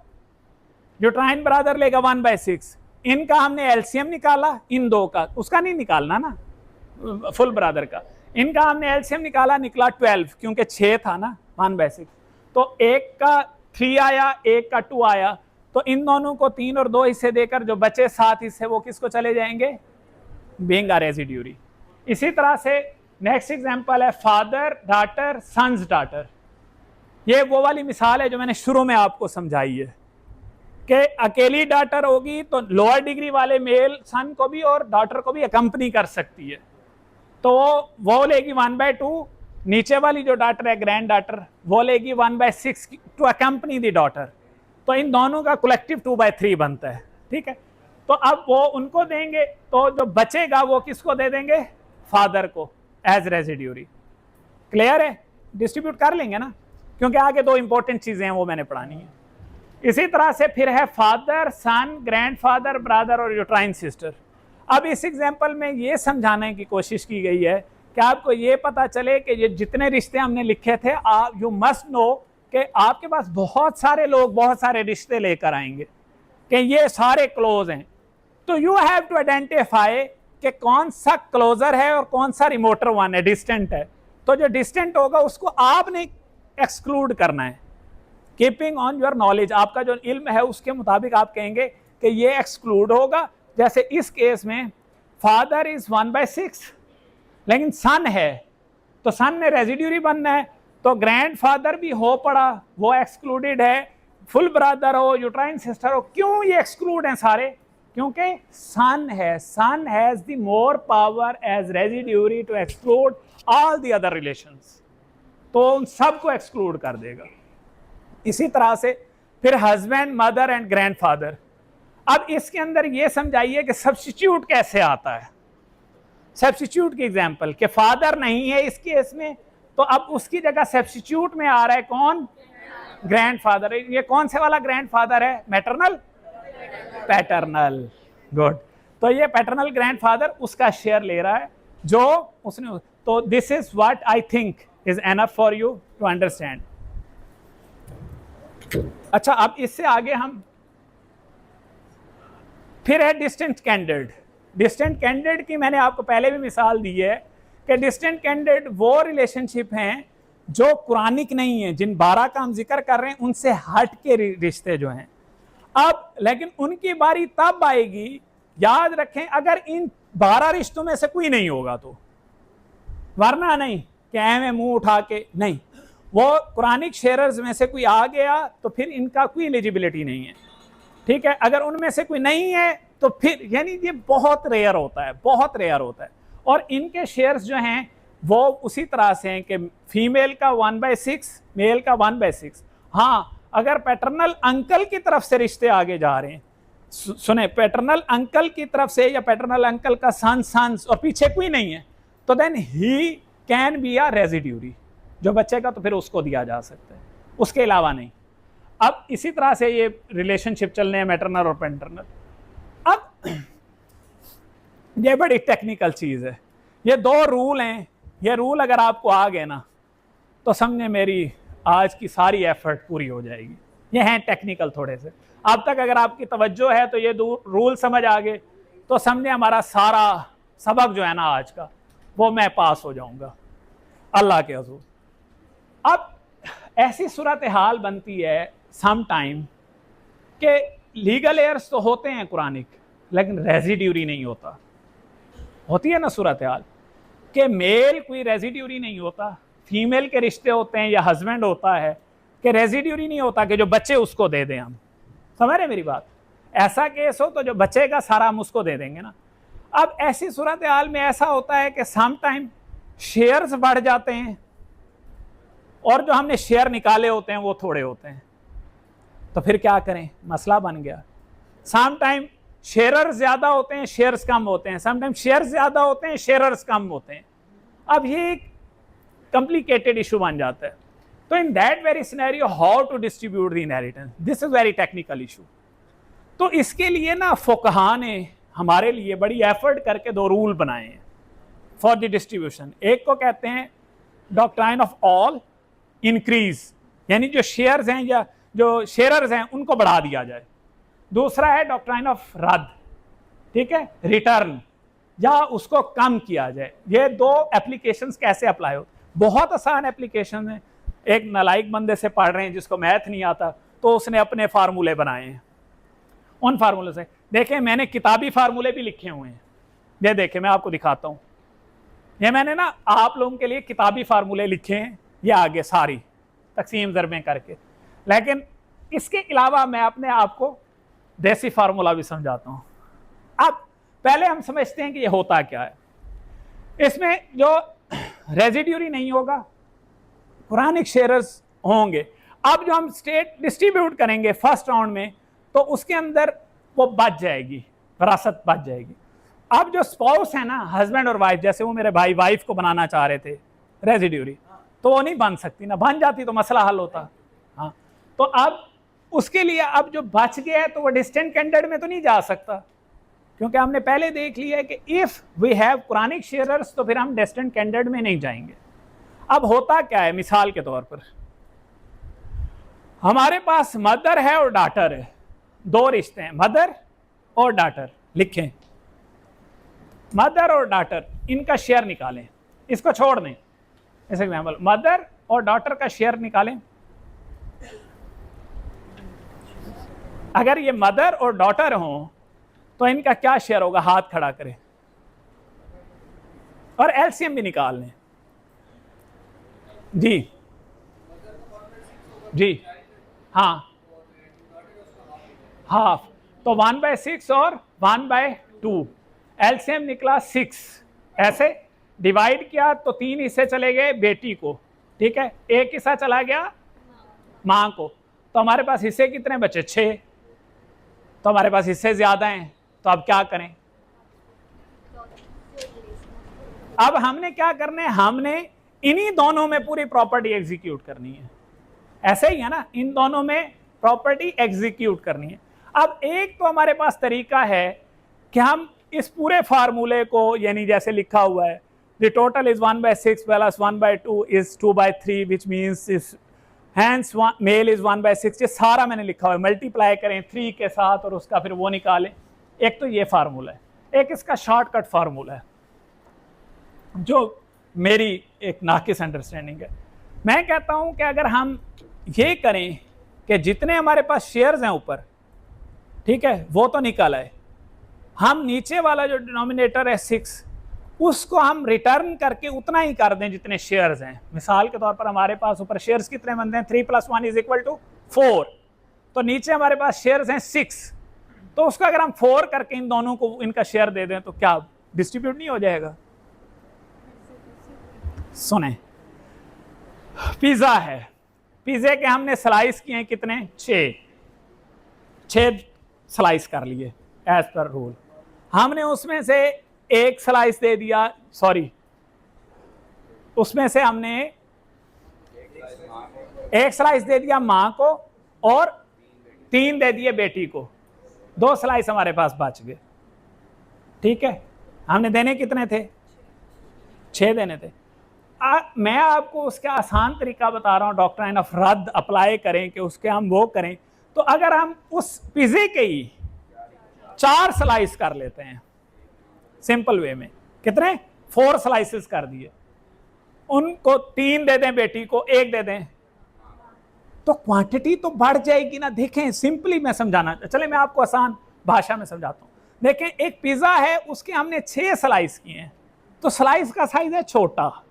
यूट्राइन ब्रदर लेगा 1/6। इनका हमने एलसीएम निकाला, इन दो का, उसका नहीं निकालना ना, फुल ब्रदर का। इनका हमने एलसीएम निकाला, निकला 12, क्योंकि 6 था ना 1/6। तो एक का 3 आया, एक का 2 आया, तो इन दोनों को 3 और 2 हिस्से देकर जो बचे 7 हिस्से वो किसको चले जाएंगे? Being a residuary. इसी तरह से नेक्स्ट एग्जांपल है फादर डॉटर सन्स डॉटर। ये वो वाली मिसाल है जो मैंने शुरू में आपको समझाई है कि अकेली डॉटर होगी तो लोअर डिग्री वाले मेल सन को भी और डॉटर को भी अकम्पनी कर सकती है, तो वो लेगी 1/2। नीचे वाली जो डॉटर है ग्रैंड डॉटर, वो लेगी 1/6 टू अकम्पनी द डॉटर। तो इन दोनों का कलेक्टिव 2/3 बनता है, ठीक है। तो अब वो उनको देंगे, तो जो बचेगा वो किसको दे देंगे? फादर को एज रेजिड्यूरी। क्लियर है? डिस्ट्रीब्यूट कर लेंगे ना, क्योंकि आगे 2 इंपॉर्टेंट चीजें हैं वो मैंने पढ़ानी है। इसी तरह से फिर है फादर सन ग्रैंडफादर ब्रदर और यूट्राइन सिस्टर। अब इस एग्जांपल में ये समझाने की कोशिश की गई है कि आपको ये पता चले कि ये जितने रिश्ते हमने लिखे थे, आप यू मस्ट नो कि आपके पास बहुत सारे लोग बहुत सारे रिश्ते लेकर आएंगे कि ये सारे क्लोज हैं। तो यू हैव टू आइडेंटिफाई कि कौन सा क्लोजर है और कौन सा रिमोटर वन है, डिस्टेंट है। तो जो डिस्टेंट होगा उसको आपने एक्सक्लूड करना है, कीपिंग ऑन योर नॉलेज। आपका जो इल्म है उसके मुताबिक आप कहेंगे कि ये एक्सक्लूड होगा। जैसे इस केस में फादर इज 1/6, लेकिन सन है तो सन ने रेजिड्यूरी बनना है, तो ग्रैंडफादर भी हो पड़ा, वो एक्सक्लूडेड है। फुल ब्रदर हो, यूट्राइन सिस्टर हो, क्यों ये एक्सक्लूड हैं सारे? क्योंकि सन है, son has the more power as residuary to exclude all the other relations, तो उन सबको एक्सक्लूड कर देगा। इसी तरह से फिर हस्बैंड मदर एंड ग्रैंडफादर। अब इसके अंदर ये समझाइए कि सब्स्टिट्यूट कैसे आता है। सब्स्टिट्यूट की एग्जांपल कि फादर नहीं है इस केस में, तो अब उसकी जगह सब्स्टिट्यूट में आ रहा है कौन? ग्रैंडफादर। ये कौन से वाला ग्रैंडफादर है? Maternal, paternal. गुड। तो ये पैटर्नल ग्रैंडफादर उसका शेयर ले रहा है जो उसने। तो this is what I think is enough for you to understand. अच्छा, अब इससे आगे हम फिर है डिस्टेंट कैंडिडेट। डिस्टेंट कैंडिडेट की मैंने आपको पहले भी मिसाल दी है कि डिस्टेंट कैंडिडेट वो रिलेशनशिप हैं जो कुरानिक नहीं है, जिन 12 का हम जिक्र कर रहे हैं उनसे हट के रिश्ते जो हैं। अब लेकिन उनकी बारी तब आएगी, याद रखें, अगर इन 12 रिश्तों में से कोई नहीं होगा तो, वरना नहीं कि में मुंह उठा के नहीं, वो कुरानिक शेयरर्स में से कोई आ गया तो फिर इनका कोई एलिजिबिलिटी नहीं है, ठीक है। अगर उनमें से कोई नहीं है तो फिर, यानी ये बहुत रेयर होता है, बहुत रेयर होता है। और इनके शेयर्स जो हैं वो उसी तरह से हैं कि फीमेल का 1/6, मेल का 1/6। हाँ, अगर पैटर्नल अंकल की तरफ से रिश्ते आगे जा रहे हैं, सुने, पैटर्नल अंकल की तरफ से या पैटर्नल अंकल का सन्स और पीछे कोई नहीं है, तो then he can be a residuary. जो बचेगा तो फिर उसको दिया जा सकता है, उसके अलावा नहीं। अब इसी तरह से ये रिलेशनशिप चलने हैं मैटरनल और पैटर्नल। अब ये बड़ी टेक्निकल चीज़ है, ये 2 रूल हैं। ये रूल अगर आपको आ गए ना तो समझे मेरी आज की सारी एफर्ट पूरी हो जाएगी। ये हैं टेक्निकल थोड़े से। अब तक अगर आपकी तवज्जो है तो ये रूल समझ आ गए तो समझे हमारा सारा सबक जो है ना आज का, वो मैं पास हो जाऊंगा अल्लाह के हुजूर। अब ऐसी सूरत हाल बनती है सम टाइम कि लीगल एयर्स तो होते हैं कुरानिक, लेकिन रेजिड्यूरी नहीं होता। होती है ना सूरत हाल कि मेल कोई रेजिड्यूरी नहीं होता, फीमेल के रिश्ते होते हैं या हस्बैंड होता है कि रेजिड्यूरी नहीं होता कि जो बच्चे उसको दे दें हम। समझ रहे मेरी बात? ऐसा केस हो तो जो बचेगा सारा हम उसको दे देंगे ना। अब ऐसी सूरत हाल में ऐसा होता है कि सम टाइम शेयर्स बढ़ जाते हैं और जो हमने शेयर निकाले होते हैं वो थोड़े होते हैं, तो फिर क्या करें? मसला बन गया। सम टाइम शेयरर्स ज़्यादा होते हैं, शेयर्स कम होते हैं, सम टाइम शेयर्स ज़्यादा होते हैं, शेयरर्स कम होते हैं। अब ये एक कॉम्प्लिकेटेड इशू बन जाता है। तो in that very scenario how to distribute the inheritance, this is very technical issue. तो इसके लिए ना फुकहा ने हमारे लिए बड़ी एफर्ट करके 2 रूल बनाए हैं फॉर द डिस्ट्रीब्यूशन। एक को कहते हैं डॉक्ट्राइन ऑफ ऑल इंक्रीज, यानी जो शेयर्स हैं या जो शेयरर्स हैं उनको बढ़ा दिया जाए। दूसरा है डॉक्ट्राइन ऑफ रद्द, ठीक है, रिटर्न, या उसको कम किया जाए। ये दो एप्लीकेशंस कैसे अप्लाई हो, बहुत आसान एप्लीकेशन है। एक नालायक बंदे से पढ़ रहे हैं जिसको मैथ नहीं आता, तो उसने अपने फार्मूले बनाए हैं। उन फार्मूले से देखें, मैंने किताबी फार्मूले भी लिखे हुए हैं, ये देखें मैं आपको दिखाता हूँ। ये मैंने ना आप लोगों के लिए किताबी फार्मूले लिखे हैं, ये आगे सारी तकसीम ज़रबें करके। लेकिन इसके अलावा मैं अपने आप को देसी फार्मूला भी समझाता हूँ। अब पहले हम समझते हैं कि ये होता क्या है। इसमें जो रेजिड्यूरी नहीं होगा, कुरानिक शेयर्स होंगे। अब जो हम स्टेट डिस्ट्रीब्यूट करेंगे फर्स्ट राउंड में, तो उसके अंदर वो बच जाएगी, विरासत बच जाएगी। अब जो स्पाउस है ना, हस्बैंड और वाइफ, जैसे वो मेरे भाई वाइफ को बनाना चाह रहे थे रेजिड्यूरी, तो वो नहीं बन सकती ना, बन जाती तो मसला हल होता। हाँ, तो अब उसके लिए अब जो बच गया है तो वो डिस्टेंट कैंडिडेट में तो नहीं जा सकता, क्योंकि हमने पहले देख लिया है कि if we have Quranic sharers तो फिर हम डिस्टेंट कैंडिडेट में नहीं जाएंगे। अब होता क्या है, मिसाल के तौर पर हमारे पास मदर है और डॉटर है, दो रिश्ते हैं, मदर और डॉटर। लिखें मदर और डॉटर, इनका शेयर निकालें, इसको छोड़ दें। इस एग्जाम्पल मदर और डॉटर का शेयर निकालें। अगर ये मदर और डॉटर हों तो इनका क्या शेयर होगा, हाथ खड़ा करें और एलसीएम भी निकाल लें। जी जी हाँ, हाफ, तो 1/6 और 1/2, एलसीएम निकला 6। ऐसे डिवाइड किया तो 3 हिस्से चले गए बेटी को, ठीक है, एक हिस्सा चला गया मां को, तो हमारे पास हिस्से कितने बचे, 6। तो हमारे पास हिस्से ज्यादा हैं, तो अब क्या करें। अब हमने क्या करना है, हमने इन्हीं दोनों में पूरी प्रॉपर्टी एग्जीक्यूट करनी है। ऐसे ही है ना, इन दोनों में प्रॉपर्टी एग्जीक्यूट करनी है। अब एक तो हमारे पास तरीका है कि हम इस पूरे फार्मूले को, यानी जैसे लिखा हुआ है the total is 1/6 plus 1/2 is 2/3 which means is hence male is 1/6। ये सारा मैंने लिखा हुआ है, मल्टीप्लाई करें 3 के साथ और उसका फिर वो निकालें। एक तो ये फार्मूला है, एक इसका शॉर्टकट फार्मूला है जो मेरी एक नाकिस अंडरस्टैंडिंग है। मैं कहता हूं कि अगर हम ये करें कि जितने हमारे पास शेयर्स हैं ऊपर, ठीक है, वो तो निकल आए, हम नीचे वाला जो डिनोमिनेटर है 6, उसको हम रिटर्न करके उतना ही कर दें जितने शेयर्स हैं। मिसाल के तौर पर हमारे पास ऊपर शेयर्स कितने बनते हैं, 3 + 1 = 4, तो नीचे हमारे पास शेयर्स हैं 6, तो उसको अगर हम 4 करके इन दोनों को इनका शेयर दे दें तो क्या डिस्ट्रीब्यूट नहीं हो जाएगा। सुने, पिज्जा है, पिज्जे के हमने स्लाइस किए हैं कितने, 6 स्लाइस कर लिए एज पर रूल। हमने उसमें से एक स्लाइस दे दिया, सॉरी, उसमें से हमने एक स्लाइस दे दिया मां को और 3 दे दिए बेटी को, 2 स्लाइस हमारे पास बच गए, ठीक है। हमने देने कितने थे, 6 देने थे। मैं आपको उसका आसान तरीका बता रहा हूँ, डॉक्ट्राइन ऑफ रद्द अप्लाई करें कि उसके हम वो करें। तो अगर हम उस पिज़्ज़े के ही 4 स्लाइस कर लेते हैं सिंपल वे में, कितने, 4 स्लाइसेस कर दिए, उनको 3 दे दें, बेटी को 1 दे दें, तो क्वांटिटी तो बढ़ जाएगी ना। देखें सिंपली मैं समझाना, चले मैं आपको आसान भाषा में समझाता हूँ। देखें एक पिज़्ज़ा है, उसके हमने 6 स्लाइस किए हैं, तो स्लाइस का साइज है छोटा,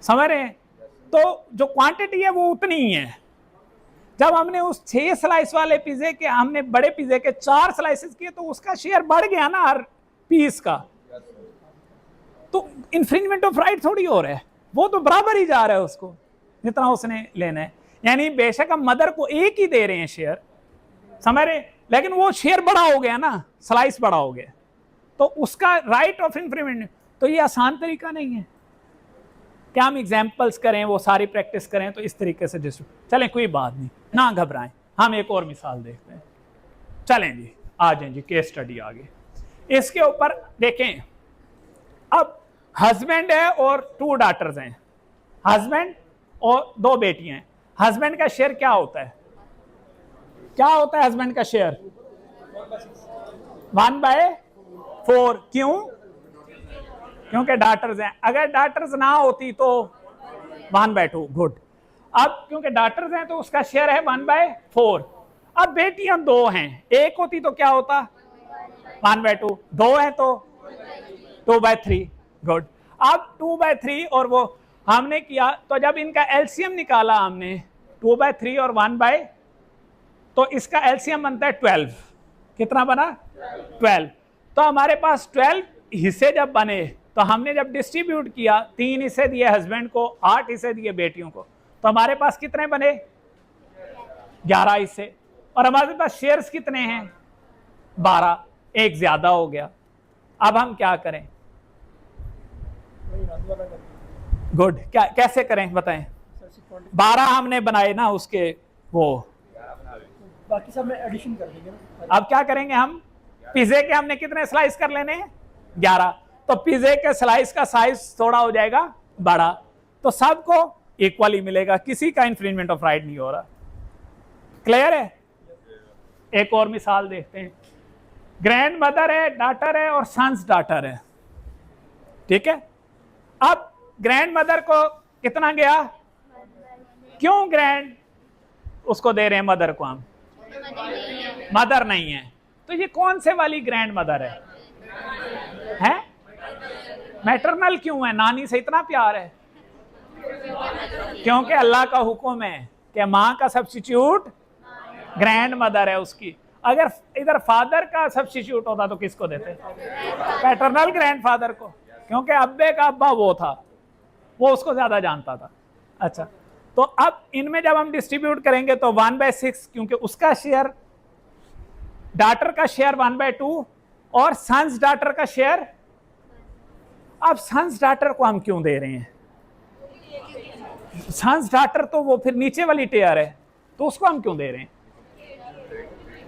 समझ रहे हैं, तो जो क्वांटिटी है वो उतनी ही है। जब हमने उस 6 स्लाइस वाले पिज़्ज़े के, हमने बड़े पिज़्ज़े के 4 स्लाइसेस किए, तो उसका शेयर बढ़ गया ना हर पीस का, तो इन्फ्रिंजमेंट ऑफ राइट थोड़ी हो रहा है, वो तो बराबर ही जा रहा है उसको जितना उसने लेना है। यानी बेशक हम मदर को 1 ही दे रहे हैं शेयर, समझ रहे, लेकिन वो शेयर बड़ा हो गया ना, स्लाइस बड़ा हो गया, तो उसका राइट ऑफ इन्फ्रिंजमेंट। तो ये आसान तरीका नहीं है क्या हम एग्जाम्पल्स करें, वो सारी प्रैक्टिस करें, तो इस तरीके से डिस्ट्रीब्यूट। चलें कोई बात नहीं, ना घबराएं, हम एक और मिसाल देखते हैं। चलें जी, आ जाएं जी, केस स्टडी आगे। इसके ऊपर देखें, अब हस्बैंड है और 2 डॉटर्स हैं, हस्बैंड और 2 बेटियां हैं। हस्बैंड का शेयर क्या होता है? क्या होता है हस्बैंड का शेयर? 1/4। क्यों? क्योंकि डॉटर्स हैं। अगर डॉटर्स ना होती तो 1/2। गुड। अब क्योंकि डॉटर्स हैं तो उसका शेयर है 1/4। अब बेटियां 2 हैं, एक होती तो क्या होता? 1/2। 2 है तो 2/3। गुड। अब 2/3 और वो हमने किया, तो जब इनका एलसीएम निकाला हमने 2/3 और 1/, तो इसका एलसीएम बनता है 12। कितना बना? 12। तो हमारे पास 12 हिस्से जब बने, तो हमने जब डिस्ट्रीब्यूट किया, 3 हिस्से दिए हस्बैंड को, 8 हिस्से दिए बेटियों को, तो हमारे पास कितने बने? 11 हिस्से। और हमारे पास शेयर्स कितने हैं? 12। एक ज्यादा हो गया। अब हम क्या करें? गुड। क्या कैसे करें बताएं? 12 हमने बनाए ना उसके, वो बाकी सब में एडिशन कर देंगे ना। अब क्या करेंगे हम? पिज्जे के हमने कितने स्लाइस कर लेने हैं? 11। तो पिज्जे के स्लाइस का साइज थोड़ा हो जाएगा बड़ा, तो सबको इक्वली मिलेगा, किसी का इंफ्रिंजमेंट ऑफ राइट नहीं हो रहा। क्लियर है? एक और मिसाल देखते हैं। ग्रैंड मदर है, डॉटर है और सन्स डॉटर है। ठीक है। अब ग्रैंड मदर को कितना गया? क्यों ग्रैंड उसको दे रहे हैं, मदर को हम? मदर नहीं है। तो ये कौन से वाली ग्रैंड मदर है? हैं? मैटरनल क्यों है? नानी से इतना प्यार है? क्योंकि अल्लाह का हुक्म है कि माँ का सब्स्टिट्यूट ग्रैंड मदर है उसकी। अगर इधर फादर का सब्स्टिट्यूट होता तो किसको देते? पैटर्नल ग्रैंड फादर को, क्योंकि अब्बे का अब्बा वो था, वो उसको ज्यादा जानता था। अच्छा, तो अब इनमें जब हम डिस्ट्रीब्यूट करेंगे तो 1/6, क्योंकि उसका शेयर, डॉटर का शेयर 1/2 और सन्स डॉटर का शेयर। अब सन्स डॉटर को हम क्यों दे रहे हैं? सन्स डॉटर तो वो फिर नीचे वाली टेयर है, तो उसको हम क्यों दे रहे हैं?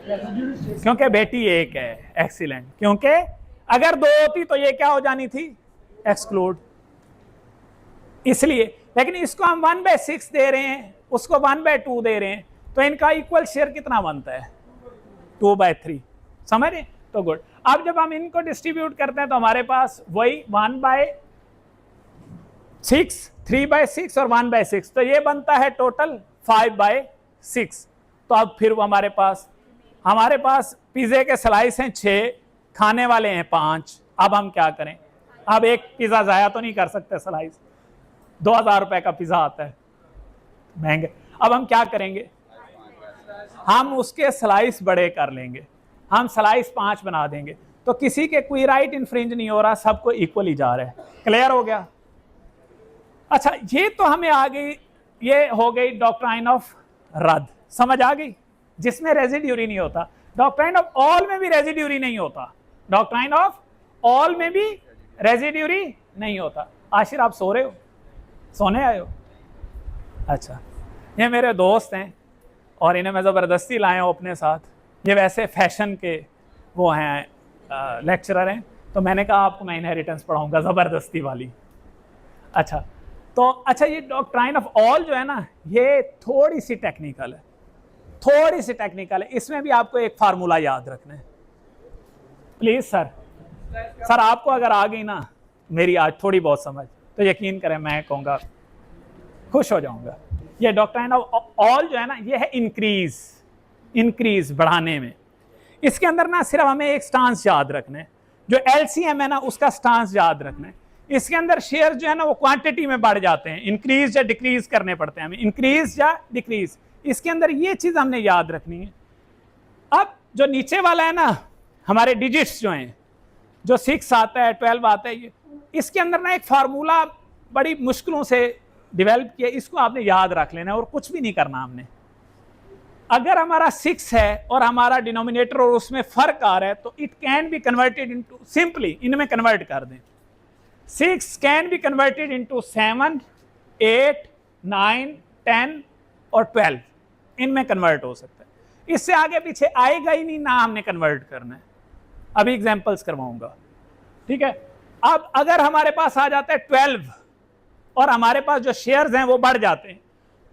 क्योंकि बेटी एक है। एक्सीलेंट। क्योंकि अगर 2 होती तो ये क्या हो जानी थी? एक्सक्लूड। इसलिए, लेकिन इसको हम 1/6 दे रहे हैं, उसको 1/2 दे रहे हैं, तो इनका इक्वल शेयर कितना बनता है? 2/3। समझ रहे? तो गुड। अब जब हम इनको डिस्ट्रीब्यूट करते हैं तो हमारे पास वही 1/6, 3/6 और 1/6, तो ये बनता है टोटल 5/6। तो अब फिर वो हमारे पास पिज्जे के स्लाइस हैं 6, खाने वाले हैं 5। अब हम क्या करें? अब एक पिज्जा जाया तो नहीं कर सकते, स्लाइस 2000 रुपए का पिज्जा आता है, महंगे। अब हम क्या करेंगे? हम उसके स्लाइस बड़े कर लेंगे, हम स्लाइस 5 बना देंगे, तो किसी के कोई राइट इन्फ्रिंज नहीं हो रहा, सबको इक्वली जा रहा है। क्लियर हो गया? अच्छा, ये तो हमें आ गई, ये हो गई डॉक्ट्राइन ऑफ रद्द, समझ आ गई, जिसमें रेजिड्यूरी नहीं होता। डॉक्ट्राइन ऑफ ऑल में भी रेजिड्यूरी नहीं होता। डॉक्ट्राइन ऑफ ऑल में भी रेजिड्यूरी नहीं होता। आशिर, आप सो रहे हो? सोने आए हो? अच्छा, ये मेरे दोस्त हैं और इन्हें मैं ज़बरदस्ती लाया हूँ अपने साथ। ये वैसे फैशन के वो हैं, लेक्चरर हैं, तो मैंने कहा आपको मैं इनहेरिटेंस पढ़ाऊँगा ज़बरदस्ती वाली। अच्छा, तो अच्छा, ये डॉक्ट्राइन ऑफ ऑल जो है ना, ये थोड़ी सी टेक्निकल है, थोड़ी सी टेक्निकल है। इसमें भी आपको एक फार्मूला याद रखना है। प्लीज़ सर आपको अगर आ गई ना मेरी आज थोड़ी बहुत समझ, तो यकीन करें मैं कहूँगा खुश हो जाऊँगा। ये डॉक्ट्राइन ऑफ ऑल जो है ना, ये है इंक्रीज बढ़ाने में। इसके अंदर ना सिर्फ हमें एक स्टांस याद रखना है, जो एलसीएम है ना उसका स्टांस याद रखना है। इसके अंदर शेयर जो है ना वो क्वांटिटी में बढ़ जाते हैं, इंक्रीज या डिक्रीज करने पड़ते हैं हमें, इंक्रीज या डिक्रीज। इसके अंदर ये चीज हमने याद रखनी है। अब जो नीचे वाला है ना, हमारे डिजिट्स जो हैं, जो 6 आता है, 12 आता है, इसके अंदर ना एक फार्मूला बड़ी मुश्किलों से डेवलप किया, इसको आपने याद रख लेना और कुछ भी नहीं करना हमने। अगर हमारा 6 है और हमारा डिनोमिनेटर और उसमें फर्क आ रहा है, तो it can be converted into, simply इनमें कन्वर्ट कर दें। 6 कैन बी कन्वर्टेड इनटू 7, 8, 9, 10 और 12, इनमें कन्वर्ट हो सकता है। इससे आगे पीछे आएगा ही नहीं ना, हमने कन्वर्ट करना है। अभी एग्जांपल्स करवाऊंगा, ठीक है। अब अगर हमारे पास आ जाता है 12 और हमारे पास जो शेयर्स हैं वो बढ़ जाते हैं,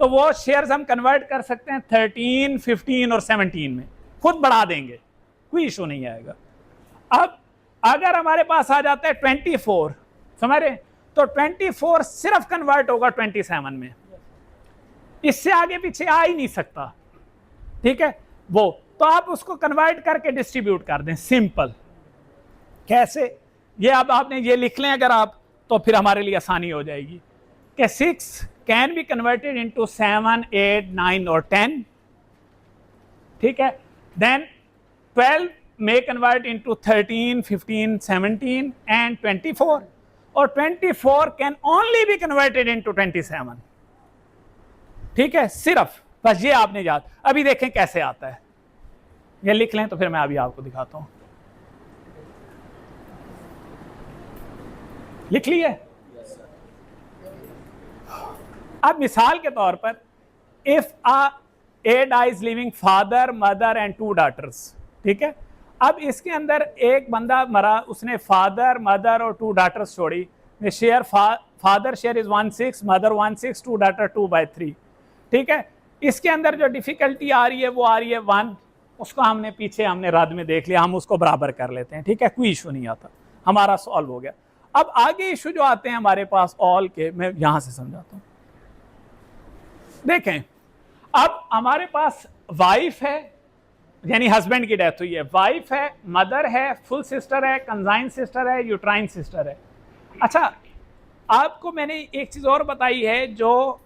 तो वो शेयर्स हम कन्वर्ट कर सकते हैं 13, 15 और 17 में, खुद बढ़ा देंगे, कोई इशू नहीं आएगा। अब अगर हमारे पास आ जाता है 24, समझ रहे, तो 24 सिर्फ कन्वर्ट होगा 27 में, इससे आगे पीछे आ ही नहीं सकता, ठीक है वो। तो आप उसको कन्वर्ट करके डिस्ट्रीब्यूट कर दें, सिंपल। कैसे, ये अब आपने ये लिख लें अगर आप, तो फिर हमारे लिए आसानी हो जाएगी कि 6 कैन बी कन्वर्टेड इनटू 7, 8, 9 और 10, ठीक है। Then 12 may convert into 13, 15, 17 and 24, और 24 can only be converted into 27, ठीक है। सिर्फ बस ये आपने याद, अभी देखें कैसे आता है, ये लिख लें तो फिर मैं अभी आपको दिखाता हूं। लिख लिए? अब मिसाल के तौर पर if a dies leaving father, mother and 2 daughters, ठीक है। अब इसके अंदर एक बंदा मरा, उसने फादर, मदर और 2 daughters छोड़ी। Share father share is 1/6, mother 1/6, 2 daughter 2/3, ठीक है। इसके अंदर जो डिफिकल्टी आ रही है वो आ रही है 1, उसको हमने पीछे हमने रद में देख लिया, हम उसको बराबर कर लेते हैं, ठीक है, कोई इशू नहीं आता, हमारा सॉल्व हो गया। अब आगे इशू जो आते हैं हमारे पास ऑल के, मैं यहां से समझाता हूं। देखें, अब हमारे पास वाइफ है, यानी हस्बैंड की डेथ हुई है, वाइफ है, मदर है, फुल सिस्टर है, कंजाइन सिस्टर है, यूट्राइन सिस्टर है। अच्छा, आपको मैंने एक चीज और बताई है, जो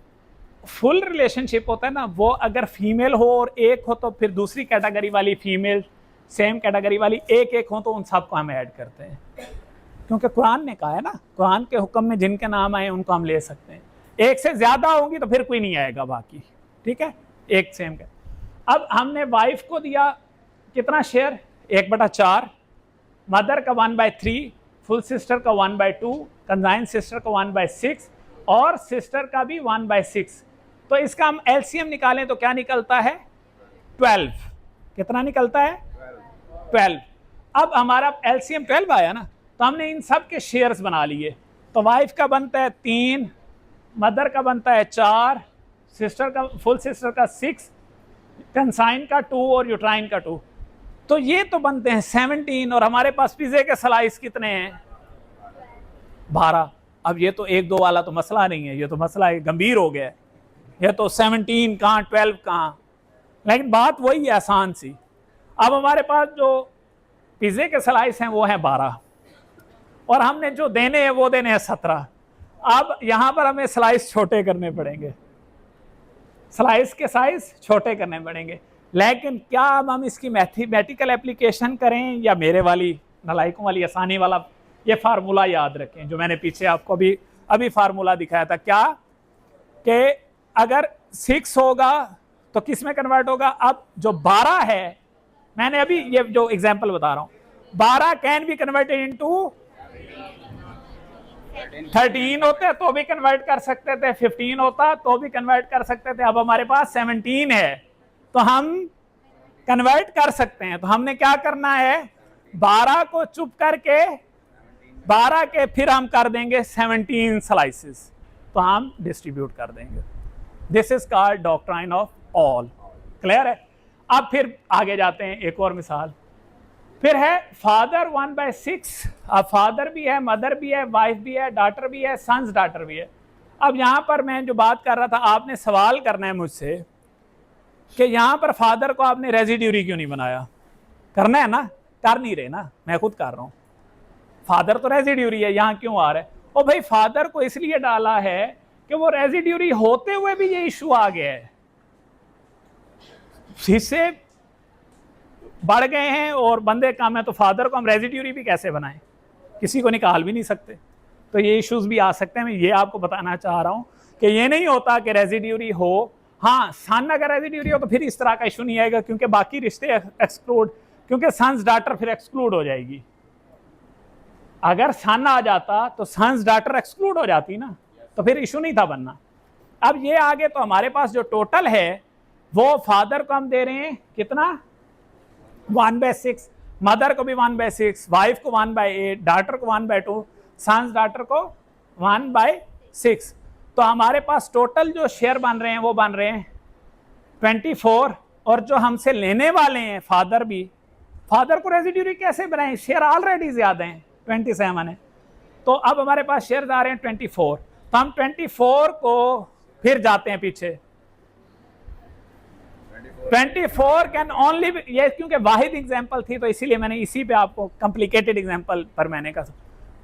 फुल रिलेशनशिप होता है ना, वो अगर फीमेल हो और एक हो तो फिर दूसरी कैटेगरी वाली फीमेल, सेम कैटेगरी वाली एक हो, तो उन सबको हम ऐड करते हैं, क्योंकि कुरान ने कहा है ना, कुरान के हुक्म में जिनके नाम आए उनको हम ले सकते हैं। एक से ज्यादा होंगी तो फिर कोई नहीं आएगा बाकी, ठीक है, एक सेम का। अब हमने वाइफ को दिया कितना शेयर, 1/4, मदर का 1/3, फुल सिस्टर का 1/2, कंजाइन सिस्टर का 1/6 और सिस्टर का भी 1/6। तो इसका हम एलसीएम निकालें तो क्या निकलता है, 12। कितना निकलता है, 12। अब हमारा एलसीएम 12 आया ना, तो हमने इन सब के शेयर्स बना लिए। तो वाइफ का बनता है 3, मदर का बनता है 4, सिस्टर का, फुल सिस्टर का 6, कंसाइन का 2 और यूट्राइन का 2। तो ये तो बनते हैं 17, और हमारे पास पिज़्ज़े के स्लाइस कितने हैं, 12। अब ये तो 1-2 वाला तो मसला नहीं है, ये तो मसला गंभीर हो गया है, ये तो 17 कहाँ, 12 कहाँ, लेकिन बात वही है आसान सी। अब हमारे पास जो पिज़्ज़े के स्लाइस हैं वो हैं 12, और हमने जो देने हैं वो देने हैं 17। अब यहाँ पर हमें स्लाइस छोटे करने पड़ेंगे, स्लाइस के साइज छोटे करने पड़ेंगे। लेकिन क्या अब हम इसकी मैथमेटिकल एप्लीकेशन करें या मेरे वाली नलायकों वाली आसानी वाला ये फार्मूला याद रखें जो मैंने पीछे आपको अभी फार्मूला दिखाया था, क्या कि अगर 6 होगा तो किस में कन्वर्ट होगा। अब जो 12 है, मैंने अभी ये जो एग्जांपल बता रहा हूँ, 12 कैन बी कन्वर्टेड इनटू 13 होते तो भी कन्वर्ट कर सकते थे, 15 होता तो भी कन्वर्ट कर सकते थे। अब हमारे पास 17 है तो हम कन्वर्ट कर सकते हैं। तो हमने क्या करना है, 12 को चुप करके 12 के फिर हम कर देंगे 17 स्लाइसेस, तो हम डिस्ट्रीब्यूट कर देंगे। This is called doctrine of all. Clear है। अब फिर आगे जाते हैं, एक और मिसाल फिर है फादर 1/6। अब फादर भी है, मदर भी है, वाइफ भी है, डॉटर भी है, सन्स डॉटर भी है। अब यहाँ पर मैं जो बात कर रहा था, आपने सवाल करना है मुझसे कि यहाँ पर फादर को आपने रेजिड्यूरी क्यों नहीं बनाया। करना है ना, कर नहीं रहे ना, मैं खुद कर रहा हूँ। फादर तो रेजिड्यूरी है, यहाँ क्यों आ रहा है। और भाई फादर को इसलिए डाला है कि वो रेजिड्यूरी होते हुए भी ये इशू आ गया है, हिस्से बढ़ गए हैं और बंदे कम है, तो फादर को हम रेजिड्यूरी भी कैसे बनाएं, किसी को निकाल भी नहीं सकते। तो ये इश्यूज भी आ सकते हैं। मैं ये आपको बताना चाह रहा हूँ कि ये नहीं होता कि रेजिड्यूरी हो, हाँ सन अगर रेजिड्यूरी हो तो फिर इस तरह का इशू नहीं आएगा, क्योंकि बाकी रिश्ते एक्सक्लूड, क्योंकि सन्स डॉटर फिर एक्सक्लूड हो जाएगी। अगर सन आ जाता तो सन्स डॉटर एक्सक्लूड हो जाती ना, तो फिर इशू नहीं था बनना। अब ये आगे तो हमारे पास जो टोटल है वो फादर को हम दे रहे हैं कितना, 1/6, मदर को भी 1/6, वाइफ को 1/8, डॉटर को 1/2, सन्स डॉटर को 1/6। तो हमारे पास टोटल जो शेयर बन रहे हैं वो बन रहे हैं 24, और जो हमसे लेने वाले हैं फादर भी, फादर को रेजिड्यूरी कैसे बनाएं, शेयर ऑलरेडी ज़्यादा हैं, 27 है, तो अब हमारे पास शेयर आ रहे हैं 24, तो हम 24 को फिर जाते हैं पीछे, 24 कैन ओनली, ये क्योंकि वाहिद एग्जांपल थी तो इसीलिए मैंने इसी पे आपको कॉम्प्लिकेटेड एग्जांपल पर मैंने कहा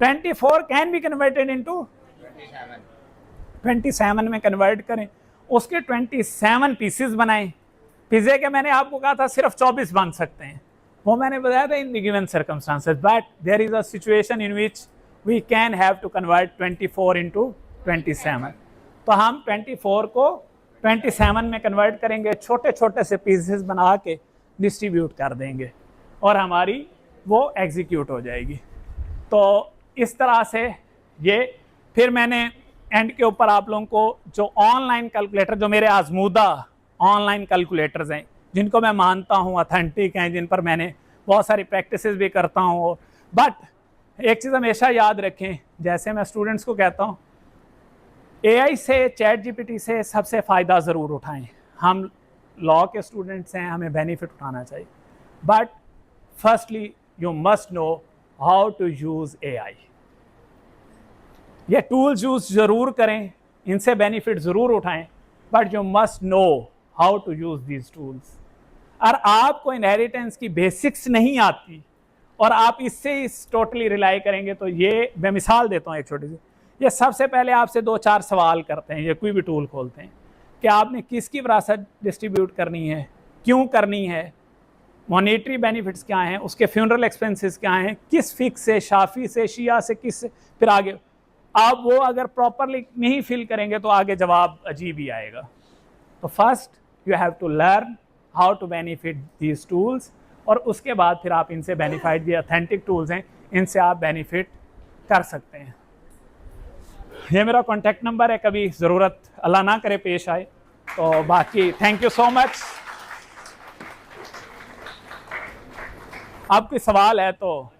24 कैन बी कन्वर्टेड इनटू 27 में कन्वर्ट करें, उसके 27 पीसेस बनाएं। पिज़्ज़े के मैंने आपको कहा था सिर्फ 24 बन सकते हैं, वो मैंने बताया था in the given circumstances, but there is a situation in which we can have to convert 24 into 27। तो हम 24 को 27 में कन्वर्ट करेंगे, छोटे छोटे से पीसेस बना के डिस्ट्रीब्यूट कर देंगे और हमारी वो एग्जीक्यूट हो जाएगी। तो इस तरह से ये, फिर मैंने एंड के ऊपर आप लोगों को जो ऑनलाइन कैलकुलेटर, जो मेरे आजमूदा ऑनलाइन कैलकुलेटर्स हैं जिनको मैं मानता हूँ ऑथेंटिक हैं, जिन पर मैंने बहुत सारी प्रैक्टिसेस भी करता हूँ, बट एक चीज़ हमेशा याद रखें, जैसे मैं स्टूडेंट्स को कहता हूँ AI से, चैट GPT से सबसे फ़ायदा ज़रूर उठाएं। हम लॉ के स्टूडेंट्स हैं, हमें बेनिफिट उठाना चाहिए, but firstly you must know how to use AI। ये टूल्स यूज़ ज़रूर करें, इनसे बेनिफिट ज़रूर उठाएं, but you must know how to use these tools. और आपको इनहेरिटेंस की बेसिक्स नहीं आती और आप इससे इस टोटली रिलाई करेंगे, तो ये मैं मिसाल देता हूँ एक छोटी सी। ये सबसे पहले आपसे 2-4 सवाल करते हैं, ये कोई भी टूल खोलते हैं कि आपने किसकी विरासत डिस्ट्रीब्यूट करनी है, क्यों करनी है, मॉनेटरी बेनिफिट्स क्या हैं, उसके फ्यूनरल एक्सपेंसेस क्या हैं, किस फिक्स से, शाफी से, शिया से, किस से, फिर आगे। आप वो अगर प्रॉपरली नहीं फिल करेंगे तो आगे जवाब अजीब ही आएगा। तो first you have to learn how to benefit these tools, और उसके बाद फिर आप इनसे बेनिफिट, ये ऑथेंटिक टूल्स हैं, इनसे आप बेनिफिट कर सकते हैं। ये मेरा कॉन्टैक्ट नंबर है, कभी ज़रूरत अल्लाह ना करे पेश आए तो। बाकी थैंक यू सो मच। अब कोई सवाल है तो